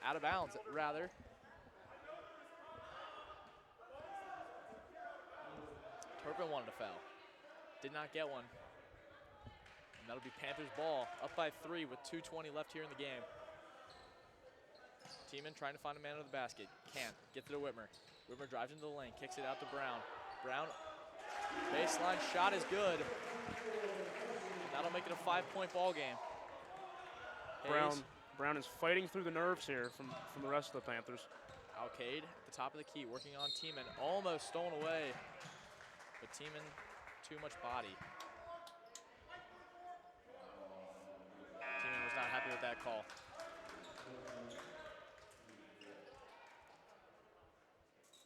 Out of bounds, rather. Turpin wanted a foul. Did not get one. And that'll be Panthers ball. Up by 3 with 2:20 left here in the game. Tiemann trying to find a man under the basket. Can't. Gets it to Whitmer. Whitmer drives into the lane. Kicks it out to Brown. Brown, baseline shot is good. And that'll make it a 5-point ball game. Brown is fighting through the nerves here from the rest of the Panthers. Alcade at the top of the key, working on Tiemann. Almost stolen away. But Tiemann, too much body. Tiemann was not happy with that call.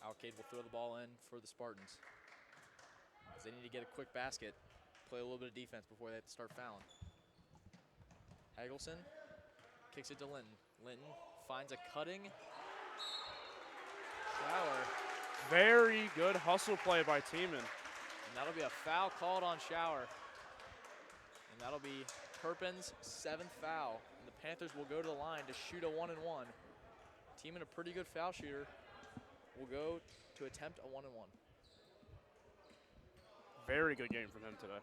Alcade will throw the ball in for the Spartans. As they need to get a quick basket, play a little bit of defense before they have to start fouling. Hagelson kicks it to Linton. Linton finds a cutting Shower. Very good hustle play by Tiemann. And that'll be a foul called on Shower. And that'll be Turpin's 7th foul. And the Panthers will go to the line to shoot a 1-and-1. Tiemann, a pretty good foul shooter, will go to attempt a 1-and-1. Very good game from him today.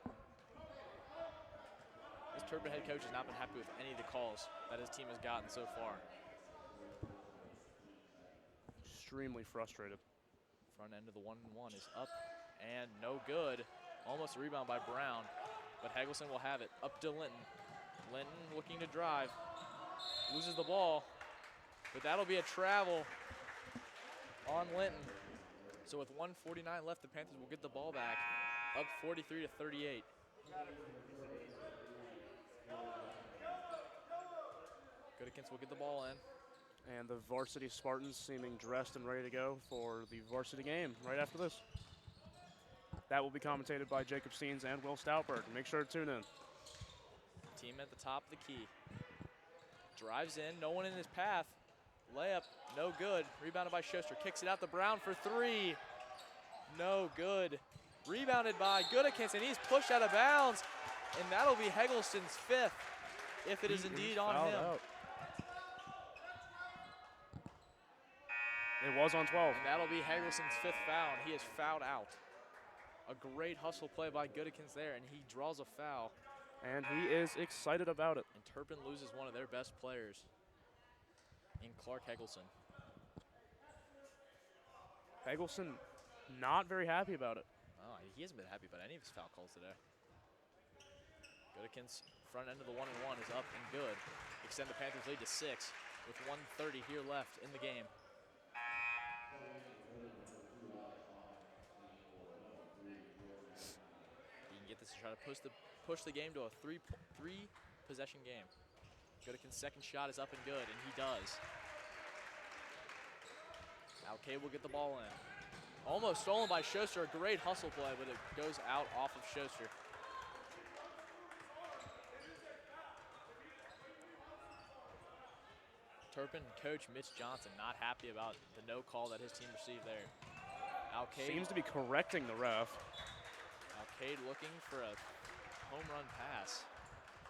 This Turpin head coach has not been happy with any of the calls that his team has gotten so far. Extremely frustrated. Front end of the 1-and-1 is up and no good. Almost a rebound by Brown, but Hagelson will have it. Up to Linton. Linton looking to drive. Loses the ball, but that'll be a travel on Linton. So with 1:49 left, the Panthers will get the ball back. Up 43-38. Goodikins will get the ball in. And the varsity Spartans seeming dressed and ready to go for the varsity game right after this. That will be commentated by Jacob Steens and Will Stoutberg. Make sure to tune in. Team at the top of the key. Drives in, no one in his path. Layup, no good. Rebounded by Schuster. Kicks it out to Brown for 3. No good. Rebounded by Goodikins, and he's pushed out of bounds. And that'll be Hegelson's 5th, if it is indeed on him. Out. It was on 12. And that'll be Hegelson's 5th foul, and he is fouled out. A great hustle play by Goodikins there, and he draws a foul. And he is excited about it. And Turpin loses one of their best players in Clark Hegelson. Hagelson not very happy about it. Oh, he hasn't been happy about any of his foul calls today. Godekins, front end of the 1-and-1 is up and good. Extend the Panthers lead to 6 with 1:30 here left in the game. He can get this to try to push the game to a three possession game. Godekins' second shot is up and good, and he does. Now K will get the ball in. Almost stolen by Schuster, a great hustle play, but it goes out off of Schuster. Turpin coach Mitch Johnson not happy about the no call that his team received there. Alcade Seems to be correcting the ref. looking for a home run pass.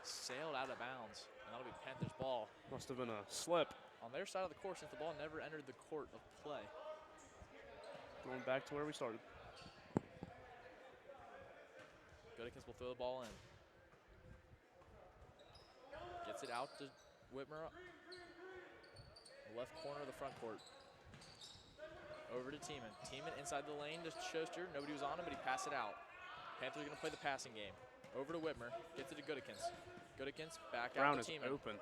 Sailed out of bounds, and that'll be Panthers ball. Must have been a slip. On their side of the court, since the ball never entered the court of play. Going back to where we started. Godekins will throw the ball in. Gets it out to Whitmer. Left corner of the front court. Over to Tiemann. Tiemann inside the lane to Schuster. Nobody was on him, but he passed it out. Panthers are going to play the passing game. Over to Whitmer. Gets it to Godekins. Godekins back Brown out is to Tiemann. open.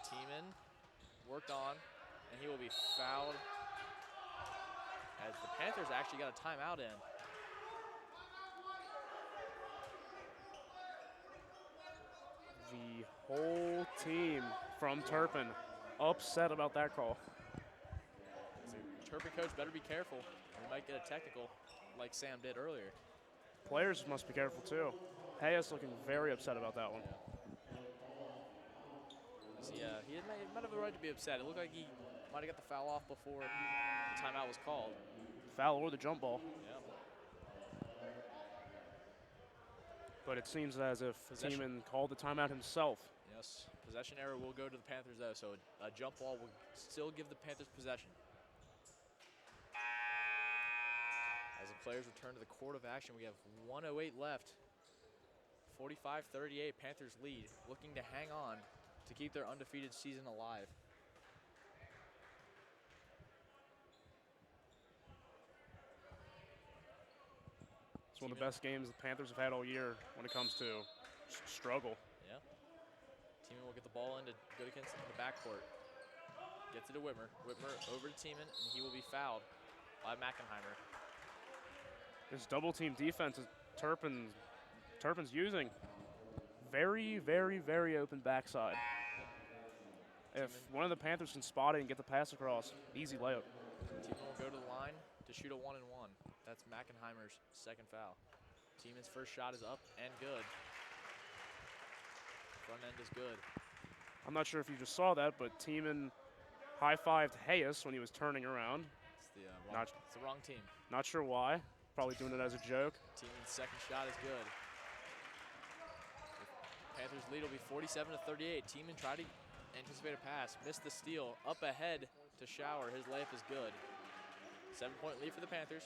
Tiemann worked on, and he will be fouled as the Panthers actually got a timeout in. The whole team from Turpin upset about that call. So Turpin coach better be careful. We might get a technical like Sam did earlier. Players must be careful too. Hayes looking very upset about that one. Yeah, he might have the right to be upset. It looked like he might have got the foul off before the timeout was called. Foul or the jump ball. Yeah. But it seems as if Possession. Tiemann called the timeout himself. Yes, possession error will go to the Panthers though, so a jump ball will still give the Panthers possession. As the players return to the court of action, we have 1:08 left. 45-38, Panthers lead, looking to hang on to keep their undefeated season alive. It's one of the best games the Panthers have had all year when it comes to struggle. Yeah. Tiemann will get the ball into Godekins in the backcourt. Gets it to Whitmer. Whitmer over to Tiemann, and he will be fouled by Mackenheimer. This double team defense is Turpin's using. Very, very, very open backside. If one of the Panthers can spot it and get the pass across, easy layup. Tiemann will go to the line to shoot a 1-and-1. That's Mackenheimer's second foul. Tiemann's first shot is up and good. Front end is good. I'm not sure if you just saw that, but Tiemann high-fived Hayes when he was turning around. It's the wrong team. Not sure why. Probably doing it as a joke. Tiemann's second shot is good. The Panthers lead will be 47-38. Tiemann tried to anticipate a pass, missed the steal, up ahead to Shower. His layup is good. 7-point lead for the Panthers.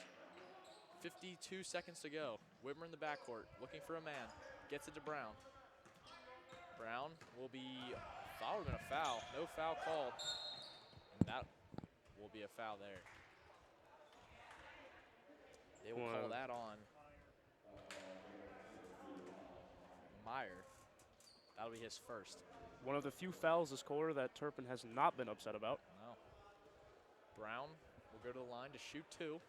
52 seconds to go. Whitmer in the backcourt, looking for a man. Gets it to Brown. Brown will be, thought would have been a foul. No foul called. And that will be a foul there. They will call that on Meyer. That'll be his first. One of the few fouls this quarter that Turpin has not been upset about. No. Brown will go to the line to shoot 2.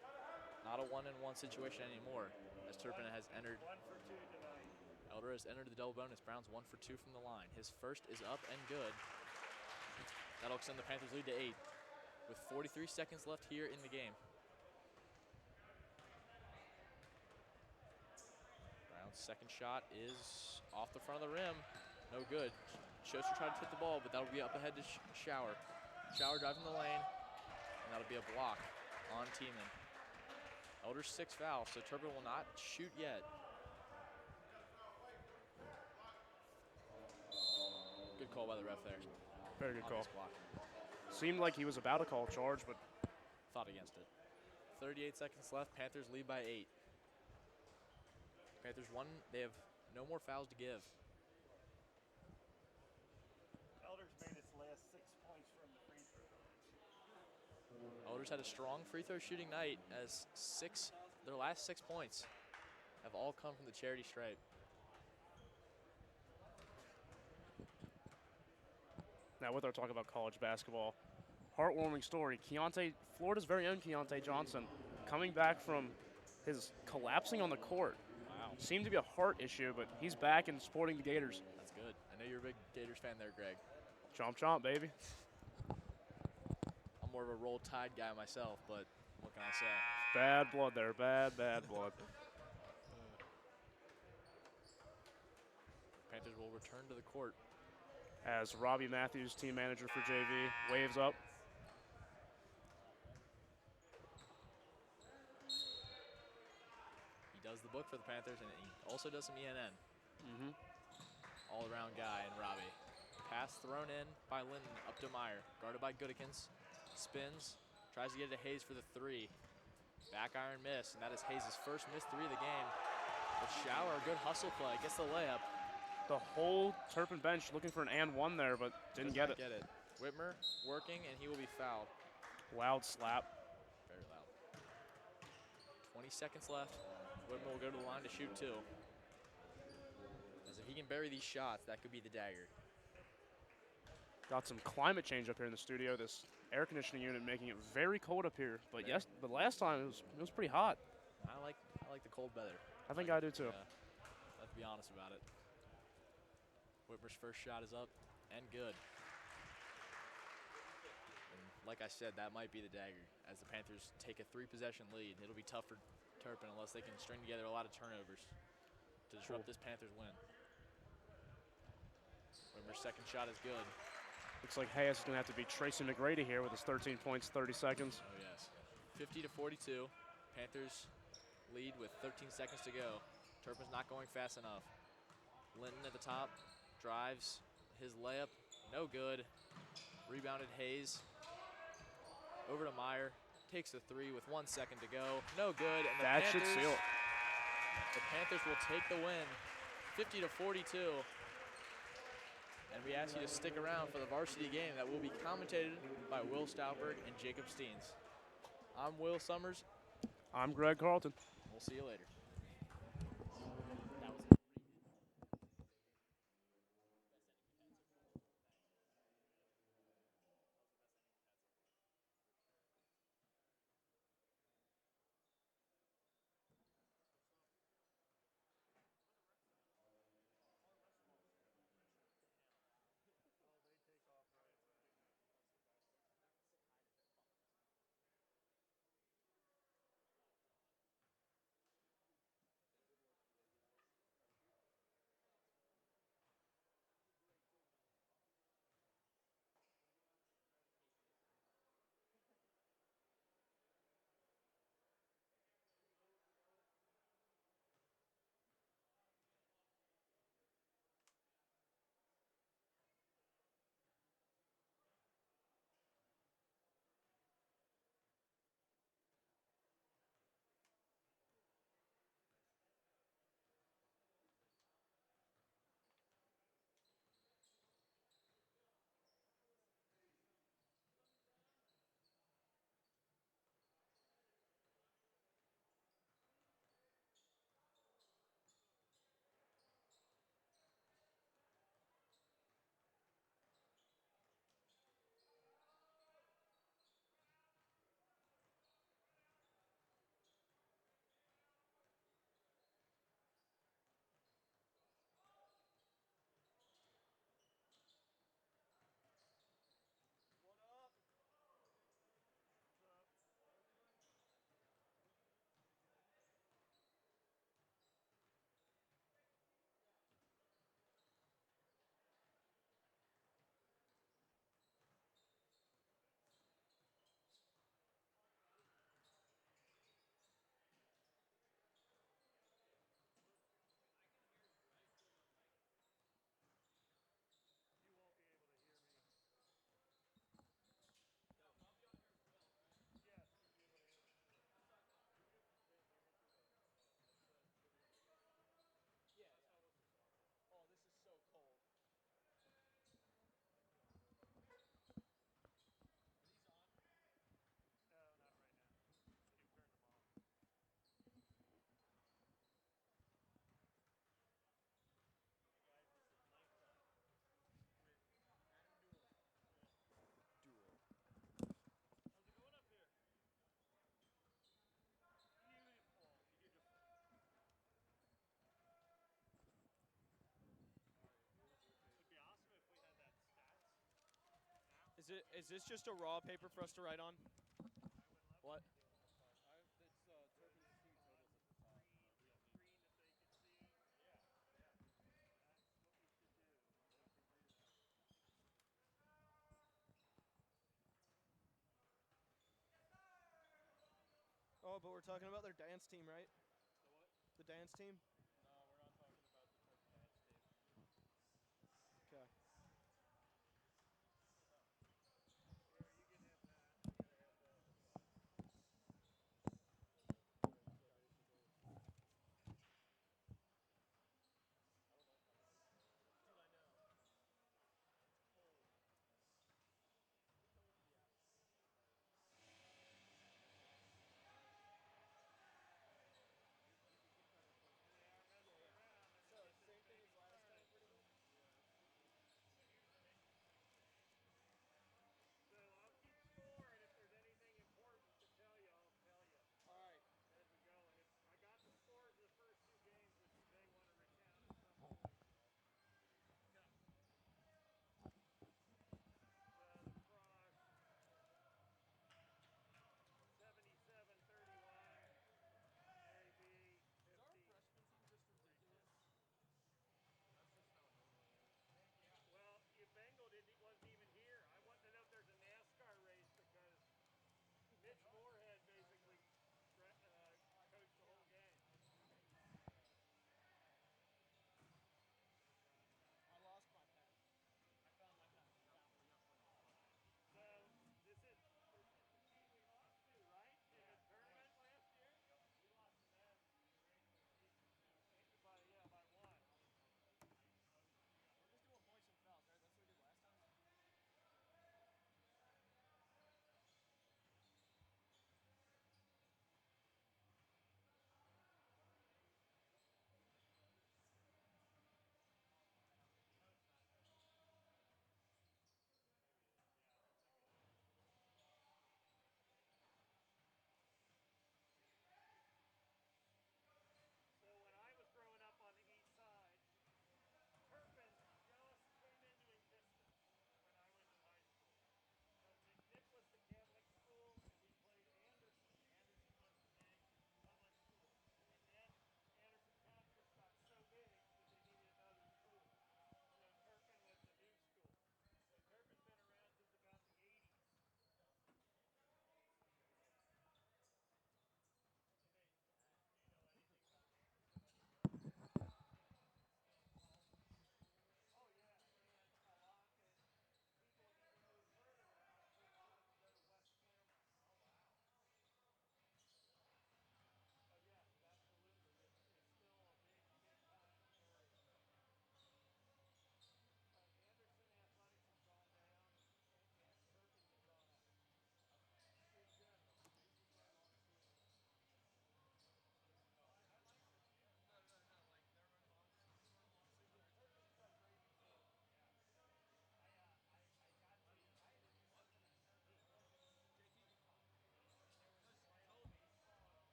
Not a 1-and-1 situation anymore, as Turpin has entered. 1 for 2 tonight. Elder has entered the double bonus. Brown's 1 for 2 from the line. His first is up and good. That'll extend the Panthers lead to 8 with 43 seconds left here in the game. Brown's second shot is off the front of the rim. No good. Schuster tried to hit the ball, but that'll be up ahead to Shower. Shower driving the lane, and that'll be a block on Tiemann. Elder's 6th foul, so Turpin will not shoot yet. Good call by the ref there. Very good call. Obvious block. Seemed like he was about to call a charge, but Fought against it. 38 seconds left. Panthers lead by 8. Panthers won. They have no more fouls to give. Elders made its last 6 points from the free throw line. Elders had a strong free throw shooting night as their last 6 points have all come from the charity stripe. Now, with our talk about college basketball, heartwarming story. Florida's very own Keontae Johnson, coming back from his collapsing on the court. Wow, Seemed to be a heart issue, but he's back and supporting the Gators. that's good. I know you're a big Gators fan there, Greg. Chomp chomp, baby. I'm more of a Roll Tide guy myself, but what can I say? Bad blood there. Bad blood. Panthers will return to the court. As Robbie Matthews, team manager for JV, waves up. He does the book for the Panthers, and he also does some ENN. Mm-hmm. All-around guy in Robbie. Pass thrown in by Linton up to Meyer. Guarded by Goodikins. Spins. Tries to get it to Hayes for the three. Back iron miss, and that is Hayes' first missed three of the game. But Shower, a good hustle play, gets the layup. The whole Turpin bench looking for an and one there, but didn't get it. Whitmer working, and he will be fouled. Loud slap. Very loud. 20 seconds left. Whitmer will go to the line to shoot two. As if he can bury these shots, that could be the dagger. Got some climate change up here in the studio. This air conditioning unit making it very cold up here. But yes, the last time it was pretty hot. I like the cold weather. I think I do too. Let's be honest about it. Whitmer's first shot is up and good. And like I said, that might be the dagger as the Panthers take a 3-possession lead. It'll be tough for Turpin unless they can string together a lot of turnovers to disrupt this Panthers win. Whitmer's second shot is good. Looks like Hayes is going to have to be Tracy McGrady here with his 13 points, 30 seconds. Oh, yes. 50 to 42. Panthers lead with 13 seconds to go. Turpin's not going fast enough. Linton at the top. Drives his layup, no good. Rebounded Hayes. Over to Meyer, takes the three with 1 second to go. No good, and that should seal it. The Panthers will take the win, 50 to 42. And we ask you to stick around for the varsity game that will be commentated by Will Stauberg and Jacob Steens. I'm Will Summers. I'm Greg Carlton. We'll see you later. Is this just a raw paper for us to write on? What? It's Turpin's team totals at the top. We don't need Green that they can see. Yeah. That's what we should do. We can do that. Oh, but we're talking about their dance team, right? The what? The dance team? No, we're not talking about the Turpin dance team. Okay. Here, you can have that. You gotta have that. That's fine. Dude, I know. It's cold.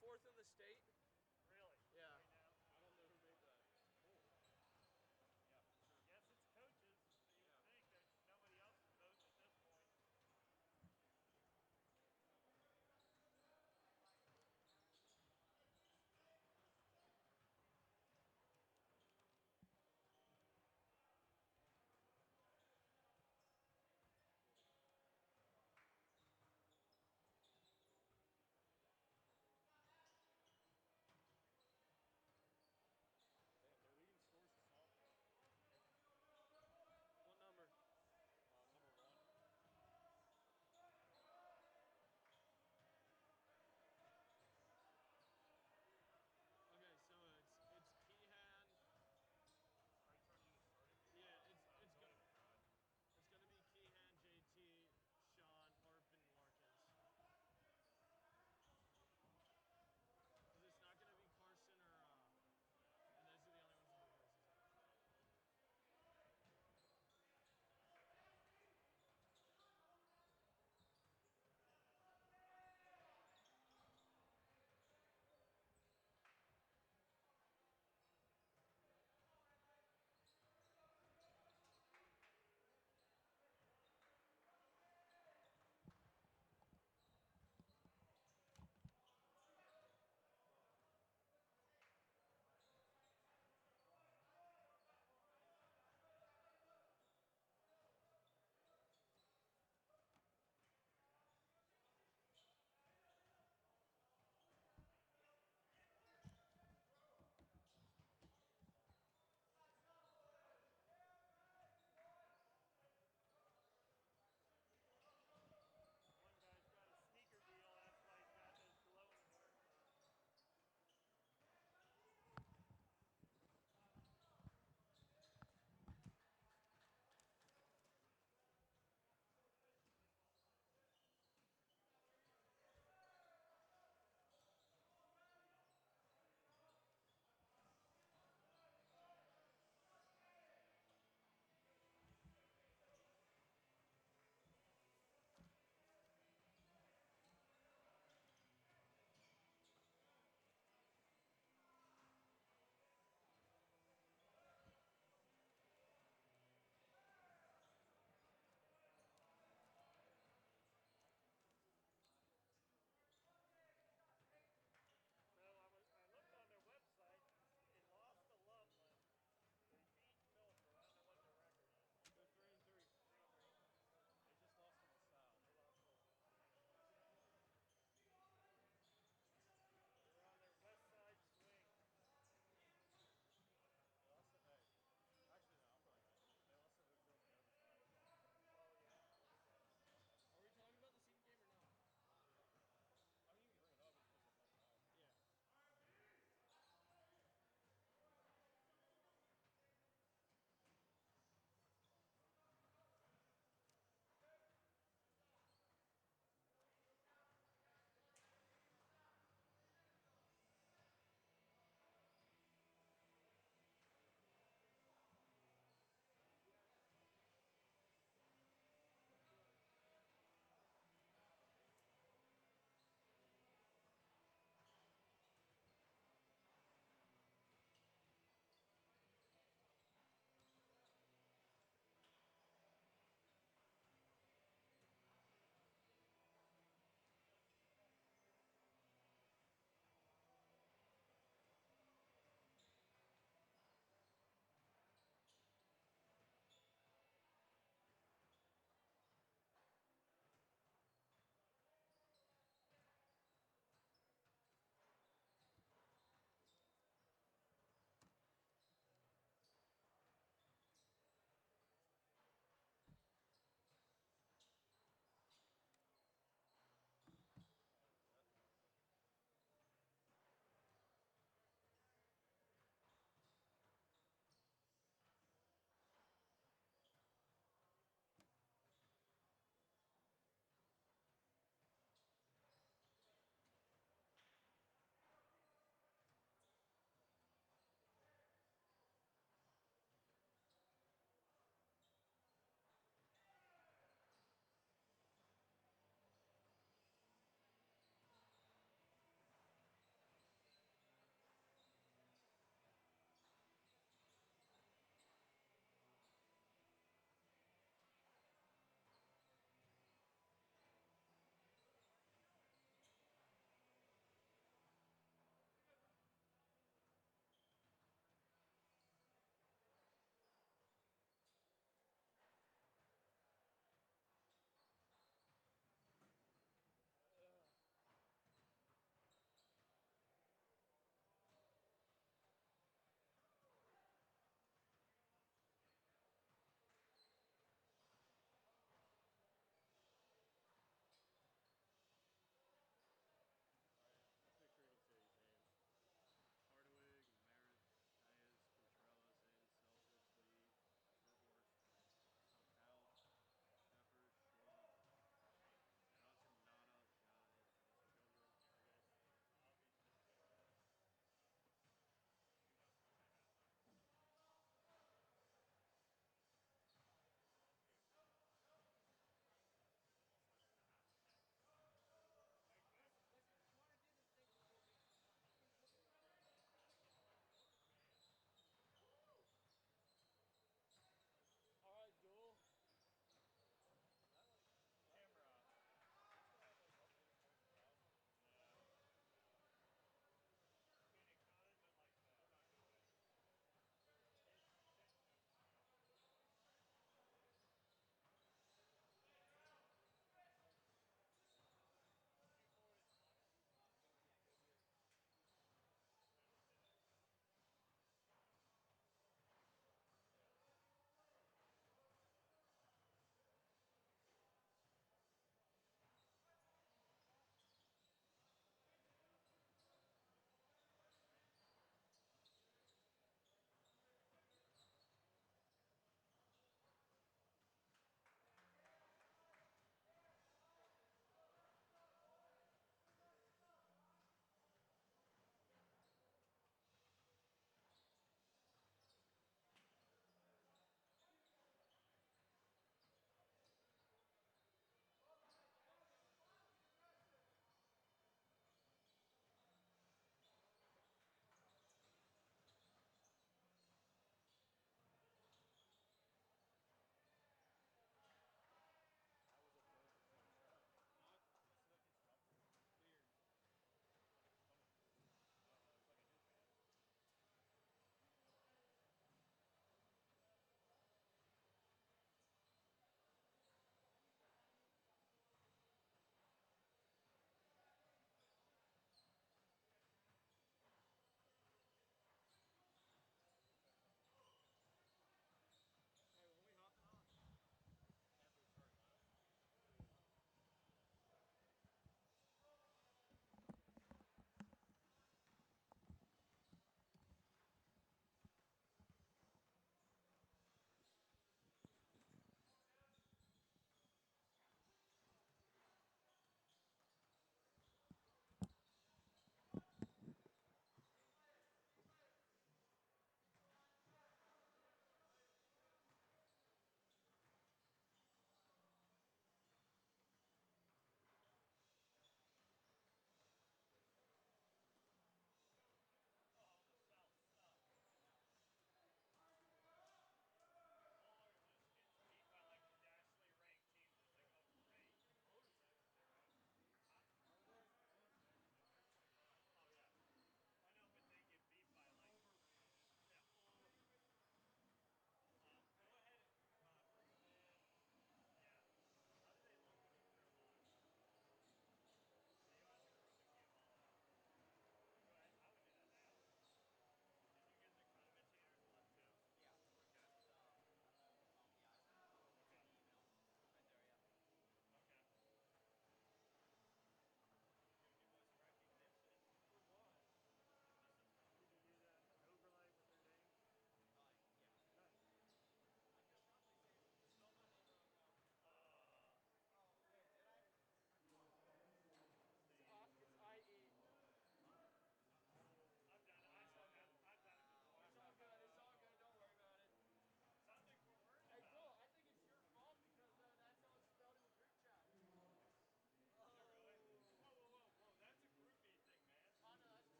fourth in the state. Really? Yeah. Right now? I don't know who made that poll. Yeah, for sure. Guess it's coaches, so you would think that nobody else is voting at this point.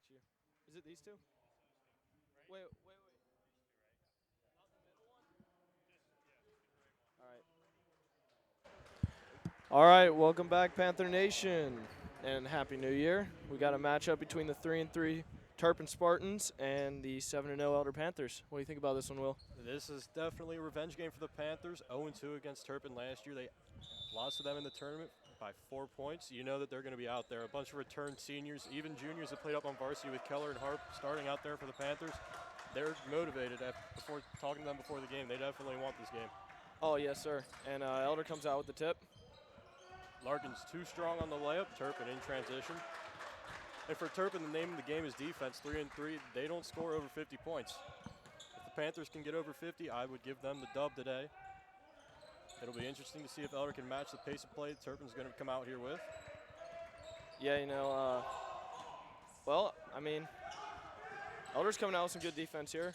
got you. Is it these two? Wait. All right, welcome back, Panther Nation, and Happy New Year. We got a matchup between the 3-3 Turpin Spartans and the 7-0 Elder Panthers. What do you think about this one, Will? This is definitely a revenge game for the Panthers. 0-2 against Turpin last year. They lost to them in the tournament by 4 points. You know that they're going to be out there. A bunch of returned seniors, even juniors that played up on varsity with Keller and Harp starting out there for the Panthers. They're motivated. Before talking to them before the game, they definitely want this game. Oh, yes, sir. And Elder comes out with the tip. Larkin's too strong on the layup. Turpin in transition. And for Turpin, the name of the game is defense. 3-3. They don't score over 50 points. If the Panthers can get over 50, I would give them the dub today. It'll be interesting to see if Elder can match the pace of play Turpin's going to come out here with. Yeah, you know, well, I mean, Elder's coming out with some good defense here.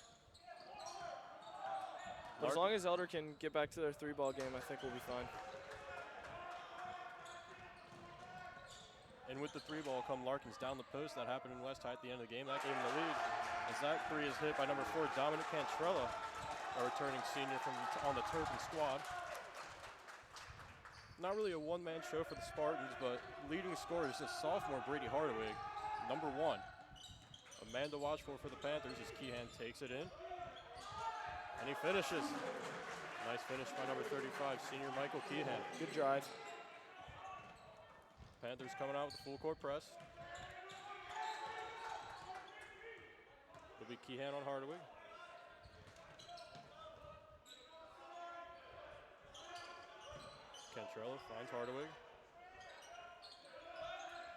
But as long as Elder can get back to their 3-ball game, I think we'll be fine. And with the 3-ball come Larkins down the post. That happened in West High at the end of the game. That gave him the lead. As that 3 is hit by number 4, Dominic Cantrella, a returning senior from on the Turpin squad. Not really a one-man show for the Spartans, but leading scorer is just sophomore Brady Hardawig, number 1. A man to watch for the Panthers as Keehan takes it in. And he finishes. Nice finish by number 35, senior Michael Keehan. Good drive. Panthers coming out with a full court press. It'll be Keehan on Hardawig. Cantrella finds Hardawig.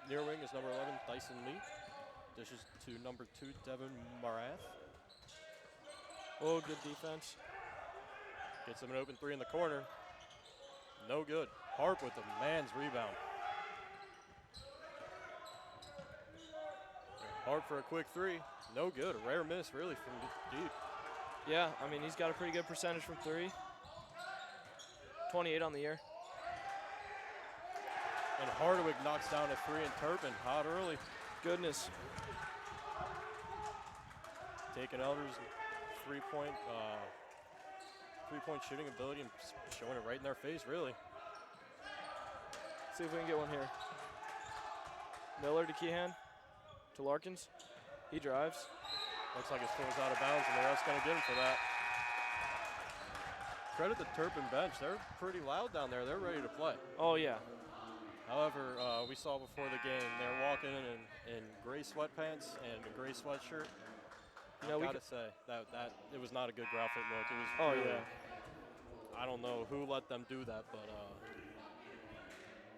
Near wing is number 11, Dyson Lee. Dishes to number 2, Devin Marath. Oh, good defense. Gets him an open 3 in the corner. No good. Harp with the man's rebound. Harp for a quick 3. No good. A rare miss, really, from deep. Yeah, I mean, he's got a pretty good percentage from 3. 28 on the year. And Hardawig knocks down a 3, and Turpin hot early. Goodness. Taking Elder's three-point shooting ability and showing it right in their face, really. See if we can get one here. Miller to Keehan. To Larkins. He drives. Looks like his foot was out of bounds, and the ref's going to get him for that. Credit the Turpin bench. They're pretty loud down there. They're ready to play. Oh, yeah. However, we saw before the game, they're walking in gray sweatpants and a gray sweatshirt. You know, I gotta say that it was not a good graphic look. It was. Oh, really, yeah. I don't know who let them do that, but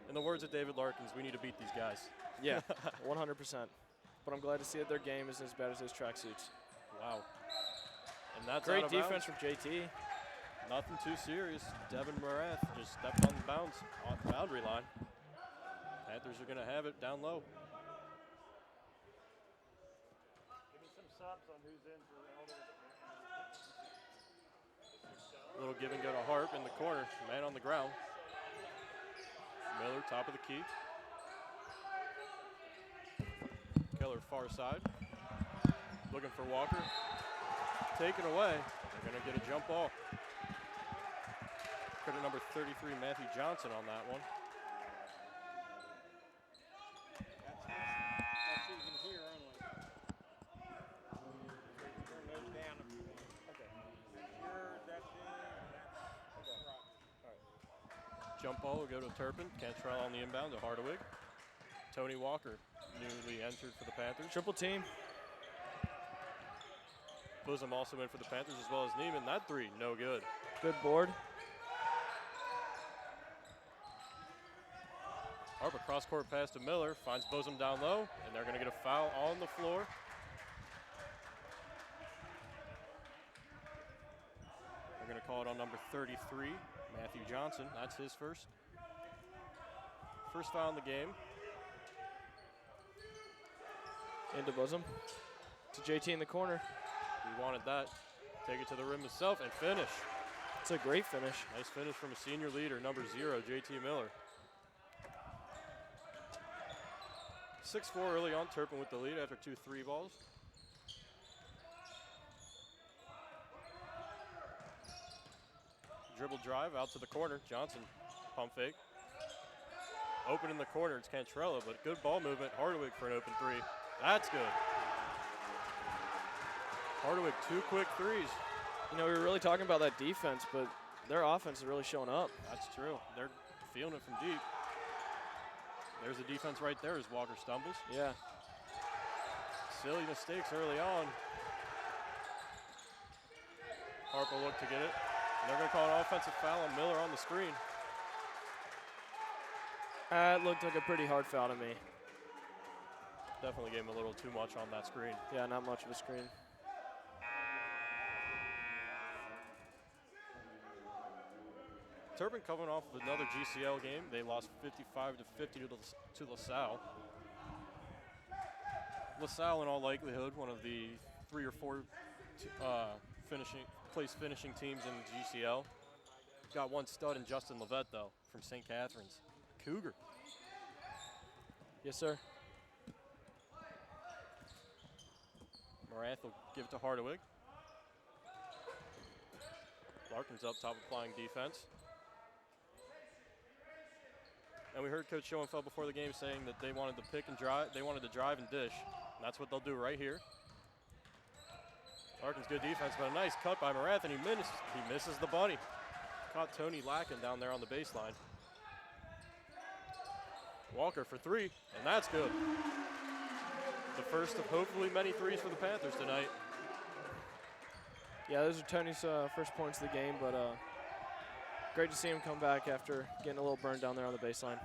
in the words of David Larkins, we need to beat these guys. Yeah, 100%. But I'm glad to see that their game isn't as bad as his tracksuits. Wow. And that's Great out of defense bounds. from JT. Nothing too serious. Devin Marath just stepped on the bounds on the boundary line. Panthers are going to have it down low. Give me some subs on who's in for Elder. Little give and go to Harp in the corner. Man on the ground. Miller, top of the key. Keller, far side. Looking for Walker. Taken away. They're going to get a jump ball. Credit number 33, Matthew Johnson, on that one. That's even here only. Turn those down if you want. Okay. You're that big. That's right. Jump ball will go to Turpin. Cantrell on the inbound to Hardawig. Tony Walker, newly entered for the Panthers. Triple team. Bosom also in for the Panthers, as well as Neiman. That 3, no good. Good board. Harp, a cross-court pass to Miller, finds Bosom down low, and they're going to get a foul on the floor. They're going to call it on number 33, Matthew Johnson. That's his first. First foul in the game. Into Bosom. To JT in the corner. He wanted that. Take it to the rim himself and finish. It's a great finish. Nice finish from a senior leader, number 0, JT Miller. 6-4 early on. Turpin with the lead after 2 3 balls. Dribble drive out to the corner. Johnson, pump fake. Open in the corner, it's Cantrella, but good ball movement. Hardwick for an open 3. That's good. Hardwick, 2 quick threes. You know, we were really talking about that defense, but their offense is really showing up. That's true. They're feeling it from deep. There's the defense right there as Walker stumbles. Yeah. Silly mistakes early on. Harper looked to get it. And they're going to call an offensive foul on Miller on the screen. It looked like a pretty hard foul to me. Definitely gave him a little too much on that screen. Yeah, not much of a screen. Turpin coming off of another GCL game. They lost 55-50 to LaSalle. LaSalle, in all likelihood, one of the 3 or 4 finishing teams in GCL. Got one stud in Justin Levette, though, from St. Catharines. Cougar. Yes, sir. Morath will give it to Hardawig. Larkin's up top applying defense. And we heard Coach Schoenfeld before the game saying that they wanted to pick and drive. They wanted to drive and dish. And that's what they'll do right here. Larkin's good defense, but a nice cut by Morath, and he misses the bunny. Caught Tony Lacken down there on the baseline. Walker for 3, and that's good. The first of hopefully many threes for the Panthers tonight. Yeah, those are Tony's first points of the game, but great to see him come back after getting a little burned down there on the baseline.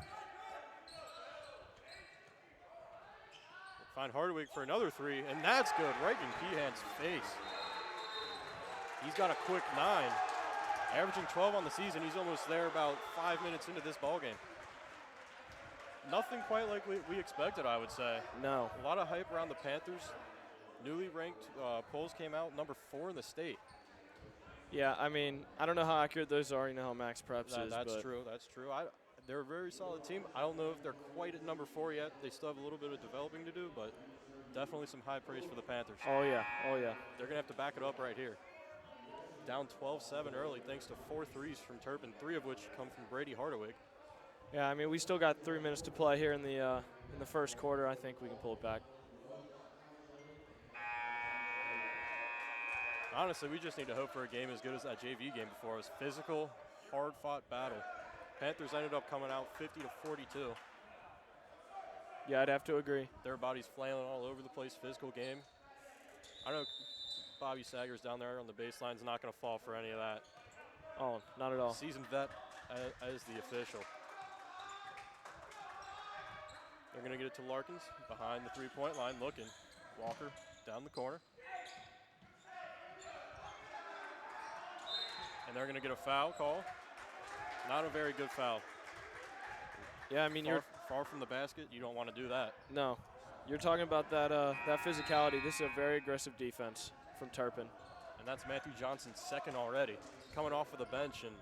Find Hardwick for another 3, and that's good, right in Peahan's face. He's got a quick 9. Averaging 12 on the season, he's almost there about 5 minutes into this ballgame. Nothing quite like we expected, I would say. No. A lot of hype around the Panthers. Newly ranked polls came out number 4 in the state. Yeah, I mean, I don't know how accurate those are. You know how Max Preps is. That's true. That's true. They're a very solid team. I don't know if they're quite at number 4 yet. They still have a little bit of developing to do, but definitely some high praise for the Panthers. Oh, yeah. Oh, yeah. They're going to have to back it up right here. Down 12-7 early thanks to 4 threes from Turpin, 3 of which come from Brady Hardawig. Yeah, I mean, we still got 3 minutes to play here in the first quarter. I think we can pull it back. Honestly, we just need to hope for a game as good as that JV game before us. Physical, hard-fought battle. Panthers ended up coming out 50-42. Yeah, I'd have to agree. Their bodies flailing all over the place, physical game. I know Bobby Saggers down there on the baseline is not going to fall for any of that. Oh, not at all. Seasoned vet as the official. They're going to get it to Larkins behind the three-point line, looking. Walker down the corner. And they're going to get a foul call. Not a very good foul. Yeah, I mean, you're far from the basket. You don't want to do that. No. You're talking about that physicality. This is a very aggressive defense from Turpin. And that's Matthew Johnson's second already. Coming off of the bench and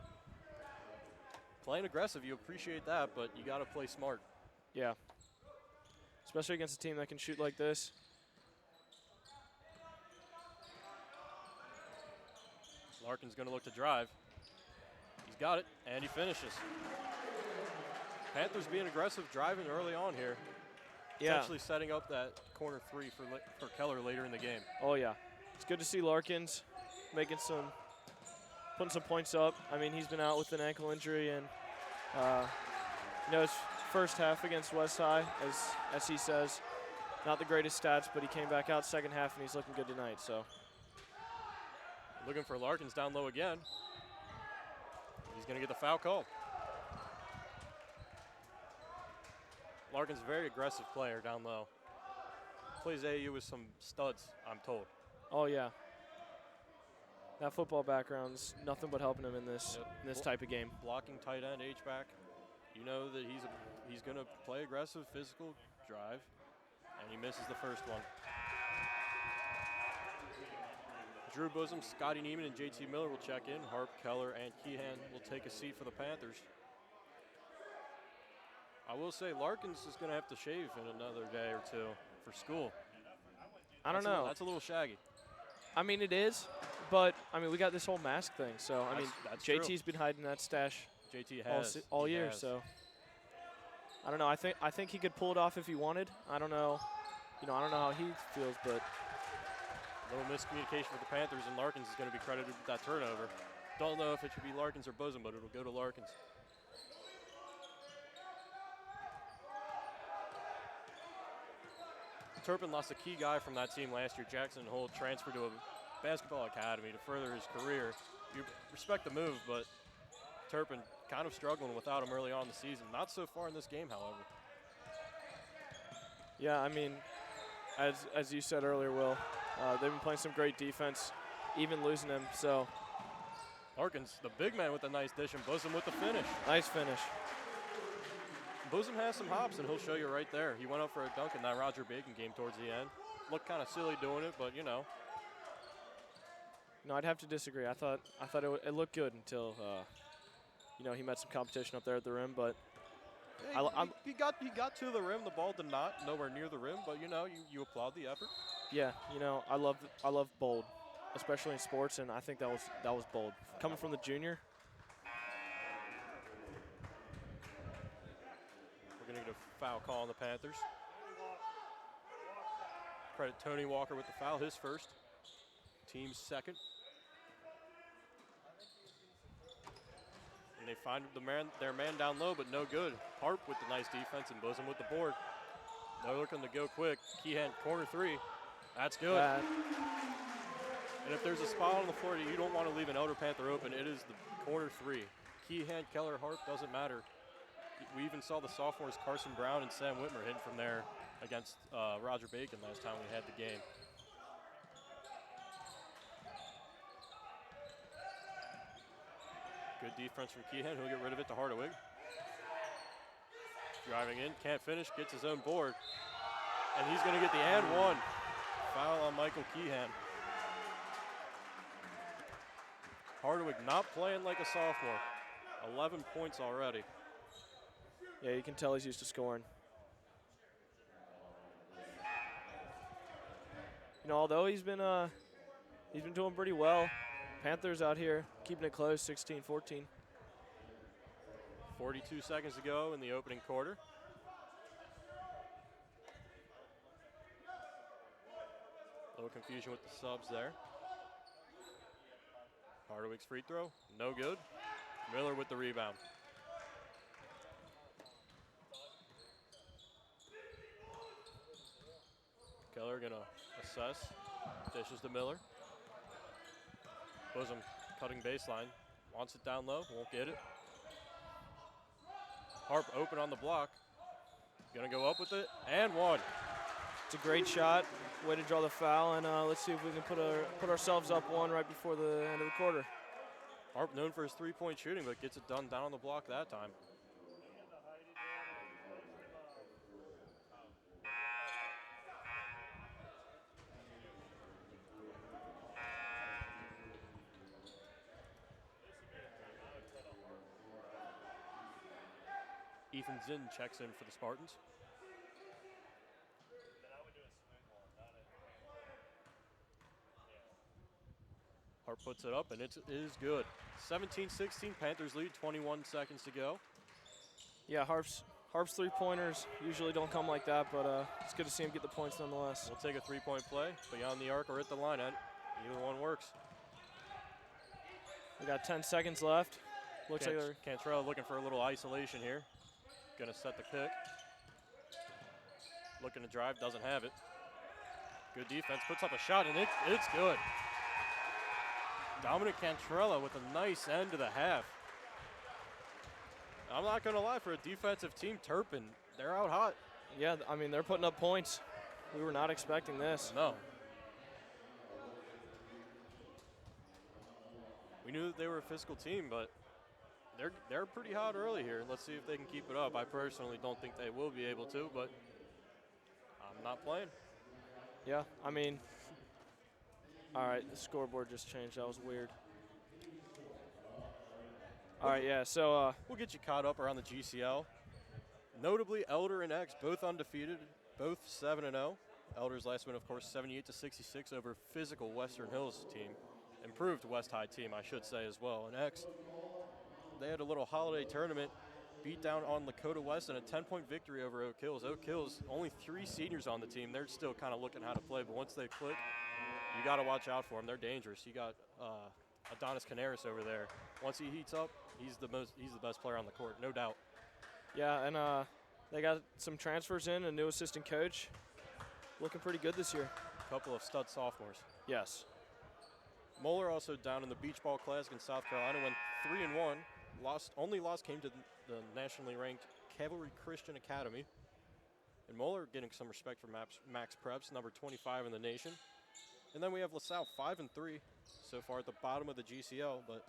playing aggressive, you appreciate that, but you got to play smart. Yeah. Especially against a team that can shoot like this. Larkin's going to look to drive. He's got it, and he finishes. Panthers being aggressive, driving early on here. Yeah. Potentially setting up that corner 3 for Keller later in the game. Oh, yeah. It's good to see Larkins putting some points up. I mean, he's been out with an ankle injury, and his first half against West High, as he says, not the greatest stats, but he came back out second half, and he's looking good tonight. So looking for Larkins down low again. He's going to get the foul call. Larkin's a very aggressive player down low. Plays AAU with some studs, I'm told. Oh, yeah. That football background's nothing but helping him in this type of game. Blocking tight end, H-back. You know that he's going to play aggressive, physical, drive, and he misses the first one. Drew Bosom, Scotty Neiman, and JT Miller will check in. Harp, Keller, and Keehan will take a seat for the Panthers. I will say Larkins is going to have to shave in another day or two for school. I don't That's know. That's a little shaggy. I mean, it is, but I mean, we got this whole mask thing. So I mean, That's JT's true. been hiding that stash JT has all he year. has. So I don't know. I think he could pull it off if he wanted. I don't know. You know, I don't know how he feels, but A little miscommunication with the Panthers, and Larkins is going to be credited with that turnover. Don't know if it should be Larkins or Bosom, but it'll go to Larkins. Turpin lost a key guy from that team last year. Jackson Holt transferred to a basketball academy to further his career. You respect the move, but Turpin kind of struggling without him early on in the season. Not so far in this game, however. yeah, I mean, as you said earlier, Will, they've been playing some great defense, even losing him. So Larkins, the big man with a nice dish, and Bosom with the finish. nice finish. Bosom has some hops, and he'll show you right there. He went up for a dunk in that Roger Bacon game towards the end. Looked kind of silly doing it, but you know. No, I'd have to disagree. I thought it looked good until you know, he met some competition up there at the rim, but He got to the rim. The ball did not, nowhere near the rim, but you know, you applaud the effort. yeah, you know, I love bold, especially in sports, and I think that was bold coming from the junior. We're going to get a foul call on the Panthers. Credit Tony Walker with the foul, his first. Team's second. And they find their man down low, but no good. Harp with the nice defense and Bosom with the board. They're looking to go quick. Keehan, corner three. That's good. And if there's a spot on the floor that you don't want to leave an Elder Panther open, it is the corner three. Keehan, Keller, Harp, doesn't matter. We even saw the sophomores Carson Brown and Sam Whitmer hit from there against Roger Bacon last time we had the game. Good defense from Keehan. He'll get rid of it to Hardawig. Driving in, can't finish, gets his own board. And he's going to get the and one. Foul on Michael Keehan. Hardawig not playing like a sophomore. 11 points already. Yeah, you can tell he's used to scoring. You know, although he's been doing pretty well. Panthers out here keeping it close, 16-14. 42 seconds to go in the opening quarter. A little confusion with the subs there. Hardawig's free throw, no good. Miller with the rebound. Keller gonna assess, dishes to Miller. Bosom cutting baseline, wants it down low, won't get it. Harp open on the block, gonna go up with it, and one. It's a great shot. Way to draw the foul, and let's see if we can put ourselves up one right before the end of the quarter. Harp known for his three-point shooting, but gets it done down on the block that time. Ethan Zinn checks in for the Spartans. Hart puts it up, and it is good. 17-16, Panthers lead, 21 seconds to go. Yeah, Harp's three-pointers usually don't come like that, but it's good to see him get the points nonetheless. We'll take a three-point play, beyond the arc or at the line end. Either one works. We got 10 seconds left. Looks like they're Cantrell looking for a little isolation here. Gonna set the pick. Looking to drive, doesn't have it. Good defense, puts up a shot, and it's good. Dominic Cantrella with a nice end to the half. I'm not gonna lie, for a defensive team, Turpin, they're out hot. Yeah, I mean, they're putting up points. We were not expecting this. No. We knew that they were a physical team, but they're pretty hot early here. Let's see if they can keep it up. I personally don't think they will be able to, but I'm not playing. Yeah, I mean, all right, the scoreboard just changed. That was weird. All right, yeah, so we'll get you caught up around the GCL. Notably, Elder and X both undefeated, both 7-0. Elder's last win, of course, 78-66 over physical Western Hills team. Improved West High team, I should say, as well. And X, they had a little holiday tournament, beat down on Lakota West in a 10-point victory over Oak Hills. Oak Hills, only 3 seniors on the team. They're still kind of looking how to play, but once they click, you got to watch out for them. They're dangerous. You got Adonis Canaris over there. Once he heats up, he's the best player on the court, no doubt. Yeah, and they got some transfers in, a new assistant coach. Looking pretty good this year. A couple of stud sophomores. Yes. Moeller also down in the beach ball classic in South Carolina, went 3-1. Only loss came to the nationally ranked Cavalry Christian Academy. And Moeller getting some respect from Max Preps, number 25 in the nation. And then we have LaSalle 5-3 so far at the bottom of the GCL, but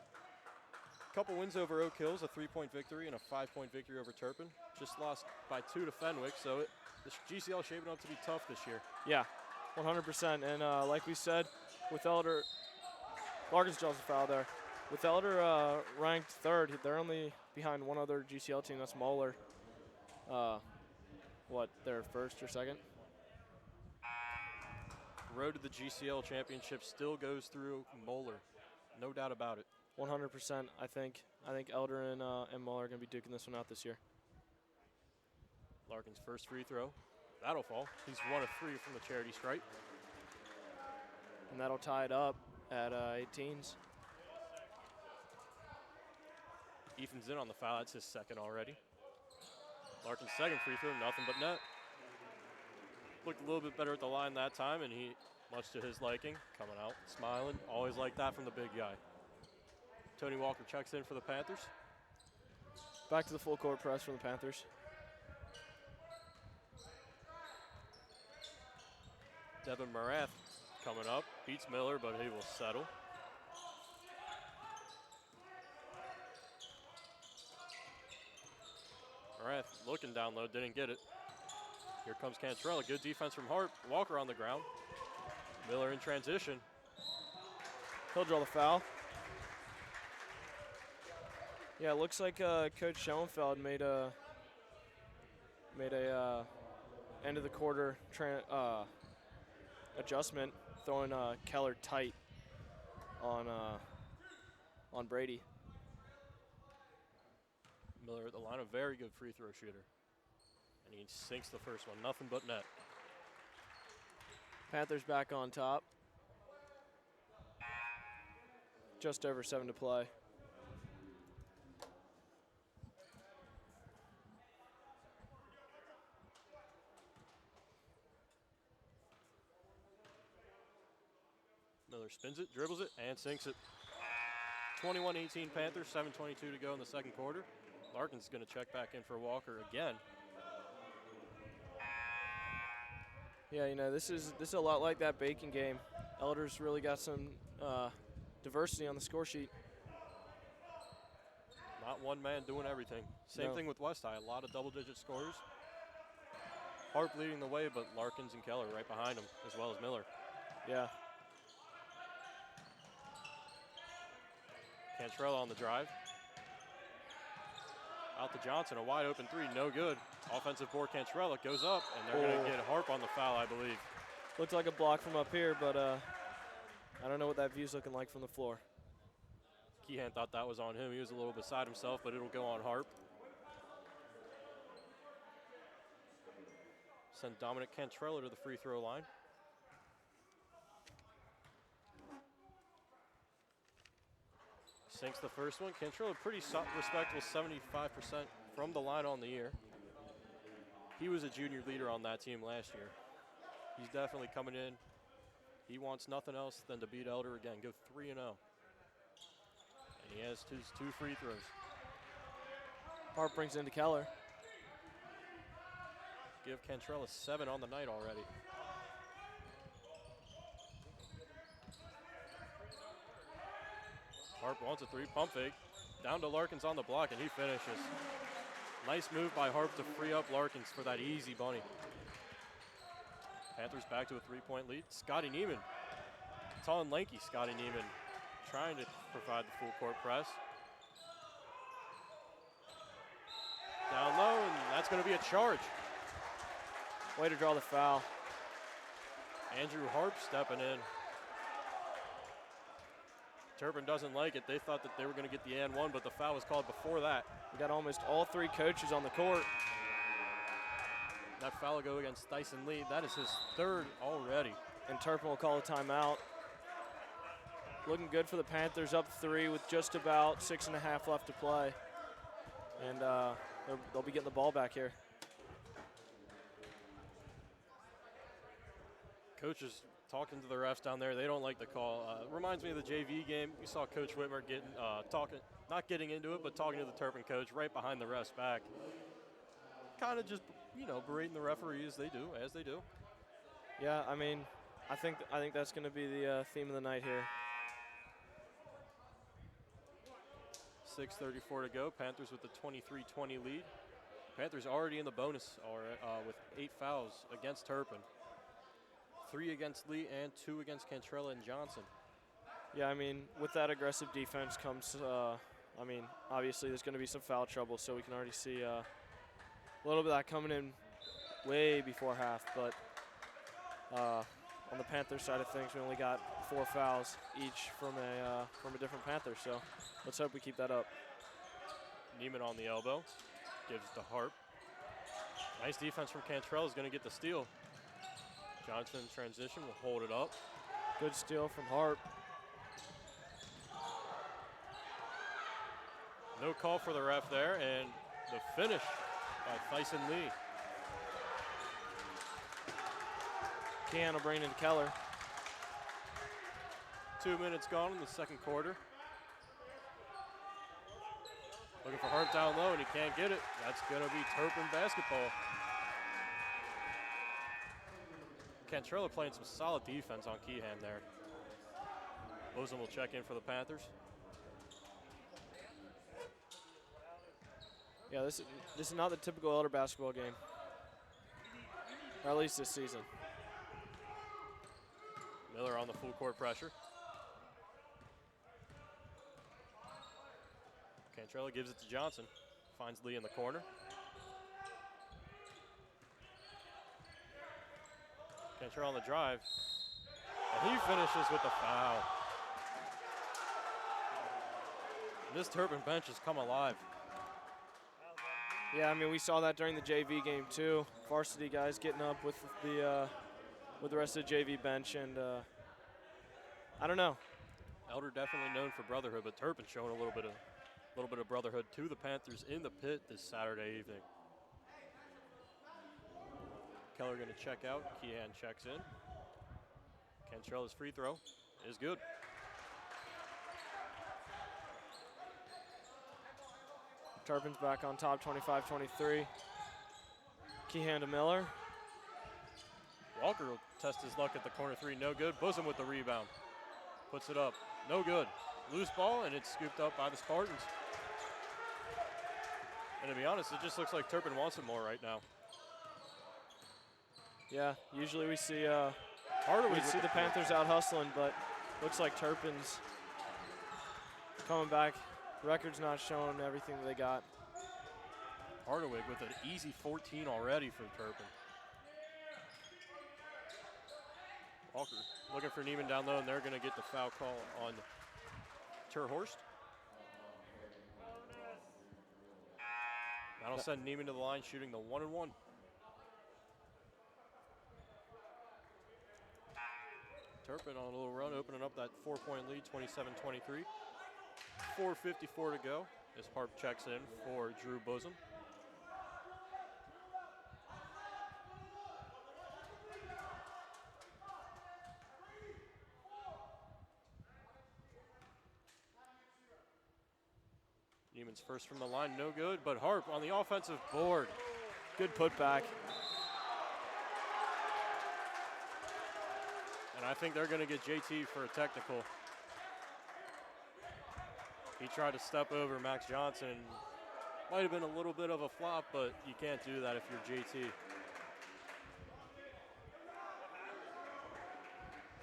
a couple wins over Oak Hills, a 3-point victory and a 5-point victory over Turpin. Just lost by 2 to Fenwick, so the GCL is shaping up to be tough this year. Yeah, 100%. And like we said, with Elder, Larkins draws a foul there. With Elder ranked 3rd, they're only behind one other GCL team, that's Moeller. They're 1st or 2nd? Road to the GCL championship still goes through Moeller, no doubt about it. 100%. I think Elder and Moeller are going to be duking this one out this year. Larkin's first free throw. That'll fall. He's 1 of 3 from the charity stripe. And that'll tie it up at 18s. Ethan's in on the foul. That's his 2nd already. Larkin's 2nd free throw, nothing but net. Looked a little bit better at the line that time, and he, much to his liking, coming out, smiling. Always like that from the big guy. Tony Walker checks in for the Panthers. Back to the full court press from the Panthers. Devin Marath coming up, beats Miller, but he will settle. Marath looking down low, didn't get it. Here comes Cantrella, good defense from Hart. Walker on the ground. Miller in transition. He'll draw the foul. Yeah, it looks like Coach Schoenfeld made a end of the quarter adjustment, throwing Keller tight on Brady. Miller at the line, a very good free throw shooter. And he sinks the first one, nothing but net. Panthers back on top. Just over 7 to play. Miller spins it, dribbles it, and sinks it. 21-18 Panthers, 7:22 to go in the 2nd quarter. Larkin's going to check back in for Walker again. Yeah, you know, this is a lot like that Bacon game. Elder's really got some diversity on the score sheet. Not one man doing everything. Same thing with West High, a lot of double-digit scorers. Harp leading the way, but Larkins and Keller right behind him, as well as Miller. Yeah. Cantrell on the drive. Out to Johnson, a wide open 3, no good. Offensive board, Cantrell, it goes up, and they're going to get Harp on the foul, I believe. Looked like a block from up here, but I don't know what that view's looking like from the floor. Keehan thought that was on him. He was a little beside himself, but it'll go on Harp. Send Dominic Cantrella to the free throw line. Sinks the first one. Cantrella pretty respectable, 75% from the line on the year. He was a junior leader on that team last year. He's definitely coming in. He wants nothing else than to beat Elder again, go 3-0. And he has his 2 free throws. Hart brings into Keller. Give Cantrella 7 on the night already. Harp wants a 3, pump fake. Down to Larkins on the block, and he finishes. Nice move by Harp to free up Larkins for that easy bunny. Panthers back to a 3-point lead. Scotty Neiman, tall and lanky Scotty Neiman, trying to provide the full court press. Down low, and That's going to be a charge. Way to draw the foul. Andrew Harp stepping in. Turpin doesn't like it. They thought that they were going to get the and one, but the foul was called before that. We got almost all 3 coaches on the court. That foul will go against Dyson Lee. That is his 3rd already. And Turpin will call a timeout. Looking good for the Panthers, up 3 with just about 6.5 left to play. And they'll be getting the ball back here. Coaches talking to the refs down there. They don't like the call. Reminds me of the JV game. You saw Coach Whitmer getting not getting into it, but talking to the Turpin coach right behind the refs back. Kind of just, berating the referees as they do. Yeah, I mean, I think that's going to be the theme of the night here. 6:34 to go. Panthers with the 23-20 lead. Panthers already in the bonus with 8 fouls against Turpin. 3 against Lee and 2 against Cantrella and Johnson. Yeah, I mean, with that aggressive defense comes, obviously there's going to be some foul trouble, so we can already see a little bit of that coming in way before half. But on the Panther side of things, we only got 4 fouls each from a different Panther, so let's hope we keep that up. Neiman on the elbow, gives to Harp. Nice defense from Cantrell, is going to get the steal. Johnson in transition will hold it up. Good steal from Harp. No call for the ref there, and the finish by Tyson Lee. Kean will bring it to Keller. 2 minutes gone in the second quarter. Looking for Harp down low, and he can't get it. That's going to be Turpin basketball. Cantrella playing some solid defense on Kehan there. Bosom will check in for the Panthers. Yeah, this is not the typical Elder basketball game, or at least this season. Miller on the full court pressure. Cantrella gives it to Johnson. Finds Lee in the corner. Cantrell on the drive. And he finishes with the foul. This Turpin bench has come alive. Yeah, I mean, we saw that during the JV game too. Varsity guys getting up with the rest of the JV bench, and I don't know. Elder definitely known for brotherhood, but Turpin showing a little bit of brotherhood to the Panthers in the pit this Saturday evening. Keller going to check out. Kehan checks in. Cantrella's free throw is good. Turpin's back on top, 25-23. Kehan to Miller. Walker will test his luck at the corner 3. No good. Bosom with the rebound. Puts it up. No good. Loose ball, and it's scooped up by the Spartans. And to be honest, it just looks like Turpin wants it more right now. Yeah, usually we see Hardaway the Panthers out hustling, but looks like Turpin's coming back. Record's not showing everything that they got. Hardaway with an easy 14 already for Turpin. Walker looking for Neiman down low, and they're going to get the foul call on Terhorst. That'll send Neiman to the line, shooting the 1-and-1. Turpin on a little run, opening up that 4-point lead, 27-23. 4:54 to go as Harp checks in for Drew Bosom. Neiman's first from the line, no good, but Harp on the offensive board. Good putback. And I think they're going to get JT for a technical. He tried to step over Max Johnson. Might have been a little bit of a flop, but you can't do that if you're JT.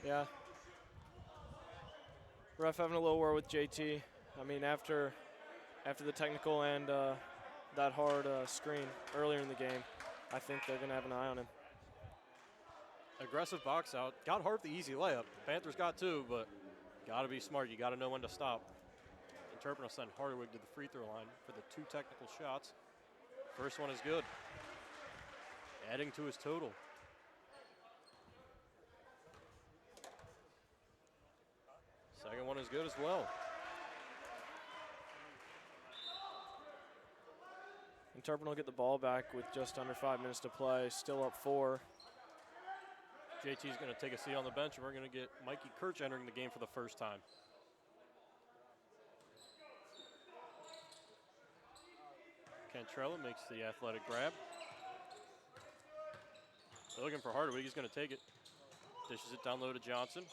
Yeah. Ref having a little war with JT. I mean, after the technical and that hard screen earlier in the game, I think they're going to have an eye on him. Aggressive box out. Got Hart the easy layup. Panthers got two, but got to be smart. You got to know when to stop. And Turpin will send Hardawig to the free throw line for the 2 technical shots. First one is good. Adding to his total. Second one is good as well. And Turpin will get the ball back with just under 5 minutes to play, still up 4. JT's going to take a seat on the bench, and we're going to get Mikey Kirch entering the game for the first time. Cantrella makes the athletic grab. They're looking for Hardaway. He's going to take it. Dishes it down low to Johnson.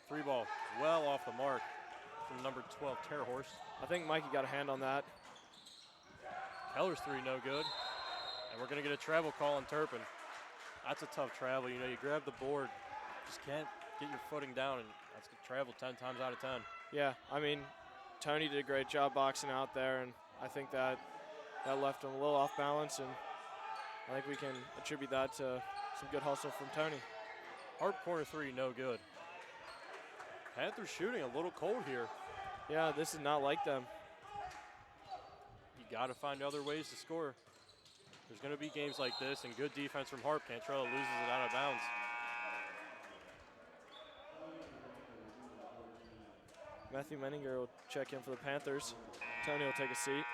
3 ball, well off the mark from number 12, Terhorst. I think Mikey got a hand on that. Keller's 3 no good. And we're going to get a travel call on Turpin. That's a tough travel. You know, you grab the board, just can't get your footing down, and that's going to travel 10 times out of 10. Yeah, I mean, Tony did a great job boxing out there, and I think that left him a little off balance, and I think we can attribute that to some good hustle from Tony. Hard corner 3, no good. Panthers shooting a little cold here. Yeah, this is not like them. You got to find other ways to score. There's going to be games like this, and good defense from Harp. Cantrella loses it out of bounds. Matthew Menninger will check in for the Panthers. Tony will take a seat.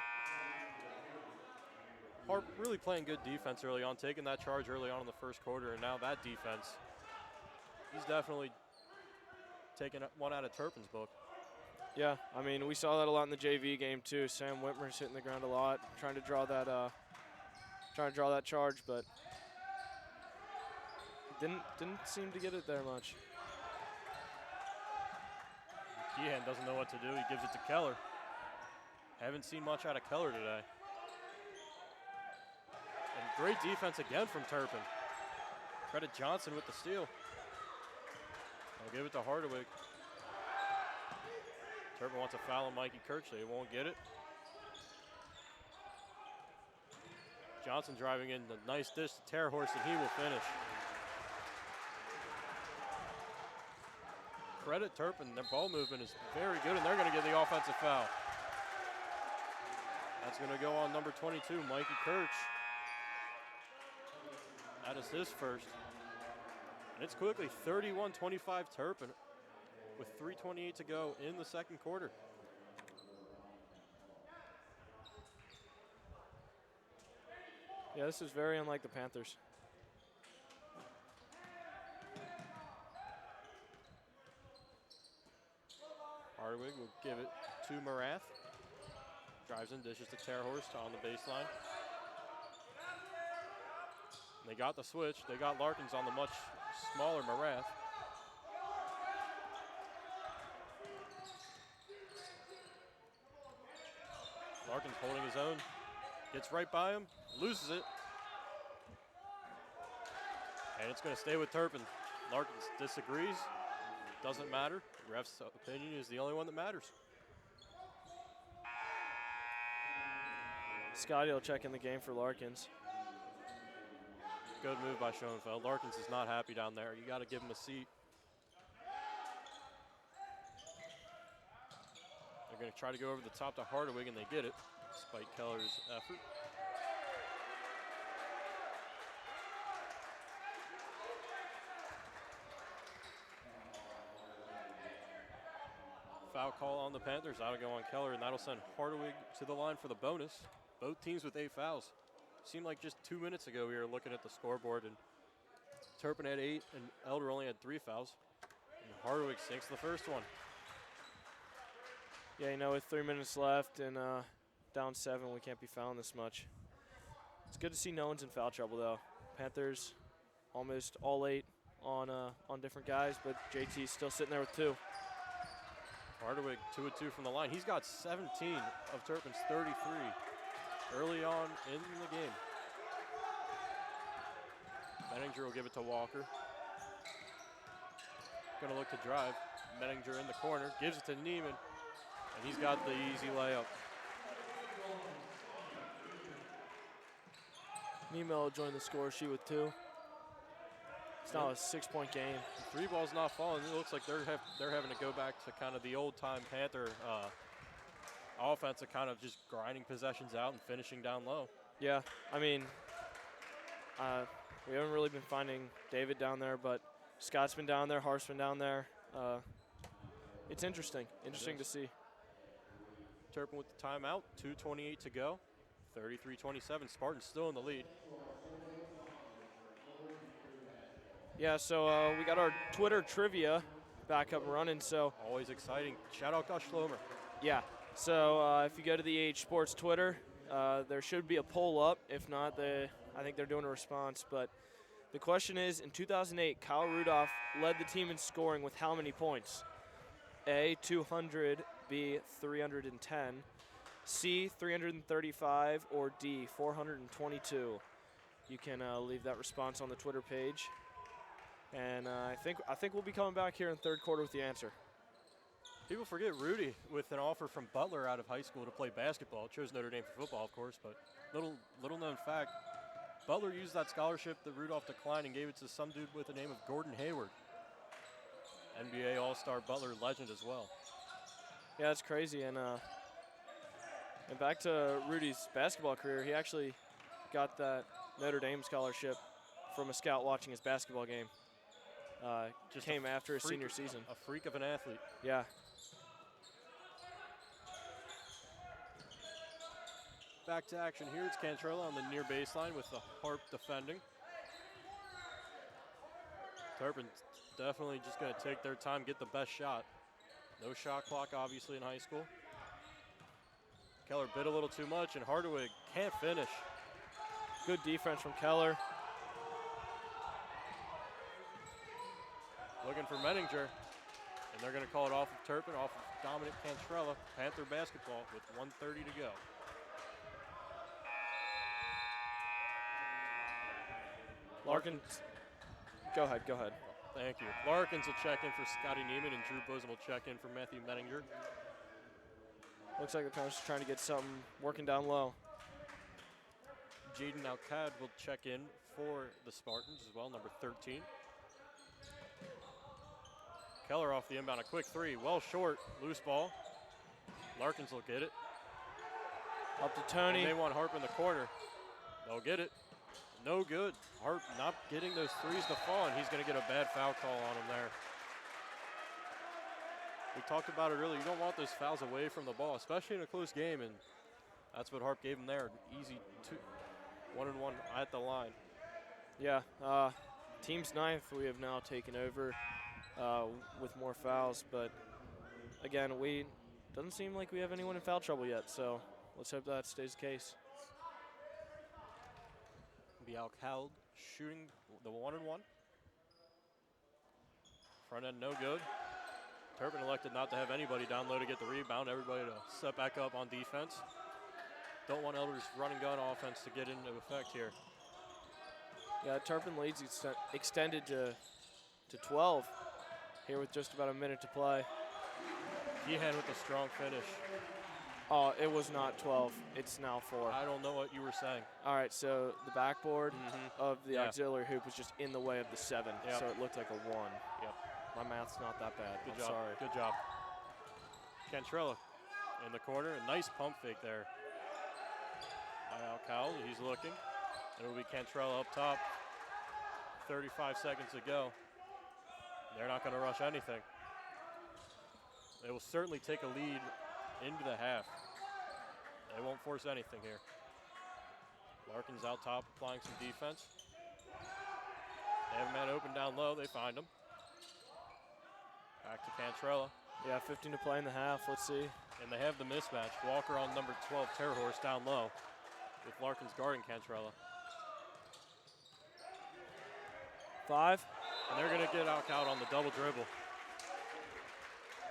Harp really playing good defense early on, taking that charge early on in the first quarter, and now that defense, he's definitely taking one out of Turpin's book. Yeah, I mean, we saw that a lot in the JV game too. Sam Whitmer's hitting the ground a lot, trying to draw that charge, but didn't seem to get it there much. Keehan doesn't know what to do. He gives it to Keller. Haven't seen much out of Keller today. And great defense again from Turpin. Credit Johnson with the steal. I'll give it to Hardawig. Turpin wants a foul on Mikey Kirch. They won't get it. Johnson driving in the nice dish to Terhorst, and he will finish. Credit Turpin. Their ball movement is very good, and they're going to get the offensive foul. That's going to go on number 22, Mikey Kirch. That is his first. And it's quickly 31-25 Turpin with 3:28 to go in the second quarter. Yeah, this is very unlike the Panthers. Hardawig will give it to Marath. Drives in, dishes to Terhorst on the baseline. They got the switch. They got Larkins on the much smaller Marath. Larkins holding his own. Gets right by him. Loses it. And it's going to stay with Turpin. Larkins disagrees. Doesn't matter. The ref's opinion is the only one that matters. Scotty will check in the game for Larkins. Good move by Schoenfeld. Larkins is not happy down there. You got to give him a seat. They're going to try to go over the top to Hardawig, and they get it, despite Keller's effort. Foul call on the Panthers. That'll go on Keller, and that'll send Hardawig to the line for the bonus. Both teams with 8 fouls. Seemed like just 2 minutes ago we were looking at the scoreboard, and Turpin had 8, and Elder only had 3 fouls. And Hardawig sinks the first one. Yeah, you know, with 3 minutes left and down 7, we can't be fouling this much. It's good to see no one's in foul trouble, though. Panthers almost all 8 on different guys, but JT's still sitting there with 2. Hardawig 2 of 2 from the line. He's got 17 of Turpin's 33 early on in the game. Menninger will give it to Walker. Gonna look to drive. Menninger in the corner, gives it to Neiman. And he's got the easy layup. Nemo joined the score sheet with 2. It's now a 6-point game. Three ball's not falling. It looks like they're having to go back to kind of the old-time Panther offense of kind of just grinding possessions out and finishing down low. Yeah, I mean, we haven't really been finding David down there, but Scott's been down there, Hart's been down there. It's interesting to see. Turpin with the timeout, 2:28 to go, 33-27. Spartans still in the lead. Yeah, so we got our Twitter trivia back up and running. So Always exciting. Shout out Gus Schlomer. yeah, so if you go to the AH Sports Twitter, there should be a poll up. If not, I think they're doing a response. But the question is, in 2008, Kyle Rudolph led the team in scoring with how many points? A, 200, B, 310, C, 335, or D, 422. You can leave that response on the Twitter page. And I think we'll be coming back here in third quarter with the answer. People forget Rudy with an offer from Butler out of high school to play basketball. Chose Notre Dame for football, of course, but little known fact, Butler used that scholarship that Rudolph declined and gave it to some dude with the name of Gordon Hayward. NBA All-Star Butler legend as well. Yeah, it's crazy. And back to Rudy's basketball career, he actually got that Notre Dame scholarship from a scout watching his basketball game. Just came after his senior season. A freak of an athlete. Yeah. Back to action here. It's Cantrella on the near baseline with the Harp defending. Turpin definitely just going to take their time, get the best shot. No shot clock, obviously, in high school. Keller bit a little too much, and Hardaway can't finish. Good defense from Keller. Looking for Menninger, and they're going to call it off of Turpin, off of Dominic Cantrella. Panther basketball with 1:30 to go. Larkins. Go ahead. Thank you. Larkins will check in for Scotty Neiman, and Drew Bosom will check in for Matthew Menninger. Looks like the Panthers are trying to get something working down low. Jaden Alcad will check in for the Spartans as well, number 13. Keller off the inbound, a quick three, well short, loose ball. Larkins will get it. Up to Tony. And they want Harp in the corner. They'll get it. No good. Harp not getting those threes to fall, and he's going to get a bad foul call on him there. We talked about it earlier. You don't want those fouls away from the ball, especially in a close game, and that's what Harp gave him there. Easy 1-and-1 at the line. Yeah, team's ninth. We have now taken over with more fouls, but again, doesn't seem like we have anyone in foul trouble yet, so let's hope that stays the case. Be Alcald shooting the 1-and-1. Front end no good. Turpin elected not to have anybody down low to get the rebound, everybody to set back up on defense. Don't want Elder's run and gun offense to get into effect here. Yeah, Turpin leads extended to 12 here with just about a minute to play. Gehan with a strong finish. Oh, it was not 12. It's now 4. I don't know what you were saying. All right, so the backboard of the auxiliary hoop was just in the way of the 7, so it looked like a 1. Yep. My math's not that bad. Good I'm job. sorry. Good job. Cantrella in the corner. A nice pump fake there by Alcal. He's looking. It'll be Cantrella up top. 35 seconds to go. They're not going to rush anything. They will certainly take a lead into the half. They won't force anything here. Larkins out top applying some defense. They have a man open down low. They find him. Back to Cantrella. Yeah, 15 to play in the half. Let's see. And they have the mismatch. Walker on number 12, Terror Horse down low with Larkins guarding Cantrella. 5. And they're going to get out on the double dribble.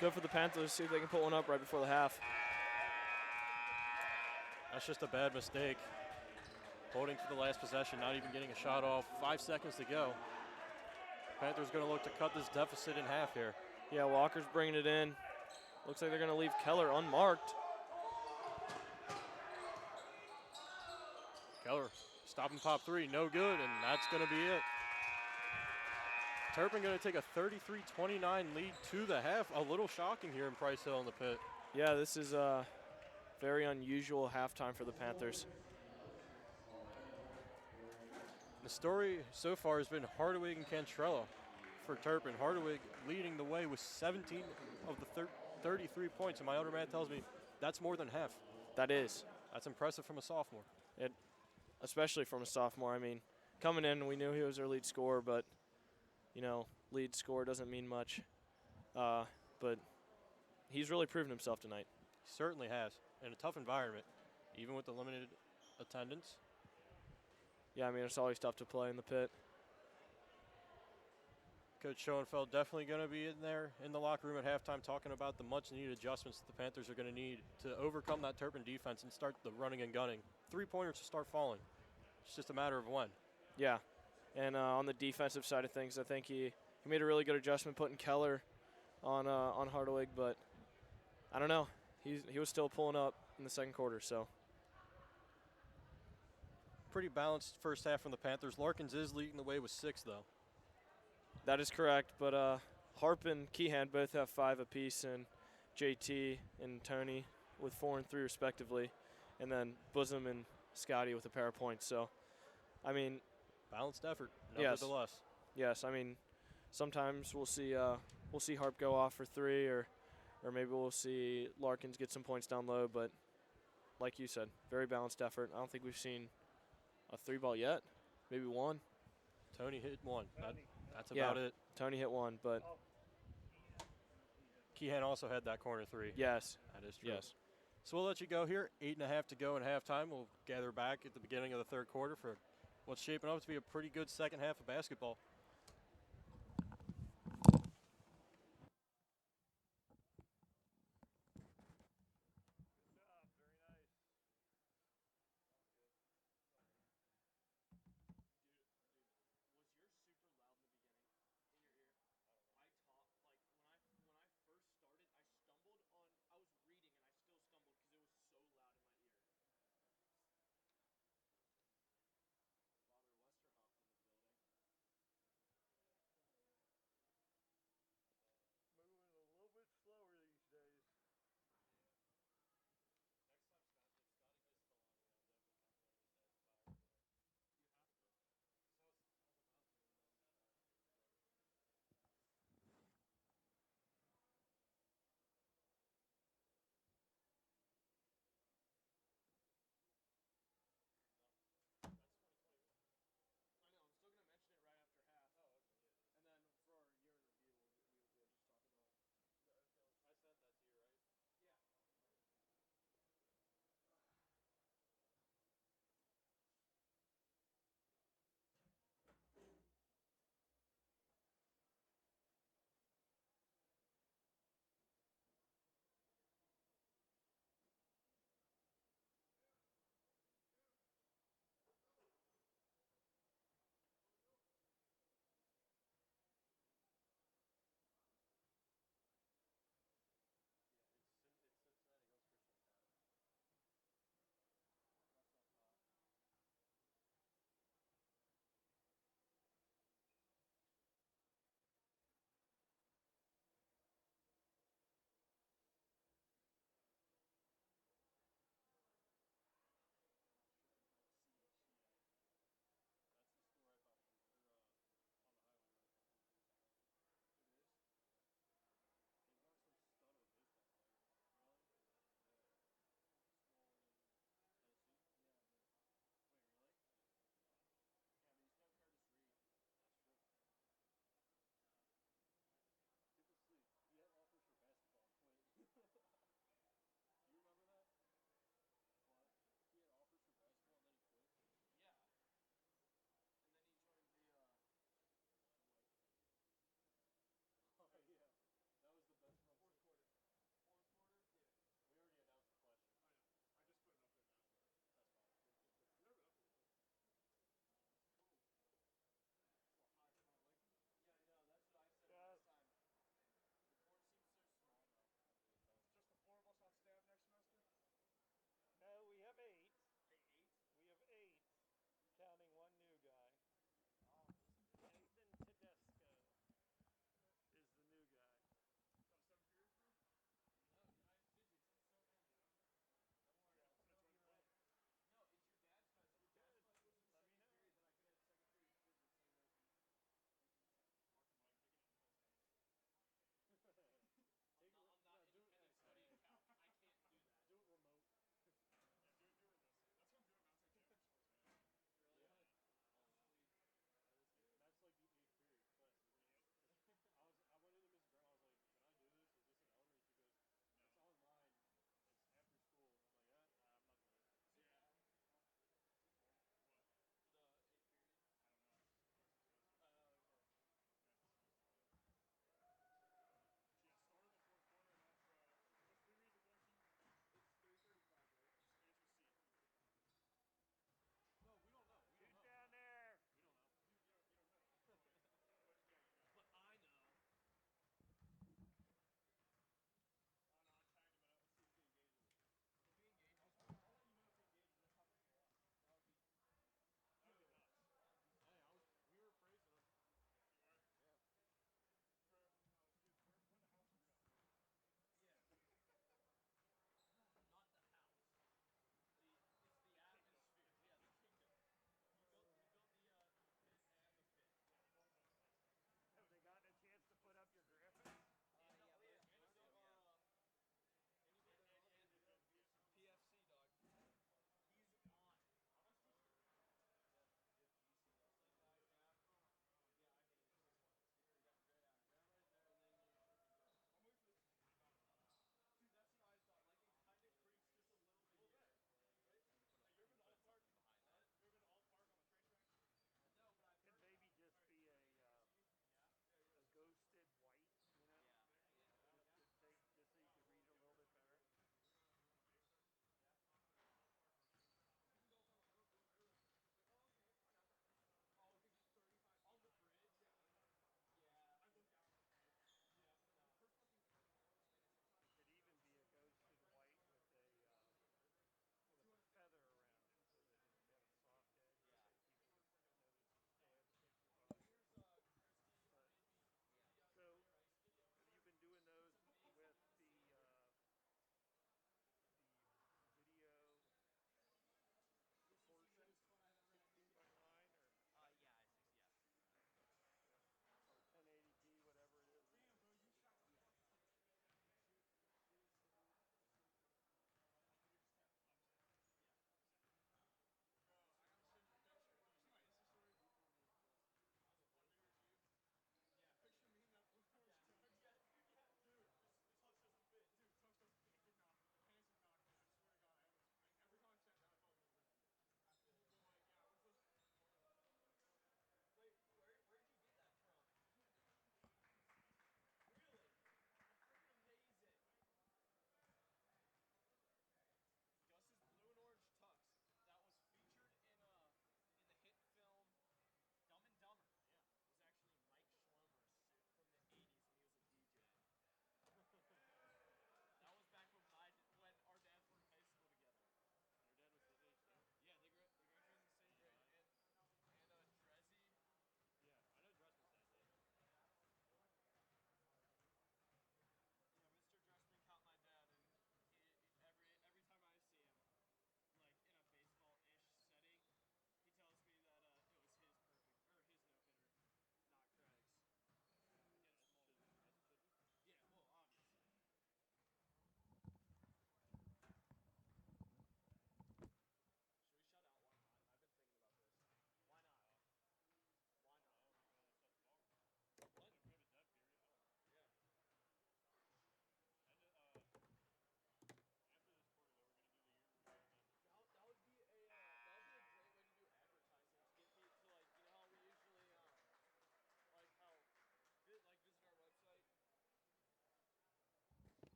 Good for the Panthers. See if they can put one up right before the half. That's just a bad mistake. Holding for the last possession, not even getting a shot off. 5 seconds to go. Panthers going to look to cut this deficit in half here. Yeah, Walker's bringing it in. Looks like they're going to leave Keller unmarked. Keller, stop and pop three, no good, and that's going to be it. Turpin going to take a 33-29 lead to the half. A little shocking here in Price Hill in the pit. Yeah, this is a very unusual halftime for the Panthers. The story so far has been Hardawig and Cantrella for Turpin. Hardawig leading the way with 17 of the 33 points, and my other math tells me that's more than half. That is. That's impressive from a sophomore. Especially from a sophomore. I mean, coming in, we knew he was our lead scorer, but, you know, lead scorer doesn't mean much. But he's really proven himself tonight. He certainly has, in a tough environment, even with the limited attendance. Yeah, I mean, it's always tough to play in the pit. Coach Schoenfeld definitely going to be in there in the locker room at halftime talking about the much-needed adjustments that the Panthers are going to need to overcome that Turpin defense and start the running and gunning. Three-pointers to start falling. It's just a matter of when. Yeah, and on the defensive side of things, I think he made a really good adjustment putting Keller on Hardawig, but I don't know. He was still pulling up in the second quarter, so. Pretty balanced first half from the Panthers. Larkins is leading the way with 6, though. That is correct, but Harp and Keehan both have 5 apiece, and JT and Tony with 4 and 3 respectively, and then Bosom and Scotty with a pair of points. So, I mean, balanced effort, yes, nevertheless. Yes, I mean, sometimes we'll see Harp go off for 3, or maybe we'll see Larkins get some points down low. But like you said, very balanced effort. I don't think we've seen a 3-ball yet, maybe 1. Tony hit 1. That's about it. Tony hit 1, but Keehan also had that corner 3. Yes. That is true. Yes. So we'll let you go here. 8.5 to go in halftime. We'll gather back at the beginning of the third quarter for what's shaping up to be a pretty good second half of basketball.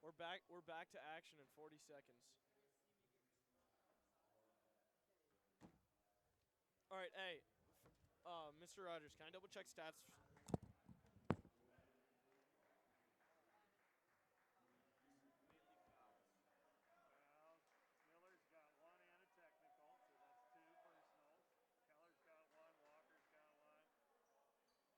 We're back to action in 40 seconds. All right, hey, Mr. Rogers, can I double check stats? Fouls. Miller's got one and a technical, so that's 2 personals. Keller's got one. Walker's got one. Harp's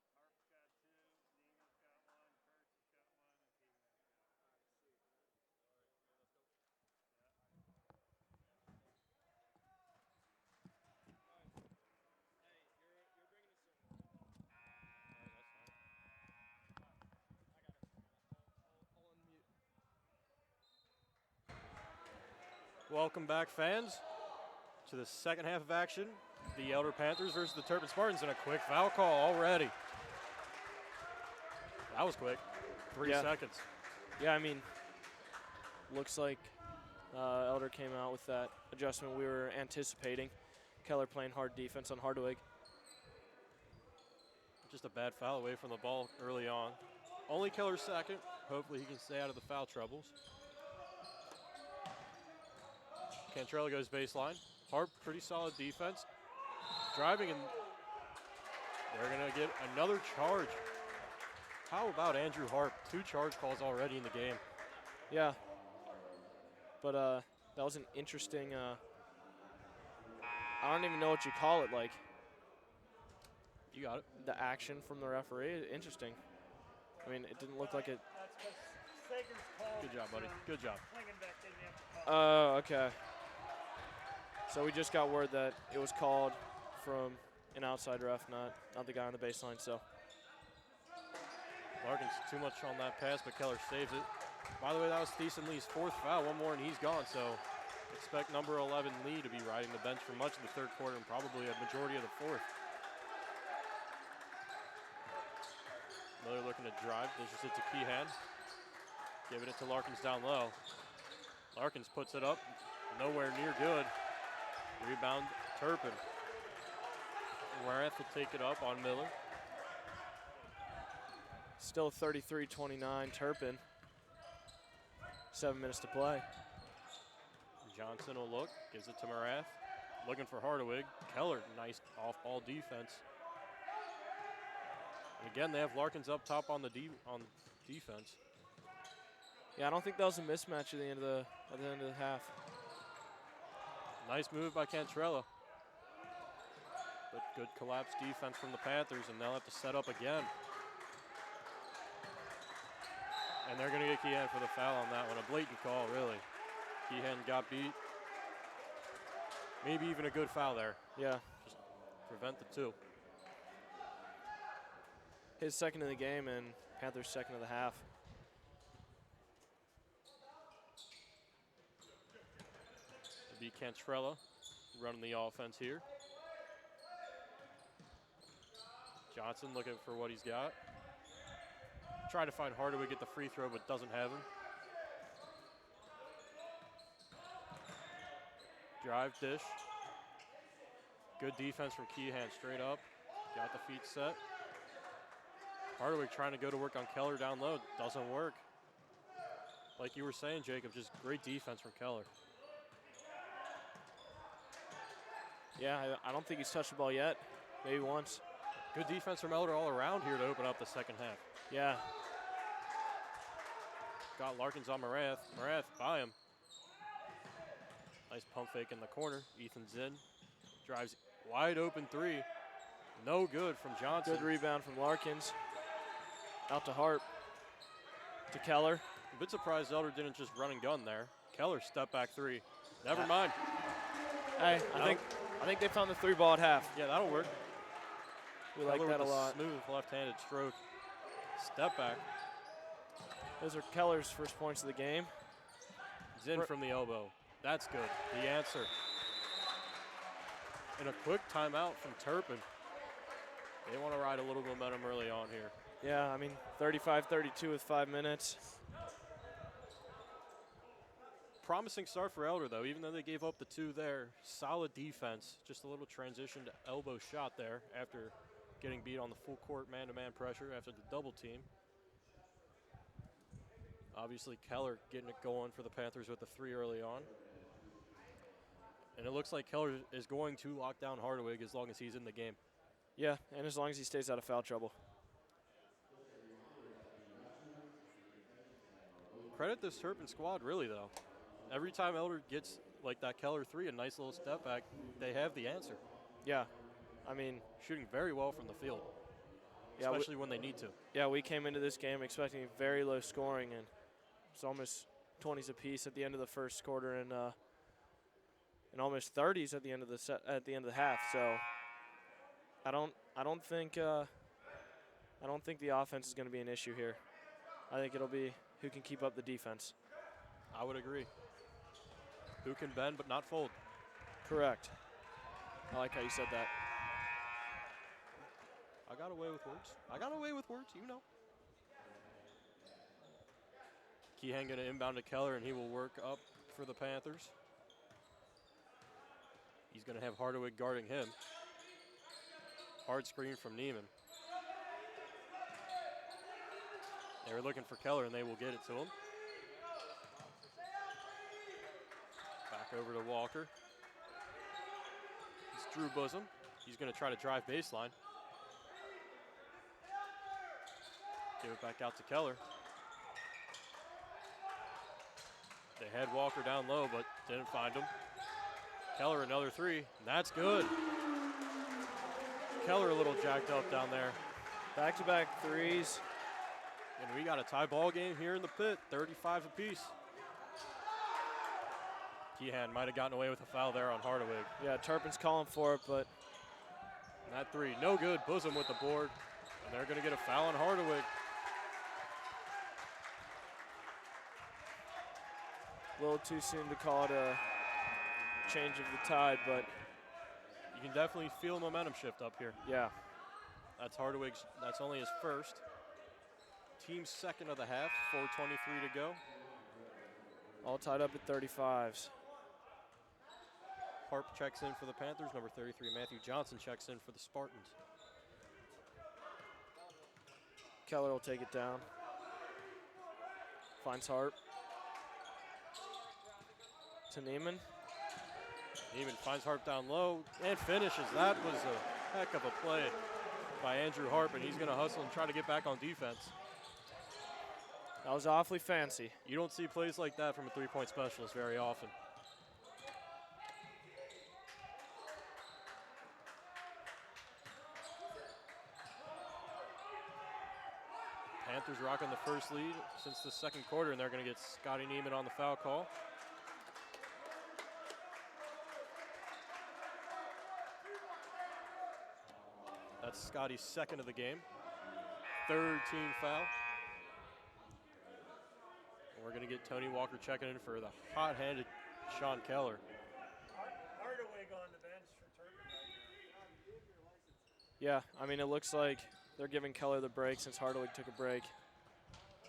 got 2. Neiman's got one. Kurtz has got one. And Keehan's got one. All right, sweet. All right, let's go. Yeah. Hey, you're bringing us some. I got it. I'll unmute. Welcome back, fans, to the second half of action. The Elder Panthers versus the Turpin Spartans, and a quick foul call already. That was quick. 3 seconds. Yeah, I mean, looks like Elder came out with that adjustment we were anticipating. Keller playing hard defense on Hardawig. Just a bad foul away from the ball early on. Only Keller's second. Hopefully he can stay out of the foul troubles. Cantrell goes baseline. Harp, pretty solid defense. Driving, and they're going to get another charge. How about Andrew Harp? 2 charge calls already in the game. Yeah. But that was an interesting, I don't even know what you call it, like You got it. the action from the referee. Interesting. I mean, it didn't look like it. That's because Sager's called. Good job, buddy. Good job. Klingenbeck didn't have to call. Oh, okay. So we just got word that it was called from an outside ref, not the guy on the baseline. So Larkins too much on that pass, but Keller saves it. By the way, that was Thiessen Lee's 4th foul. One more and he's gone, so expect number 11 Lee to be riding the bench for much of the 3rd quarter and probably a majority of the 4th. Miller looking to drive, dishes it to Keehan. Giving it to Larkins down low. Larkins puts it up, nowhere near good. Rebound, Turpin. Rath will take it up on Miller. still 33-29 Turpin. 7 minutes to play. Johnson will look, gives it to Marath. Looking for Hardawig. Keller, nice off-ball defense. And again, they have Larkins up top on on defense. Yeah, I don't think that was a mismatch at the end of the half. Nice move by Cantrella. But good collapse defense from the Panthers, and they'll have to set up again. And they're going to get Keehan for the foul on that one. A blatant call, really. Keehan got beat. Maybe even a good foul there. Yeah. Just prevent the 2. His second of the game and Panthers' second of the half. It'll be Cantrella running the offense here. Johnson looking for what he's got. Trying to find Hardaway at the free throw, but doesn't have him. Drive, dish. Good defense from Keehan, straight up. Got the feet set. Hardaway trying to go to work on Keller down low. Doesn't work. Like you were saying, Jacob, just great defense from Keller. Yeah, I don't think he's touched the ball yet. Maybe once. Good defense from Elder all around here to open up the second half. Yeah. Got Larkins on Marath. Marath by him. Nice pump fake in the corner. Ethan's in. Drives wide open 3. No good from Johnson. Good rebound from Larkins. Out to Harp. To Keller. A bit surprised Elder didn't just run and gun there. Keller step back 3. Never mind. Hey, I think they found the 3 ball at half. Yeah, that'll work. We like that a lot. Smooth left-handed stroke. Step back. Those are Keller's first points of the game. Zinn from the elbow. That's good. The answer. And a quick timeout from Turpin. They want to ride a little momentum early on here. Yeah, I mean, 35-32 with 5 minutes. Promising start for Elder, though, even though they gave up the 2 there. Solid defense. Just a little transition to elbow shot there after getting beat on the full court man-to-man pressure after the double team. Obviously, Keller getting it going for the Panthers with the 3 early on. And it looks like Keller is going to lock down Hardawig as long as he's in the game. Yeah, and as long as he stays out of foul trouble. Credit this Turpin squad, really, though. Every time Elder gets like that Keller 3, a nice little step back, they have the answer. Yeah, I mean, Shooting very well from the field, yeah, especially when they need to. yeah, we came into this game expecting very low scoring, and it's almost 20s apiece at the end of the first quarter, and almost 30s at the end of the half. So I don't think the offense is going to be an issue here. I think it'll be who can keep up the defense. I would agree. Who can bend but not fold. Correct. I like how you said that. I got away with words. I got away with words, you know. Keehan going to inbound to Keller, and he will work up for the Panthers. He's going to have Hardawig guarding him. Hard screen from Neiman. They were looking for Keller, and they will get it to him. Back over to Walker. It's Drew Bosom. He's going to try to drive baseline. Give it back out to Keller. They had Walker down low, but didn't find him. Keller, another 3, and that's good. Keller a little jacked up down there. Back-to-back threes. And we got a tie ball game here in the pit, 35 apiece. Keehan might have gotten away with a foul there on Hardawig. Yeah, Turpin's calling for it, but And that 3, no good. Bosom with the board. And they're going to get a foul on Hardawig. a little too soon to call it a change of the tide, but You can definitely feel momentum shift up here. yeah. That's Hardawig's, that's only his first. Team's second of the half, 4:23 to go. All tied up at 35s. Harp checks in for the Panthers. Number 33, Matthew Johnson, checks in for the Spartans. Keller will take it down. Finds Harp. To Neiman. Neiman finds Harp down low and finishes. That was a heck of a play by Andrew Harp, and he's going to hustle and try to get back on defense. That was awfully fancy. You don't see plays like that from a three-point specialist very often. Panthers rocking the first lead since the second quarter, and they're going to get Scotty Neiman on the foul call. That's Scotty's second of the game. Third team foul. And we're going to get Tony Walker checking in for the hot-handed Sean Keller. Hardawig on the bench for Turpin right now. Yeah, I mean, it looks like they're giving Keller the break since Hardawig took a break.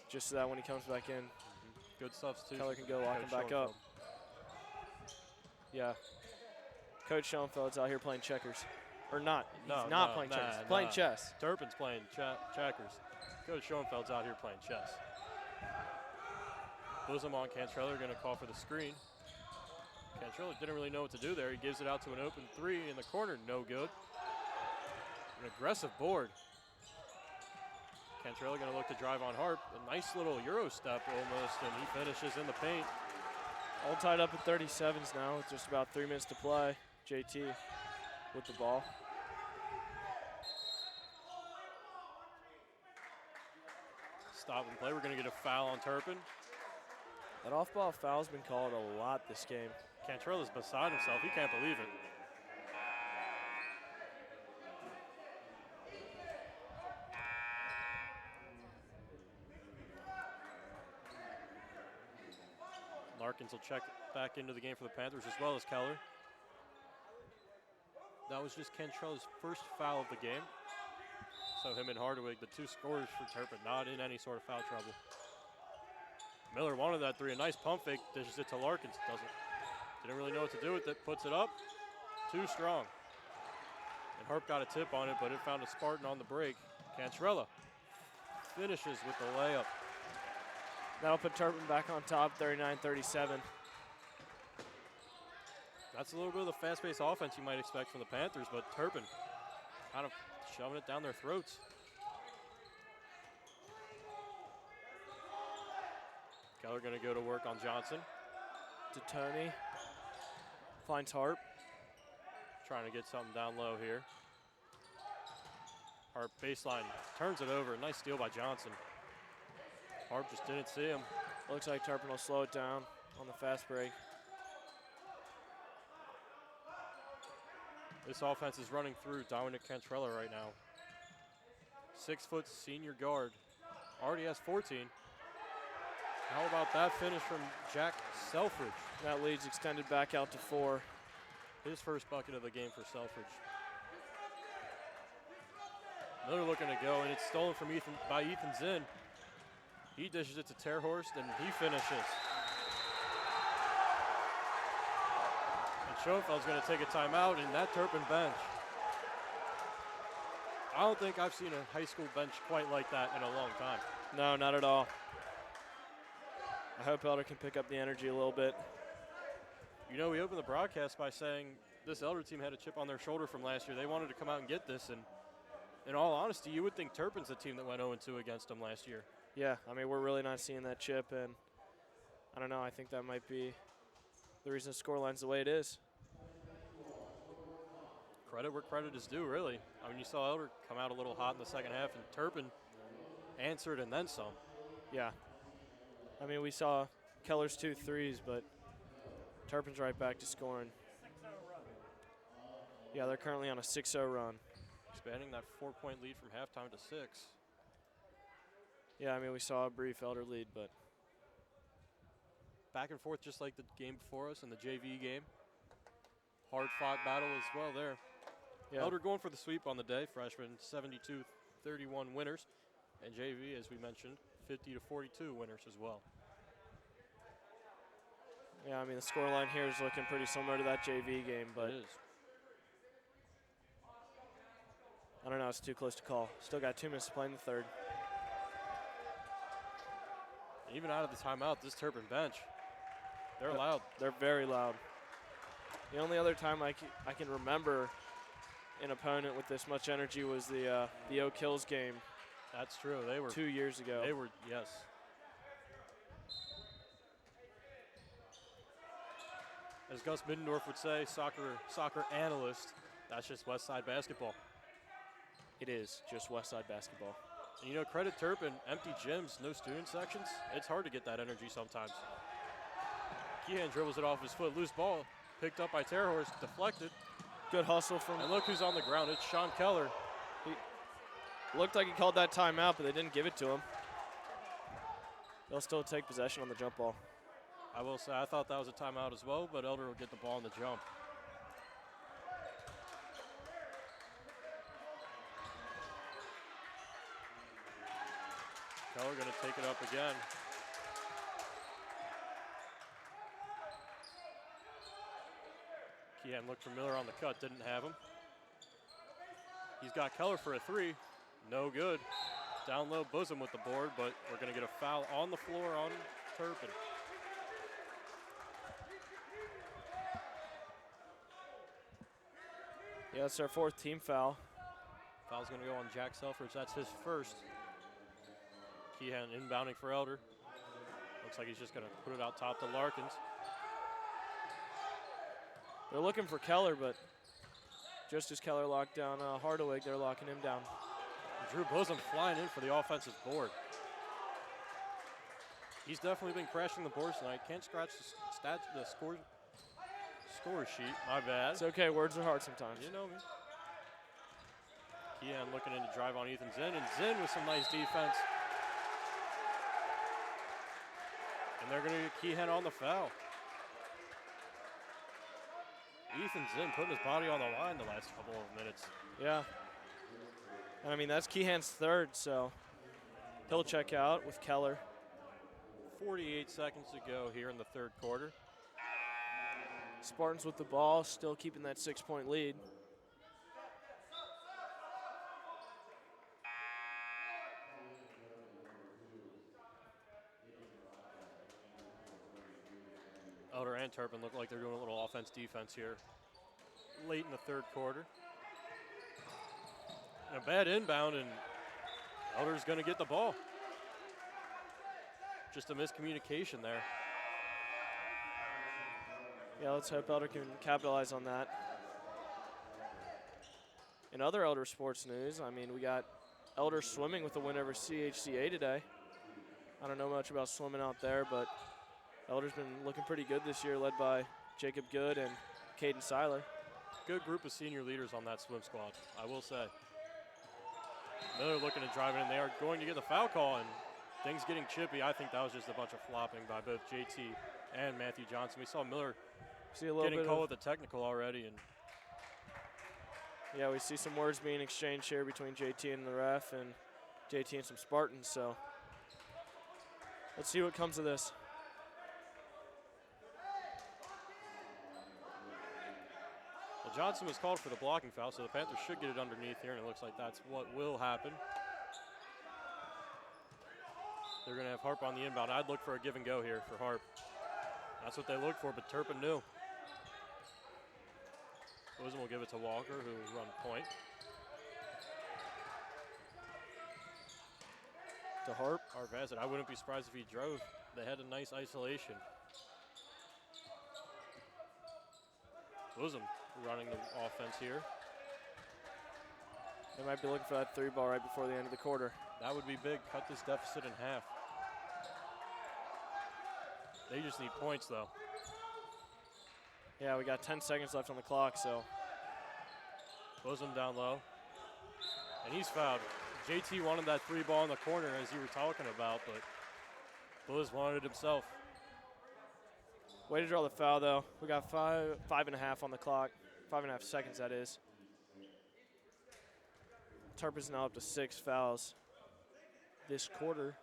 Just so that when he comes back in, Good substitution. Keller can go lock him back up. Yeah. Coach Schoenfeld's out here playing checkers. Or not. He's not playing checkers. He's playing chess. Turpin's playing checkers. Coach Schoenfeld's out here playing chess. Bosom on Cantrell, going to call for the screen. Cantrell didn't really know what to do there. He gives it out to an open 3 in the corner. No good. An aggressive board. Cantrell going to look to drive on Harp. A nice little Euro step almost, and he finishes in the paint. All tied up at 37s now with just about 3 minutes to play. JT with the ball. Stop and play. We're going to get a foul on Turpin. That off-ball foul's been called a lot this game. Cantrell is beside himself. He can't believe it. Larkins will check back into the game for the Panthers as well as Keller. That was just Cantrell's first foul of the game. So him and Hardawig, the 2 scorers for Turpin, not in any sort of foul trouble. Miller wanted that 3, a nice pump fake, dishes it to Larkins, didn't really know what to do with it, puts it up, too strong. And Harp got a tip on it, but it found a Spartan on the break. Cantrella finishes with the layup. That'll put Turpin back on top, 39-37. That's a little bit of the fast-paced offense you might expect from the Panthers, but Turpin kind of shoving it down their throats. Keller going to go to work on Johnson. To Tony. Finds Harp. Trying to get something down low here. Harp baseline, turns it over. Nice steal by Johnson. Harp just didn't see him. Looks like Turpin will slow it down on the fast break. This offense is running through Dominic Cantrella right now. 6-foot senior guard. Already has 14. How about that finish from Jack Selfridge? That lead's extended back out to 4. His first bucket of the game for Selfridge. Miller looking to go, and it's stolen from by Ethan Zinn. He dishes it to Terhorst, and he finishes. And Schoenfeld's going to take a timeout, and that Turpin bench. I don't think I've seen a high school bench quite like that in a long time. No, not at all. I hope Elder can pick up the energy a little bit. You know, we opened the broadcast by saying this Elder team had a chip on their shoulder from last year. They wanted to come out and get this, and in all honesty, you would think Turpin's the team that went 0-2 against them last year. Yeah, I mean, we're really not seeing that chip, and I don't know, I think that might be the reason the scoreline's the way it is. Credit where credit is due, really. I mean, you saw Elder come out a little hot in the second half, and Turpin answered and then some. Yeah. I mean, we saw Keller's 2 threes, but Turpin's right back to scoring. 6-0 run. Yeah, they're currently on a 6-0 run. Expanding that 4-point lead from halftime to 6. Yeah, I mean, we saw a brief Elder lead, but Back and forth just like the game before us in the JV game. Hard-fought battle as well there. yeah. Elder going for the sweep on the day. Freshmen 72-31 winners. And JV, as we mentioned, 50-42 winners as well. Yeah, I mean, the scoreline here is looking pretty similar to that JV game, but It is. I don't know, it's too close to call. Still got 2 minutes to play in the third. Even out of the timeout, this Turpin bench, they're loud. They're very loud. The only other time I can remember an opponent with this much energy was the Oak Hills game That's true. They were 2 years ago. They were, yes. As Gus Middendorf would say, soccer analyst, that's just West Side basketball. It is just West Side basketball. And you know, credit Turpin, empty gyms, no student sections. It's hard to get that energy sometimes. Keehan dribbles it off his foot, loose ball, picked up by Terhorst, deflected. Good hustle from. And look who's on the ground. It's Sean Keller. Looked like he called that timeout, but they didn't give it to him. They'll still take possession on the jump ball. I will say, I thought that was a timeout as well, but Elder will get the ball on the jump. Keller going to take it up again. Keehan looked for Miller on the cut, didn't have him. He's got Keller for a 3, no good. Down low, Bosom with the board, but we're going to get a foul on the floor on Turpin. Yeah, it's our 4th team foul. Foul's going to go on Jack Selfridge. That's his first. Keehan inbounding for Elder. Looks like he's just going to put it out top to Larkins. They're looking for Keller, but just as Keller locked down Hardawig, they're locking him down. Drew Bosom flying in for the offensive board. He's definitely been crashing the boards tonight. Can't scratch the score sheet. My bad. It's okay. Words are hard sometimes. You know me. Keehan looking in to drive on Ethan Zinn, and Zinn with some nice defense. And they're going to get Keehan on the foul. Ethan Zinn putting his body on the line the last couple of minutes. Yeah. And I mean, that's Keehan's 3rd, so he'll check out with Keller. 48 seconds to go here in the 3rd quarter. Spartans with the ball, still keeping that 6-point lead. and Turpin look like they're doing a little offense-defense here late in the third quarter. And a bad inbound, and Elder's going to get the ball. Just a miscommunication there. Yeah, let's hope Elder can capitalize on that. In other Elder sports news, I mean, we got Elder swimming with a win over CHCA today. I don't know much about swimming out there, but Elder's been looking pretty good this year, led by Jacob Good and Caden Seiler. Good group of senior leaders on that swim squad, I will say. Miller looking to drive in. They are going to get the foul call, and things getting chippy. I think that was just a bunch of flopping by both JT and Matthew Johnson. We saw Miller getting called with the technical already. And yeah, we see some words being exchanged here between JT and the ref, and JT and some Spartans, so let's see what comes of this. well, Johnson was called for the blocking foul, so the Panthers should get it underneath here, and it looks like that's what will happen. They're going to have Harp on the inbound. I'd look for a give and go here for Harp. That's what they look for, but Turpin knew. Bosom will give it to Walker, who will run point. To Harp. Harp has it. I wouldn't be surprised if he drove. They had a nice isolation. Bosom running the offense here. They might be looking for that 3-ball right before the end of the quarter. That would be big. Cut this deficit in half. They just need points, though. Yeah, we got 10 seconds left on the clock, so. Bosom down low. And he's fouled. JT wanted that 3-ball in the corner, as you were talking about, but Buzz wanted it himself. Way to draw the foul, though. We got 5.5 on the clock. 5.5 seconds, that is. Turpin's now up to 6 fouls this quarter.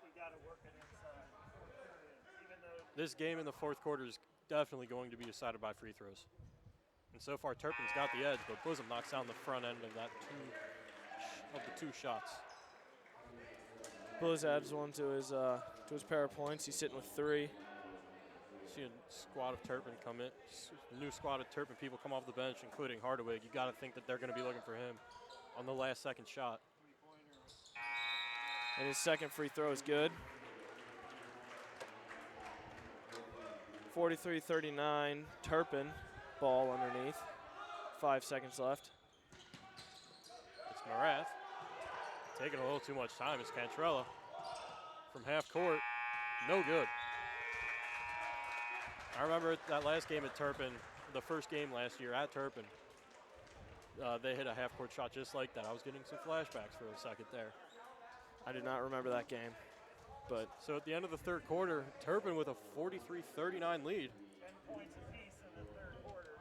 This game in the fourth quarter is definitely going to be decided by free throws. And so far, Turpin's got the edge, but Bosom knocks down the front end of that the two shots. Buzz adds one to his pair of points. He's sitting with 3. See a squad of Turpin come in. New squad of Turpin people come off the bench, including Hardawig. You got to think that they're going to be looking for him on the last second shot. And his second free throw is good. 43-39, Turpin, ball underneath. 5 seconds left. It's Marath. Taking a little too much time. It's Cantrella from half court. No good. I remember that last game at Turpin, the first game last year at Turpin, they hit a half court shot just like that. I was getting some flashbacks for a second there. I do not remember that game. But so at the end of the third quarter, Turpin with a 43-39 lead. 10 points apiece in the third quarter.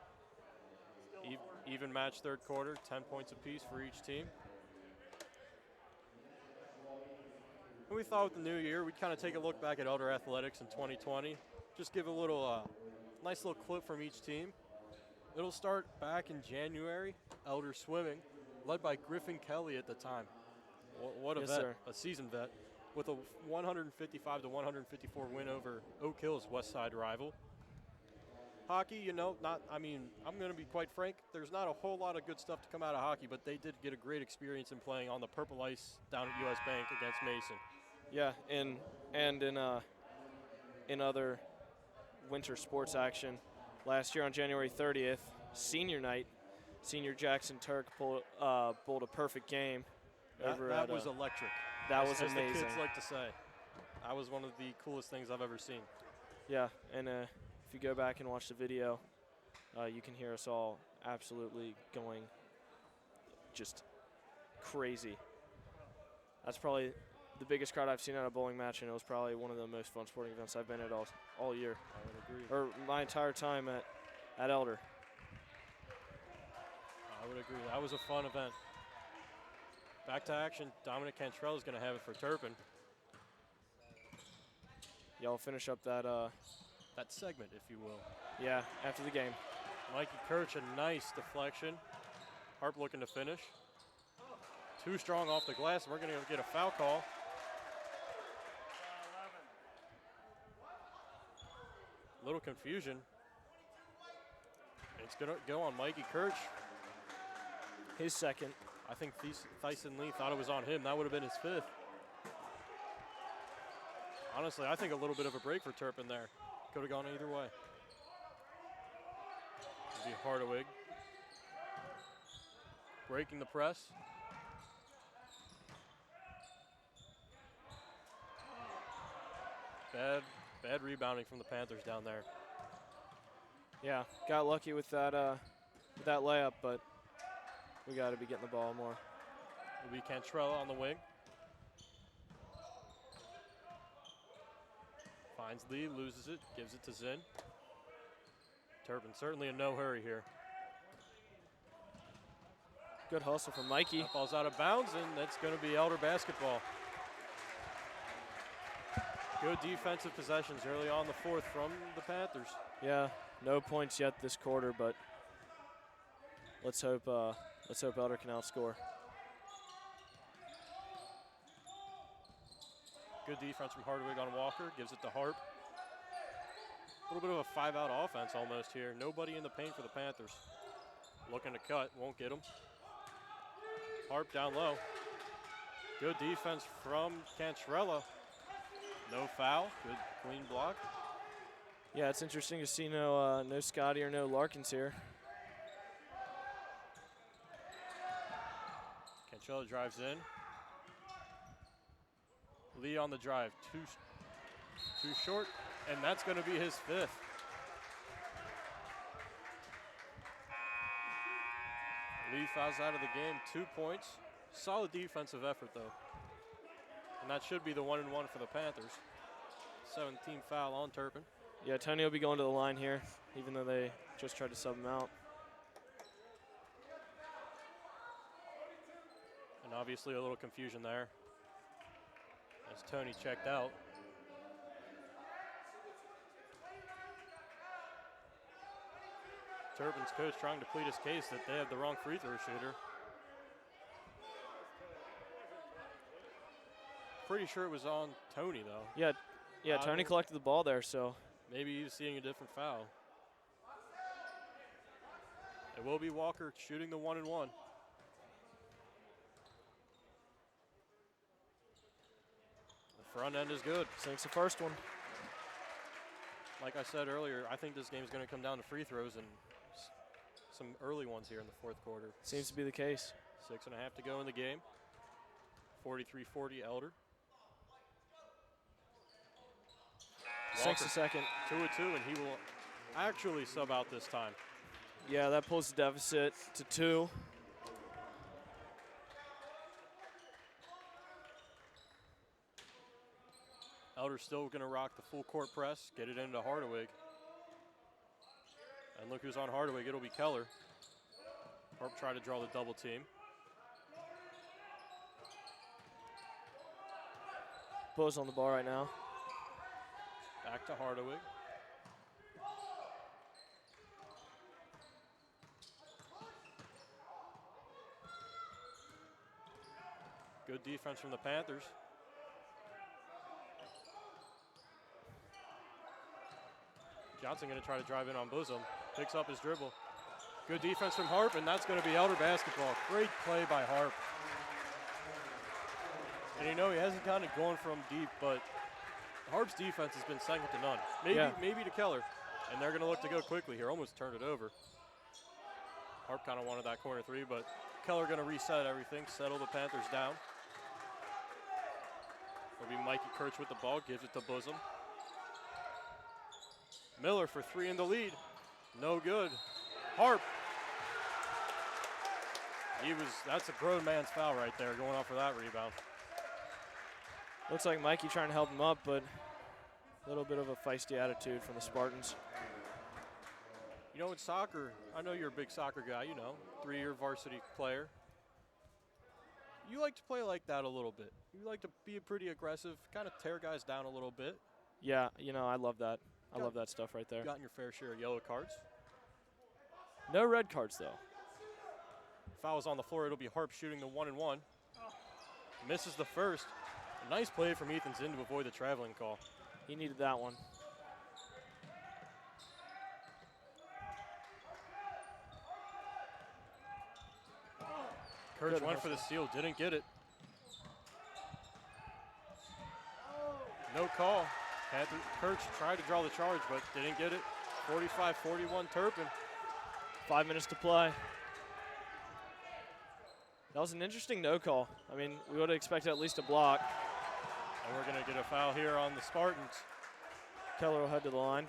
Even match third quarter, 10 points apiece for each team. And we thought with the new year, we'd kind of take a look back at Elder Athletics in 2020. Just give a little, nice little clip from each team. It'll start back in January, Elder Swimming, led by Griffin Kelly at the time. What a yes, vet, sir. A seasoned vet, with a 155-154 win over Oak Hill's West Side rival. Hockey, I'm going to be quite frank, there's not a whole lot of good stuff to come out of hockey, but they did get a great experience in playing on the purple ice down at US Bank against Mason. Yeah, in other winter sports action, last year on January 30th, senior night, senior Jackson Turk pulled a perfect game. That was electric. That was as amazing. The kids like to say. That was one of the coolest things I've ever seen. Yeah, and if you go back and watch the video, you can hear us all absolutely going just crazy. That's probably the biggest crowd I've seen at a bowling match, and it was probably one of the most fun sporting events I've been at all year. I would agree. Or my entire time at Elder. I would agree. That was a fun event. Back to action. Dominic Cantrell is going to have it for Turpin. Y'all finish up that segment, if you will. Yeah, after the game. Mikey Kirch, a nice deflection. Harp looking to finish. Too strong off the glass, and we're going to get a foul call. Little confusion. It's going to go on Mikey Kirch. His second. I think Thyson Lee thought it was on him. That would have been his 5th. Honestly, I think a little bit of a break for Turpin there. Could have gone either way. It'd be Hardawig. Breaking the press. Bad rebounding from the Panthers down there. Yeah, got lucky with that layup, but we got to be getting the ball more. It'll be Cantrella on the wing. Finds Lee, loses it, gives it to Zinn. Turpin certainly in no hurry here. Good hustle from Mikey. That ball's out of bounds, and that's going to be Elder basketball. Good defensive possessions early on the 4th from the Panthers. Yeah, no points yet this quarter, but let's hope Elder can outscore. Good defense from Hardawig on Walker, gives it to Harp. A little bit of a 5-out offense almost here. Nobody in the paint for the Panthers. Looking to cut, won't get him. Harp down low. Good defense from Cantrella. No foul, good clean block. Yeah, it's interesting to see no Scotty or no Larkins here. Cantrella drives in. Lee on the drive, too short, and that's going to be his 5th. Lee fouls out of the game, 2 points. Solid defensive effort, though. And that should be the 1-and-1 for the Panthers. 17 foul on Turpin. Yeah, Tony will be going to the line here, even though they just tried to sub him out. And obviously a little confusion there as Tony checked out. Turpin's coach trying to plead his case that they have the wrong free throw shooter. Pretty sure it was on Tony, though. Yeah, Tony collected the ball there, so. Maybe he was seeing a different foul. It will be Walker shooting the 1-and-1. The front end is good. Sinks the first one. Like I said earlier, I think this game is going to come down to free throws and some early ones here in the 4th quarter. Seems to be the case. 6.5 to go in the game. 43-40 Elder. Sinks the second. 2-2, and he will actually sub out this time. Yeah, that pulls the deficit to 2. Elder's still going to rock the full court press, get it into Hardawig. And look who's on Hardawig, it'll be Keller. Harp try to draw the double team. Bulls on the ball right now. Back to Hardawig. Good defense from the Panthers. Johnson going to try to drive in on Bosom. Picks up his dribble. Good defense from Harp, and that's going to be Elder basketball. Great play by Harp. And you know, he hasn't kind of gone from deep, but Harp's defense has been second to none. Maybe to Keller. And they're going to look to go quickly here. Almost turned it over. Harp kind of wanted that corner 3, but Keller going to reset everything, settle the Panthers down. It'll be Mikey Kirch with the ball, gives it to Bosom. Miller for 3 in the lead. No good. Harp. That's a grown man's foul right there, going off for that rebound. Looks like Mikey trying to help him up, but a little bit of a feisty attitude from the Spartans. You know, in soccer, I know you're a big soccer guy, 3-year varsity player. You like to play like that a little bit. You like to be pretty aggressive, kind of tear guys down a little bit. Yeah, I love that. I love that stuff right there. Gotten your fair share of yellow cards. No red cards, though. Foul's on the floor. It'll be Harp shooting the 1-and-1. Misses the first. A nice play from Ethan Zinn to avoid the traveling call. He needed that one. Kurtz Good went for the steal, didn't get it. No call. Kurtz tried to draw the charge, but didn't get it. 45-41 Turpin. 5 minutes to play. That was an interesting no call. I mean, we would have expected at least a block. And we're going to get a foul here on the Spartans. Keller will head to the line.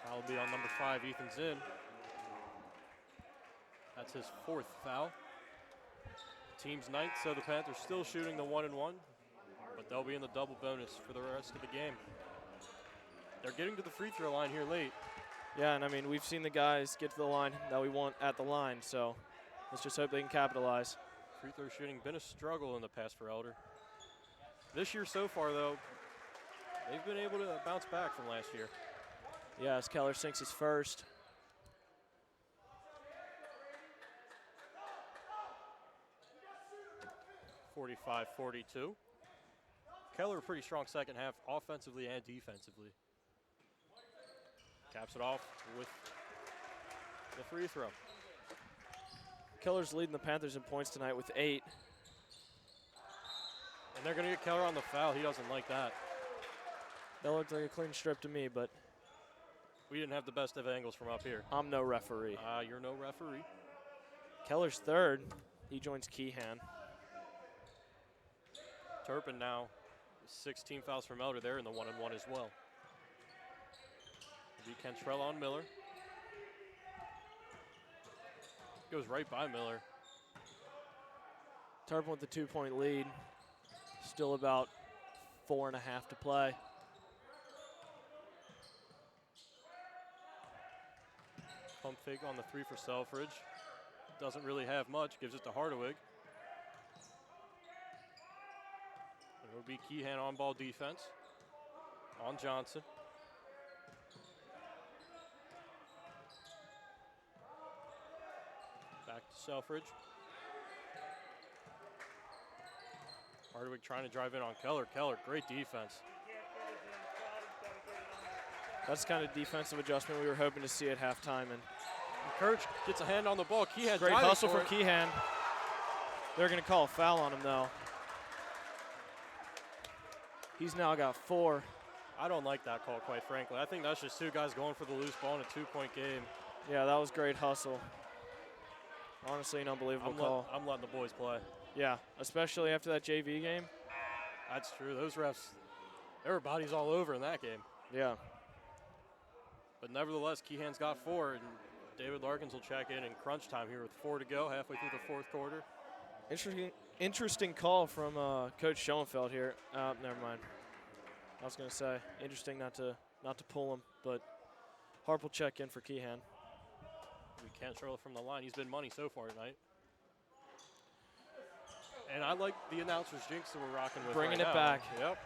Foul will be on number 5, Ethan Zinn. That's his 4th foul. Team's 9th, so the Panthers still shooting the 1-1, but they'll be in the double bonus for the rest of the game. They're getting to the free throw line here late. Yeah, and I mean, we've seen the guys get to the line that we want at the line, so let's just hope they can capitalize. Free throw shooting been a struggle in the past for Elder. This year so far, though, they've been able to bounce back from last year. Yeah, as Keller sinks his first. (45-42). Keller, a pretty strong second half, offensively and defensively. Caps it off with the free throw. Keller's leading the Panthers in points tonight with 8. And they're going to get Keller on the foul. He doesn't like that. That looked like a clean strip to me, but We didn't have the best of angles from up here. I'm no referee. You're no referee. Keller's third. He joins Keehan. Turpin now, 16 fouls from Elder there in the 1-1 as well. It'll be Cantrell on Miller. Goes right by Miller. Turpin with the 2-point lead. Still about 4.5 to play. Pump fake on the 3 for Selfridge. Doesn't really have much, gives it to Hardawig. It'll be Keehan on ball defense on Johnson. Back to Selfridge. Hardawig trying to drive in on Keller. Keller, great defense. That's the kind of defensive adjustment we were hoping to see at halftime. And Kurtz gets a hand on the ball. Keehan great diving hustle for from it. Keehan. They're going to call a foul on him, though. He's now got 4. I don't like that call, quite frankly. I think that's just 2 guys going for the loose ball in a 2-point game. Yeah, that was great hustle. Honestly, an unbelievable call. I'm letting the boys play. Yeah, especially after that JV game. That's true. Those refs, there were bodies all over in that game. Yeah. But nevertheless, Keehan's got 4, and David Larkins will check in crunch time here with 4 to go, halfway through the 4th quarter. Interesting call from Coach Schoenfeld here. Never mind. I was going to say interesting not to pull him, but Harp will check in for Keehan. We can't throw it from the line. He's been money so far tonight. And I like the announcer's jinx that we're rocking with. Bringing right it now. back. Yep.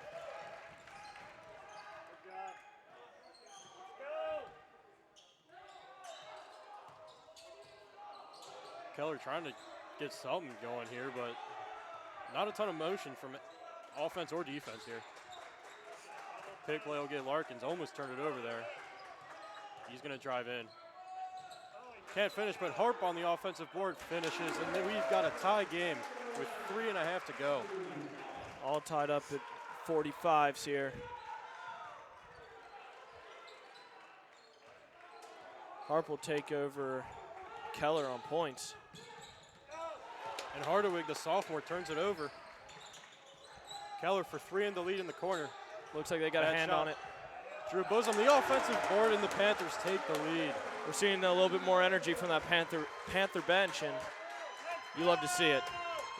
Keller trying to get something going here, but not a ton of motion from offense or defense here. Pick play will get Larkins, almost turned it over there. He's going to drive in. Can't finish, but Harp on the offensive board finishes, and then we've got a tie game with 3.5 to go. All tied up at 45s here. Harp will take over Keller on points. And Hardawig, the sophomore, turns it over. Keller for 3 in the lead in the corner. Looks like they got Bad a hand shot. on it. Drew Bosom, the offensive board, and the Panthers take the lead. We're seeing a little bit more energy from that Panther bench, and you love to see it.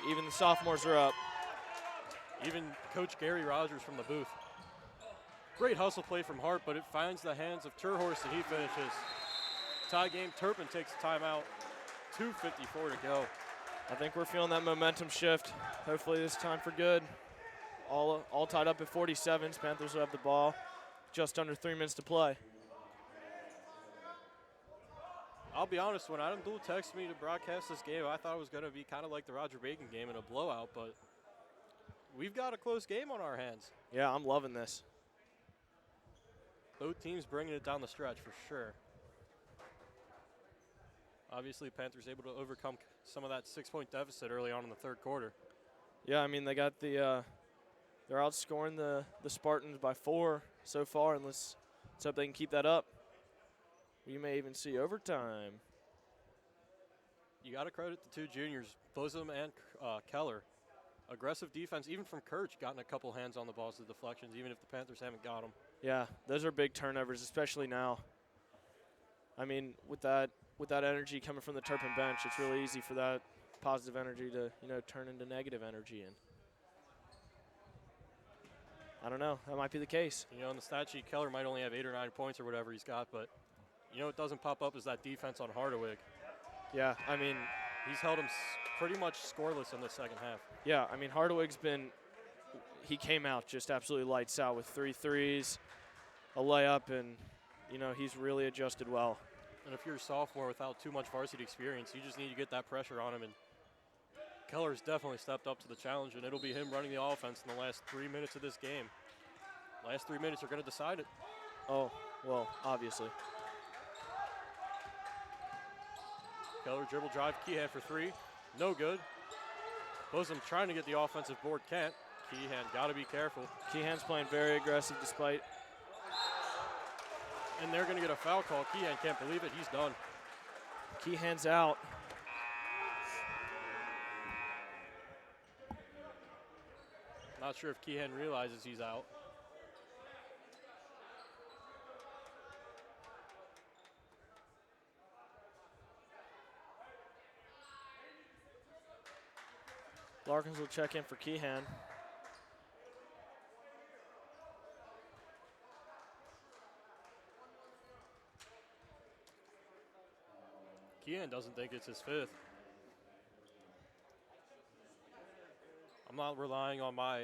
Even the sophomores are up. Even Coach Gary Rogers from the booth. Great hustle play from Hart, but it finds the hands of Turhorst, and he finishes. Tie game, Turpin takes a timeout. 2:54 to go. I think we're feeling that momentum shift. Hopefully this time for good. All tied up at 47s. Panthers will have the ball. Just under 3 minutes to play. I'll be honest, when Adam Dull texted me to broadcast this game, I thought it was going to be kind of like the Roger Bacon game in a blowout, but we've got a close game on our hands. Yeah, I'm loving this. Both teams bringing it down the stretch for sure. Obviously, Panthers able to overcome some of that 6-point deficit early on in the third quarter. Yeah, I mean, they got the they're outscoring the Spartans by 4 so far, and let's hope they can keep that up. We may even see overtime. You got to credit the two juniors, Bosom and Keller. Aggressive defense, even from Kirch, gotten a couple hands on the balls to deflections, even if the Panthers haven't got them. Yeah, those are big turnovers, especially now. I mean, with that energy coming from the Turpin bench, it's really easy for that positive energy to, turn into negative energy. And I don't know, that might be the case. In the stat sheet, Keller might only have 8 or 9 points or whatever he's got, but what doesn't pop up is that defense on Hardawig. Yeah, I mean, he's held him pretty much scoreless in the second half. Yeah, I mean, Hardawig's he came out just absolutely lights out with 3 threes, a layup, and, he's really adjusted well. And if you're a sophomore without too much varsity experience, you just need to get that pressure on him. And Keller's definitely stepped up to the challenge, and it'll be him running the offense in the last 3 minutes of this game. Last 3 minutes are going to decide it. Oh, well, obviously. Keller dribble drive, Keehan for 3. No good. Bosom trying to get the offensive board, can't. Keehan got to be careful. Keehan's playing very aggressive despite. And they're going to get a foul call. Keehan can't believe it. He's done. Keehan's out. Not sure if Keehan realizes he's out. Larkins will check in for Keehan. Keehan doesn't think it's his 5th. I'm not relying on my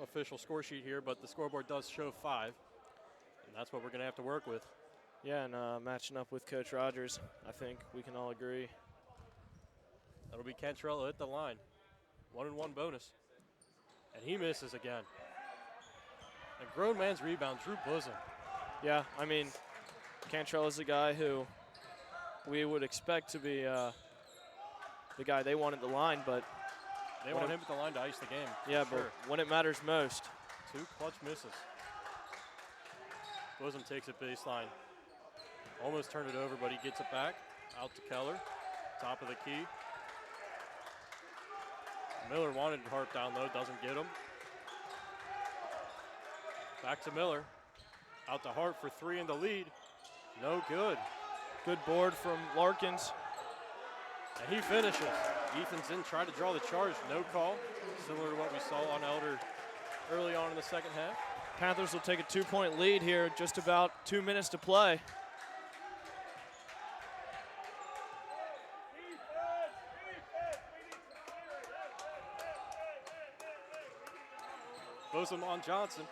official score sheet here, but the scoreboard does show 5. And that's what we're going to have to work with. Yeah, and matching up with Coach Rogers, I think we can all agree. That'll be Cantrell at the line. 1-and-1 bonus. And he misses again. A grown man's rebound, Drew Bosom. Yeah, I mean, Cantrell is a guy who we would expect to be the guy they want at the line, but they want him at the line to ice the game. Yeah, sure. But when it matters most. 2 clutch misses. Bosom takes it baseline. Almost turned it over, but he gets it back. Out to Keller. Top of the key. Miller wanted Hart down low, doesn't get him. Back to Miller. Out to Hart for 3 in the lead. No good. Good board from Larkins. And he finishes. Ethan Zinn tried to draw the charge, no call. Similar to what we saw on Elder early on in the second half. Panthers will take a 2-point lead here, just about 2 minutes to play. Bosom on Johnson.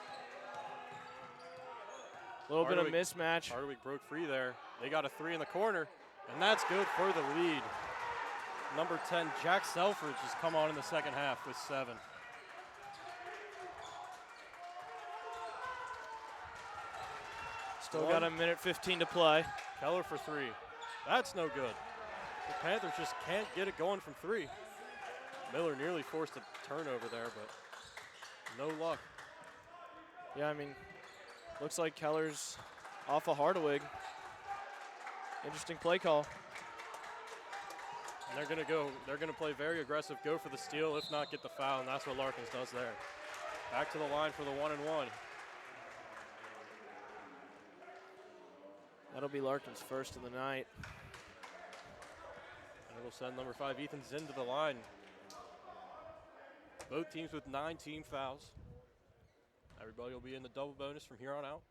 A little bit of mismatch. Hardwick broke free there. They got a 3 in the corner, and that's good for the lead. Number 10, Jack Selfridge, has come on in the second half with 7. Still got a minute 15 to play. Keller for 3. That's no good. The Panthers just can't get it going from 3. Miller nearly forced a turnover there, but no luck. Yeah, I mean, looks like Keller's off of Hardawig. Interesting play call. And they're gonna play very aggressive, go for the steal, if not get the foul, and that's what Larkins does there. Back to the line for the 1-and-1. That'll be Larkins' first of the night. And it'll send number 5, Ethan Zinn, to the line. Both teams with 9 team fouls. Everybody will be in the double bonus from here on out.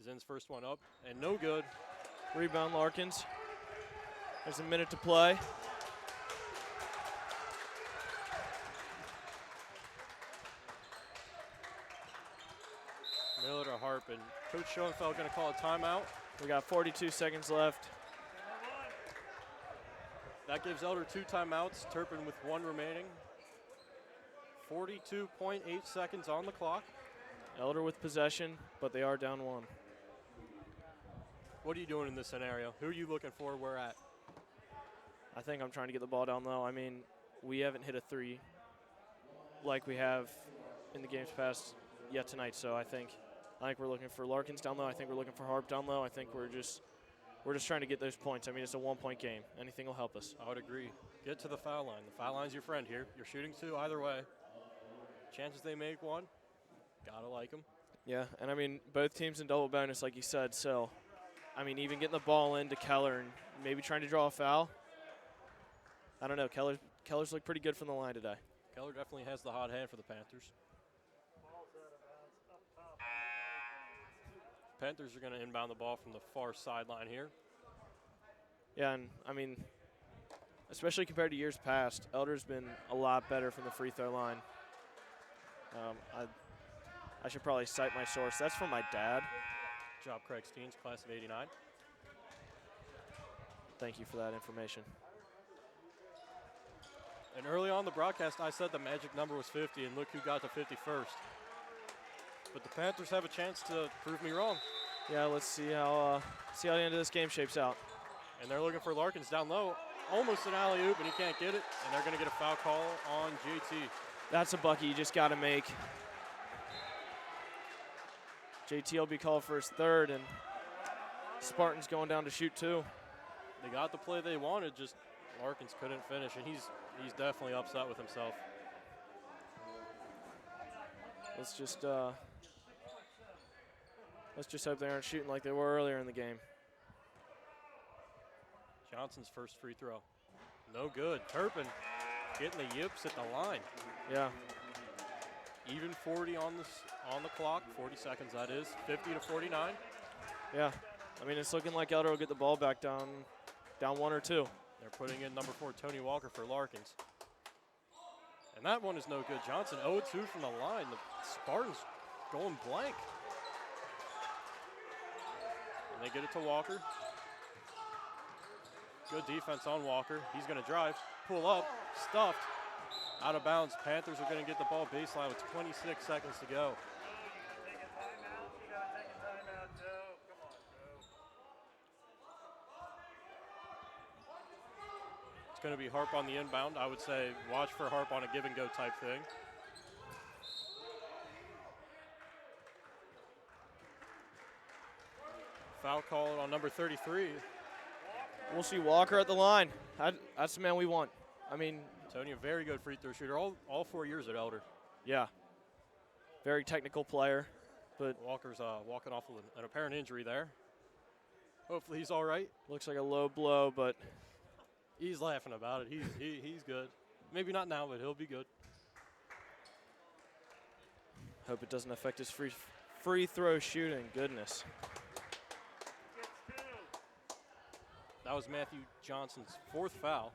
Zinn's first one up, and no good. Rebound Larkins. There's a minute to play. Miller to Harpin. Coach Schoenfeld going to call a timeout. We got 42 seconds left. That gives Elder 2 timeouts. Turpin with 1 remaining. 42.8 seconds on the clock. Elder with possession, but they are down 1. What are you doing in this scenario? Who are you looking for? Where at? I think I'm trying to get the ball down low. I mean, we haven't hit a three like we have in the games past yet tonight. So I think we're looking for Larkins down low. I think we're looking for Harp down low. I think we're just trying to get those points. I mean, it's a 1-point game. Anything will help us. I would agree. Get to the foul line. The foul line's your friend here. You're shooting 2 either way. Chances they make 1, gotta like them. Yeah, and I mean, both teams in double bonus, like you said. So, I mean, even getting the ball into Keller and maybe trying to draw a foul. I don't know. Keller's looked pretty good from the line today. Keller definitely has the hot hand for the Panthers. Panthers are going to inbound the ball from the far sideline here. Yeah, and I mean, especially compared to years past, Elder's been a lot better from the free throw line. I should probably cite my source. That's from my dad. Good job, Craig Steens, class of '89. Thank you for that information. And early on the broadcast, I said the magic number was 50, and look who got to 51st. But the Panthers have a chance to prove me wrong. Yeah, let's see how the end of this game shapes out. And they're looking for Larkins down low. Almost an alley-oop, and he can't get it. And they're going to get a foul call on JT. That's a bucket you just got to make. JT will be called for his third, and Spartans going down to shoot 2. They got the play they wanted, just Larkins couldn't finish, and he's definitely upset with himself. Let's just hope they aren't shooting like they were earlier in the game. Johnson's first free throw. No good. Turpin getting the yips at the line. Yeah. Even 40 on the clock, 40 seconds that is, 50 to 49. Yeah. I mean, it's looking like Elder will get the ball back down 1 or 2. They're putting in number 4, Tony Walker, for Larkins. And that one is no good. Johnson 0-2 from the line. The Spartans going blank. And they get it to Walker. Good defense on Walker. He's going to drive, pull up, stuffed, out of bounds. Panthers are going to get the ball baseline with 26 seconds to go. Take a timeout. You got to take a timeout, Joe. Come on, Joe. It's going to be Harp on the inbound. I would say watch for Harp on a give-and-go type thing. Foul called on number 33. We'll see Walker at the line. That's the man we want. I mean, Tony, a very good free throw shooter, all 4 years at Elder. yeah. Very technical player. But Walker's walking off with an apparent injury there. Hopefully he's all right. looks like a low blow, but He's laughing about it. He's good. Maybe not now, but he'll be good. hope it doesn't affect his free throw shooting. Goodness. That was Matthew Johnson's 4th foul.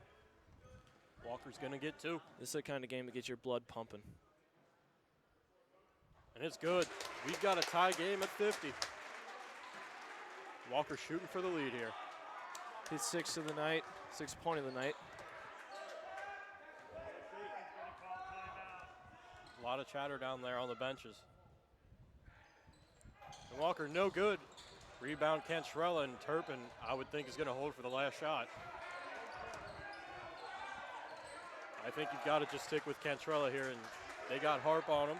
Walker's going to get 2. This is the kind of game that gets your blood pumping. And it's good. We've got a tie game at 50. Walker shooting for the lead here. His 6th of the night, 6th point of the night. A lot of chatter down there on the benches. And Walker, no good. Rebound Cantrella, and Turpin, I would think, is going to hold for the last shot. I think you've got to just stick with Cantrella here, and they got Harp on him.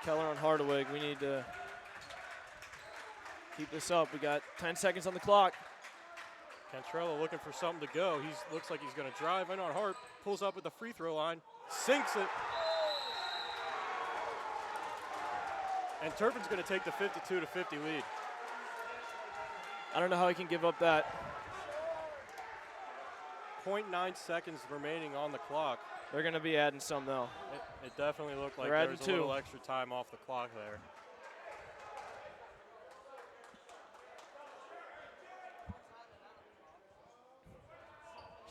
Keller on Hardawig. We need to keep this up. We got 10 seconds on the clock. Cantrella looking for something to go. He looks like he's going to drive in on Harp, pulls up at the free throw line, sinks it. And Turpin's going to take the 52 to 50 lead. I don't know how he can give up that. 0.9 seconds remaining on the clock. They're going to be adding some, though. It definitely looked like They're there was adding a little 2. extra time off the clock there.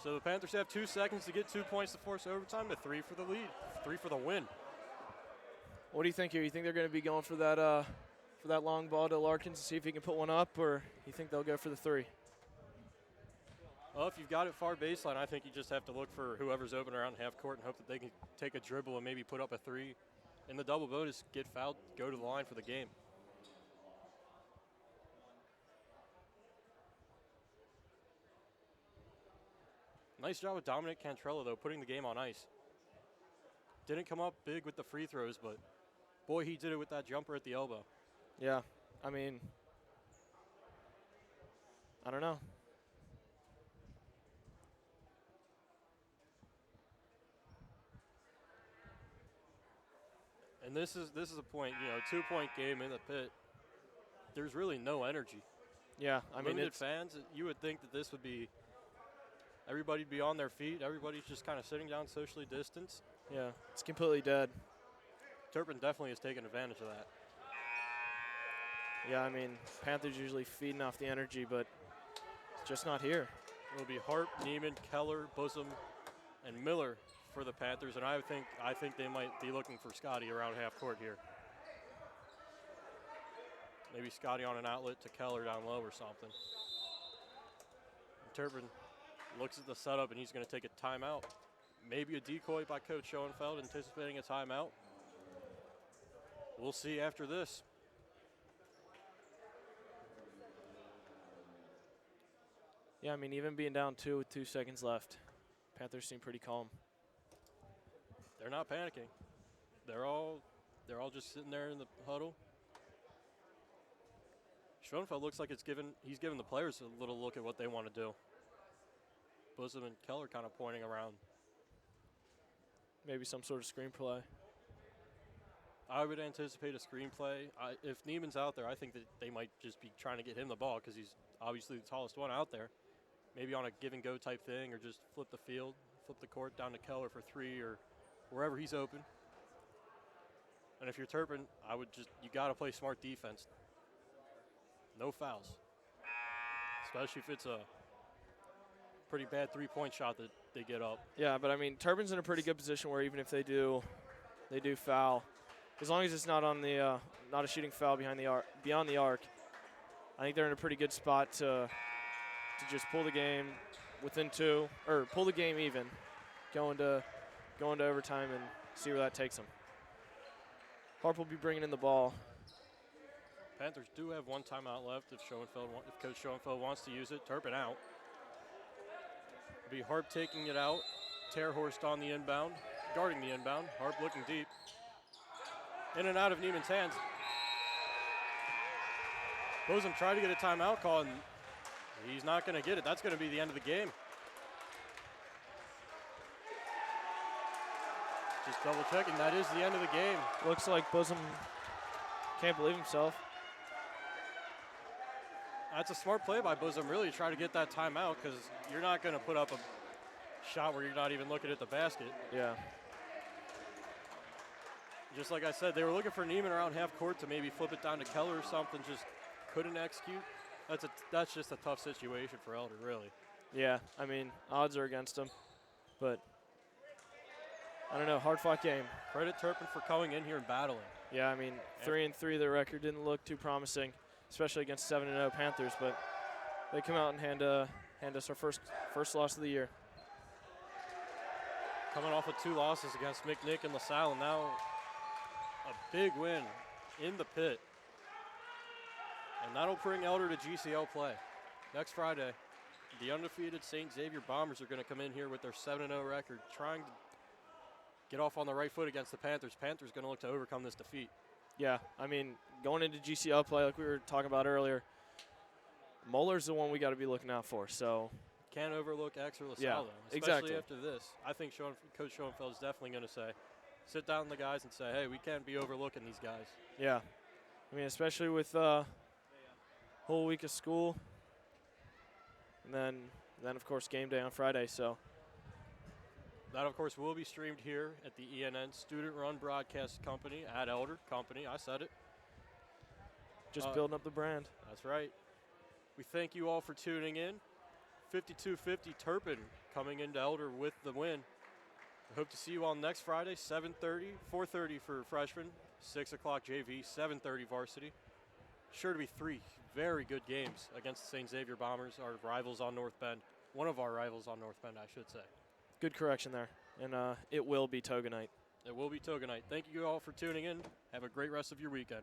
So the Panthers have 2 seconds to get 2 points to force overtime, to 3 for the lead, 3 for the win. What do you think here? You think they're going to be going for that long ball to Larkins to see if he can put one up, or you think they'll go for the 3? Well, if you've got it far baseline, I think you just have to look for whoever's open around half court and hope that they can take a dribble and maybe put up a 3. In the double bonus, get fouled, go to the line for the game. Nice job with Dominic Cantrella, though, putting the game on ice. Didn't come up big with the free throws, but boy, he did it with that jumper at the elbow. Yeah, I mean, I don't know. And this is a point, 2-point game in the pit. There's really no energy. Yeah, I mean, Limited it's fans, you would think that this would be, everybody'd be on their feet. Everybody's just kind of sitting down, socially distanced. yeah, it's completely dead. Turpin definitely has taken advantage of that. Yeah, I mean, Panthers usually feeding off the energy, but it's just not here. It'll be Harp, Neiman, Keller, Bosom, and Miller for the Panthers, and I think they might be looking for Scotty around half court here. Maybe Scotty on an outlet to Keller down low or something. Turpin looks at the setup, and he's going to take a timeout. Maybe a decoy by Coach Schoenfeld, anticipating a timeout. We'll see after this. Yeah, I mean, even being down 2 with 2 seconds left, Panthers seem pretty calm. They're not panicking. They're all just sitting there in the huddle. Schoenfeld looks like he's given the players a little look at what they want to do. Bosom and Keller kind of pointing around. Maybe some sort of screenplay. I would anticipate a screenplay. If Neiman's out there, I think that they might just be trying to get him the ball because he's obviously the tallest one out there. Maybe on a give and go type thing, or just flip the field, flip the court down to Keller for 3 or wherever he's open. And if you're Turpin, you got to play smart defense. No fouls, especially if it's a pretty bad 3-point shot that they get up. Yeah, but I mean, Turpin's in a pretty good position where even if they do foul, as long as it's not on the not a shooting foul beyond the arc, I think they're in a pretty good spot to just pull the game within 2 or pull the game even, going to overtime and see where that takes them. Harp will be bringing in the ball. Panthers do have 1 timeout left if Coach Schoenfeld wants to use it. Turpin out. It'll be Harp taking it out. Terhorst on the inbound, guarding the inbound. Harp looking deep. In and out of Neiman's hands. Bosom tried to get a timeout call, and he's not going to get it. That's going to be the end of the game. Just double checking. That is the end of the game. Looks like Bosom can't believe himself. That's a smart play by Bosom, really, to try to get that timeout because you're not going to put up a shot where you're not even looking at the basket. Yeah. Just like I said, they were looking for Neiman around half court to maybe flip it down to Keller or something, just couldn't execute. That's just a tough situation for Elder, really. Yeah, I mean, odds are against him, but I don't know, hard-fought game. Credit Turpin for coming in here and battling. Yeah, I mean, 3-3, the record didn't look too promising, especially against 7-0 Panthers, but they come out and hand us our first loss of the year. Coming off of 2 losses against McNick and LaSalle, and now a big win in the pit. And that'll bring Elder to GCL play. Next Friday, the undefeated St. Xavier Bombers are going to come in here with their 7-0 record, trying to get off on the right foot against the Panthers. Panthers going to look to overcome this defeat. Yeah, I mean, going into GCL play, like we were talking about earlier, Muller's the one we got to be looking out for. So can't overlook X or LaSalle, yeah, though, especially exactly. after this. I think Coach Schoenfeld is definitely going to sit down with the guys and say, hey, we can't be overlooking these guys. Yeah, I mean, especially with whole week of school, and then of course game day on Friday. So that of course will be streamed here at the ENN student-run broadcast company at Elder Company. I said it. Just building up the brand. That's right. We thank you all for tuning in. 52-50 Turpin coming into Elder with the win. I hope to see you all next Friday, 7:30, 4:30 for freshmen, 6 o'clock JV, 7:30 varsity. Sure to be 3 very good games against the St. Xavier Bombers, our rivals on North Bend. One of our rivals on North Bend, I should say. Good correction there. And it will be Togonite. It will be Togonite. Thank you all for tuning in. Have a great rest of your weekend.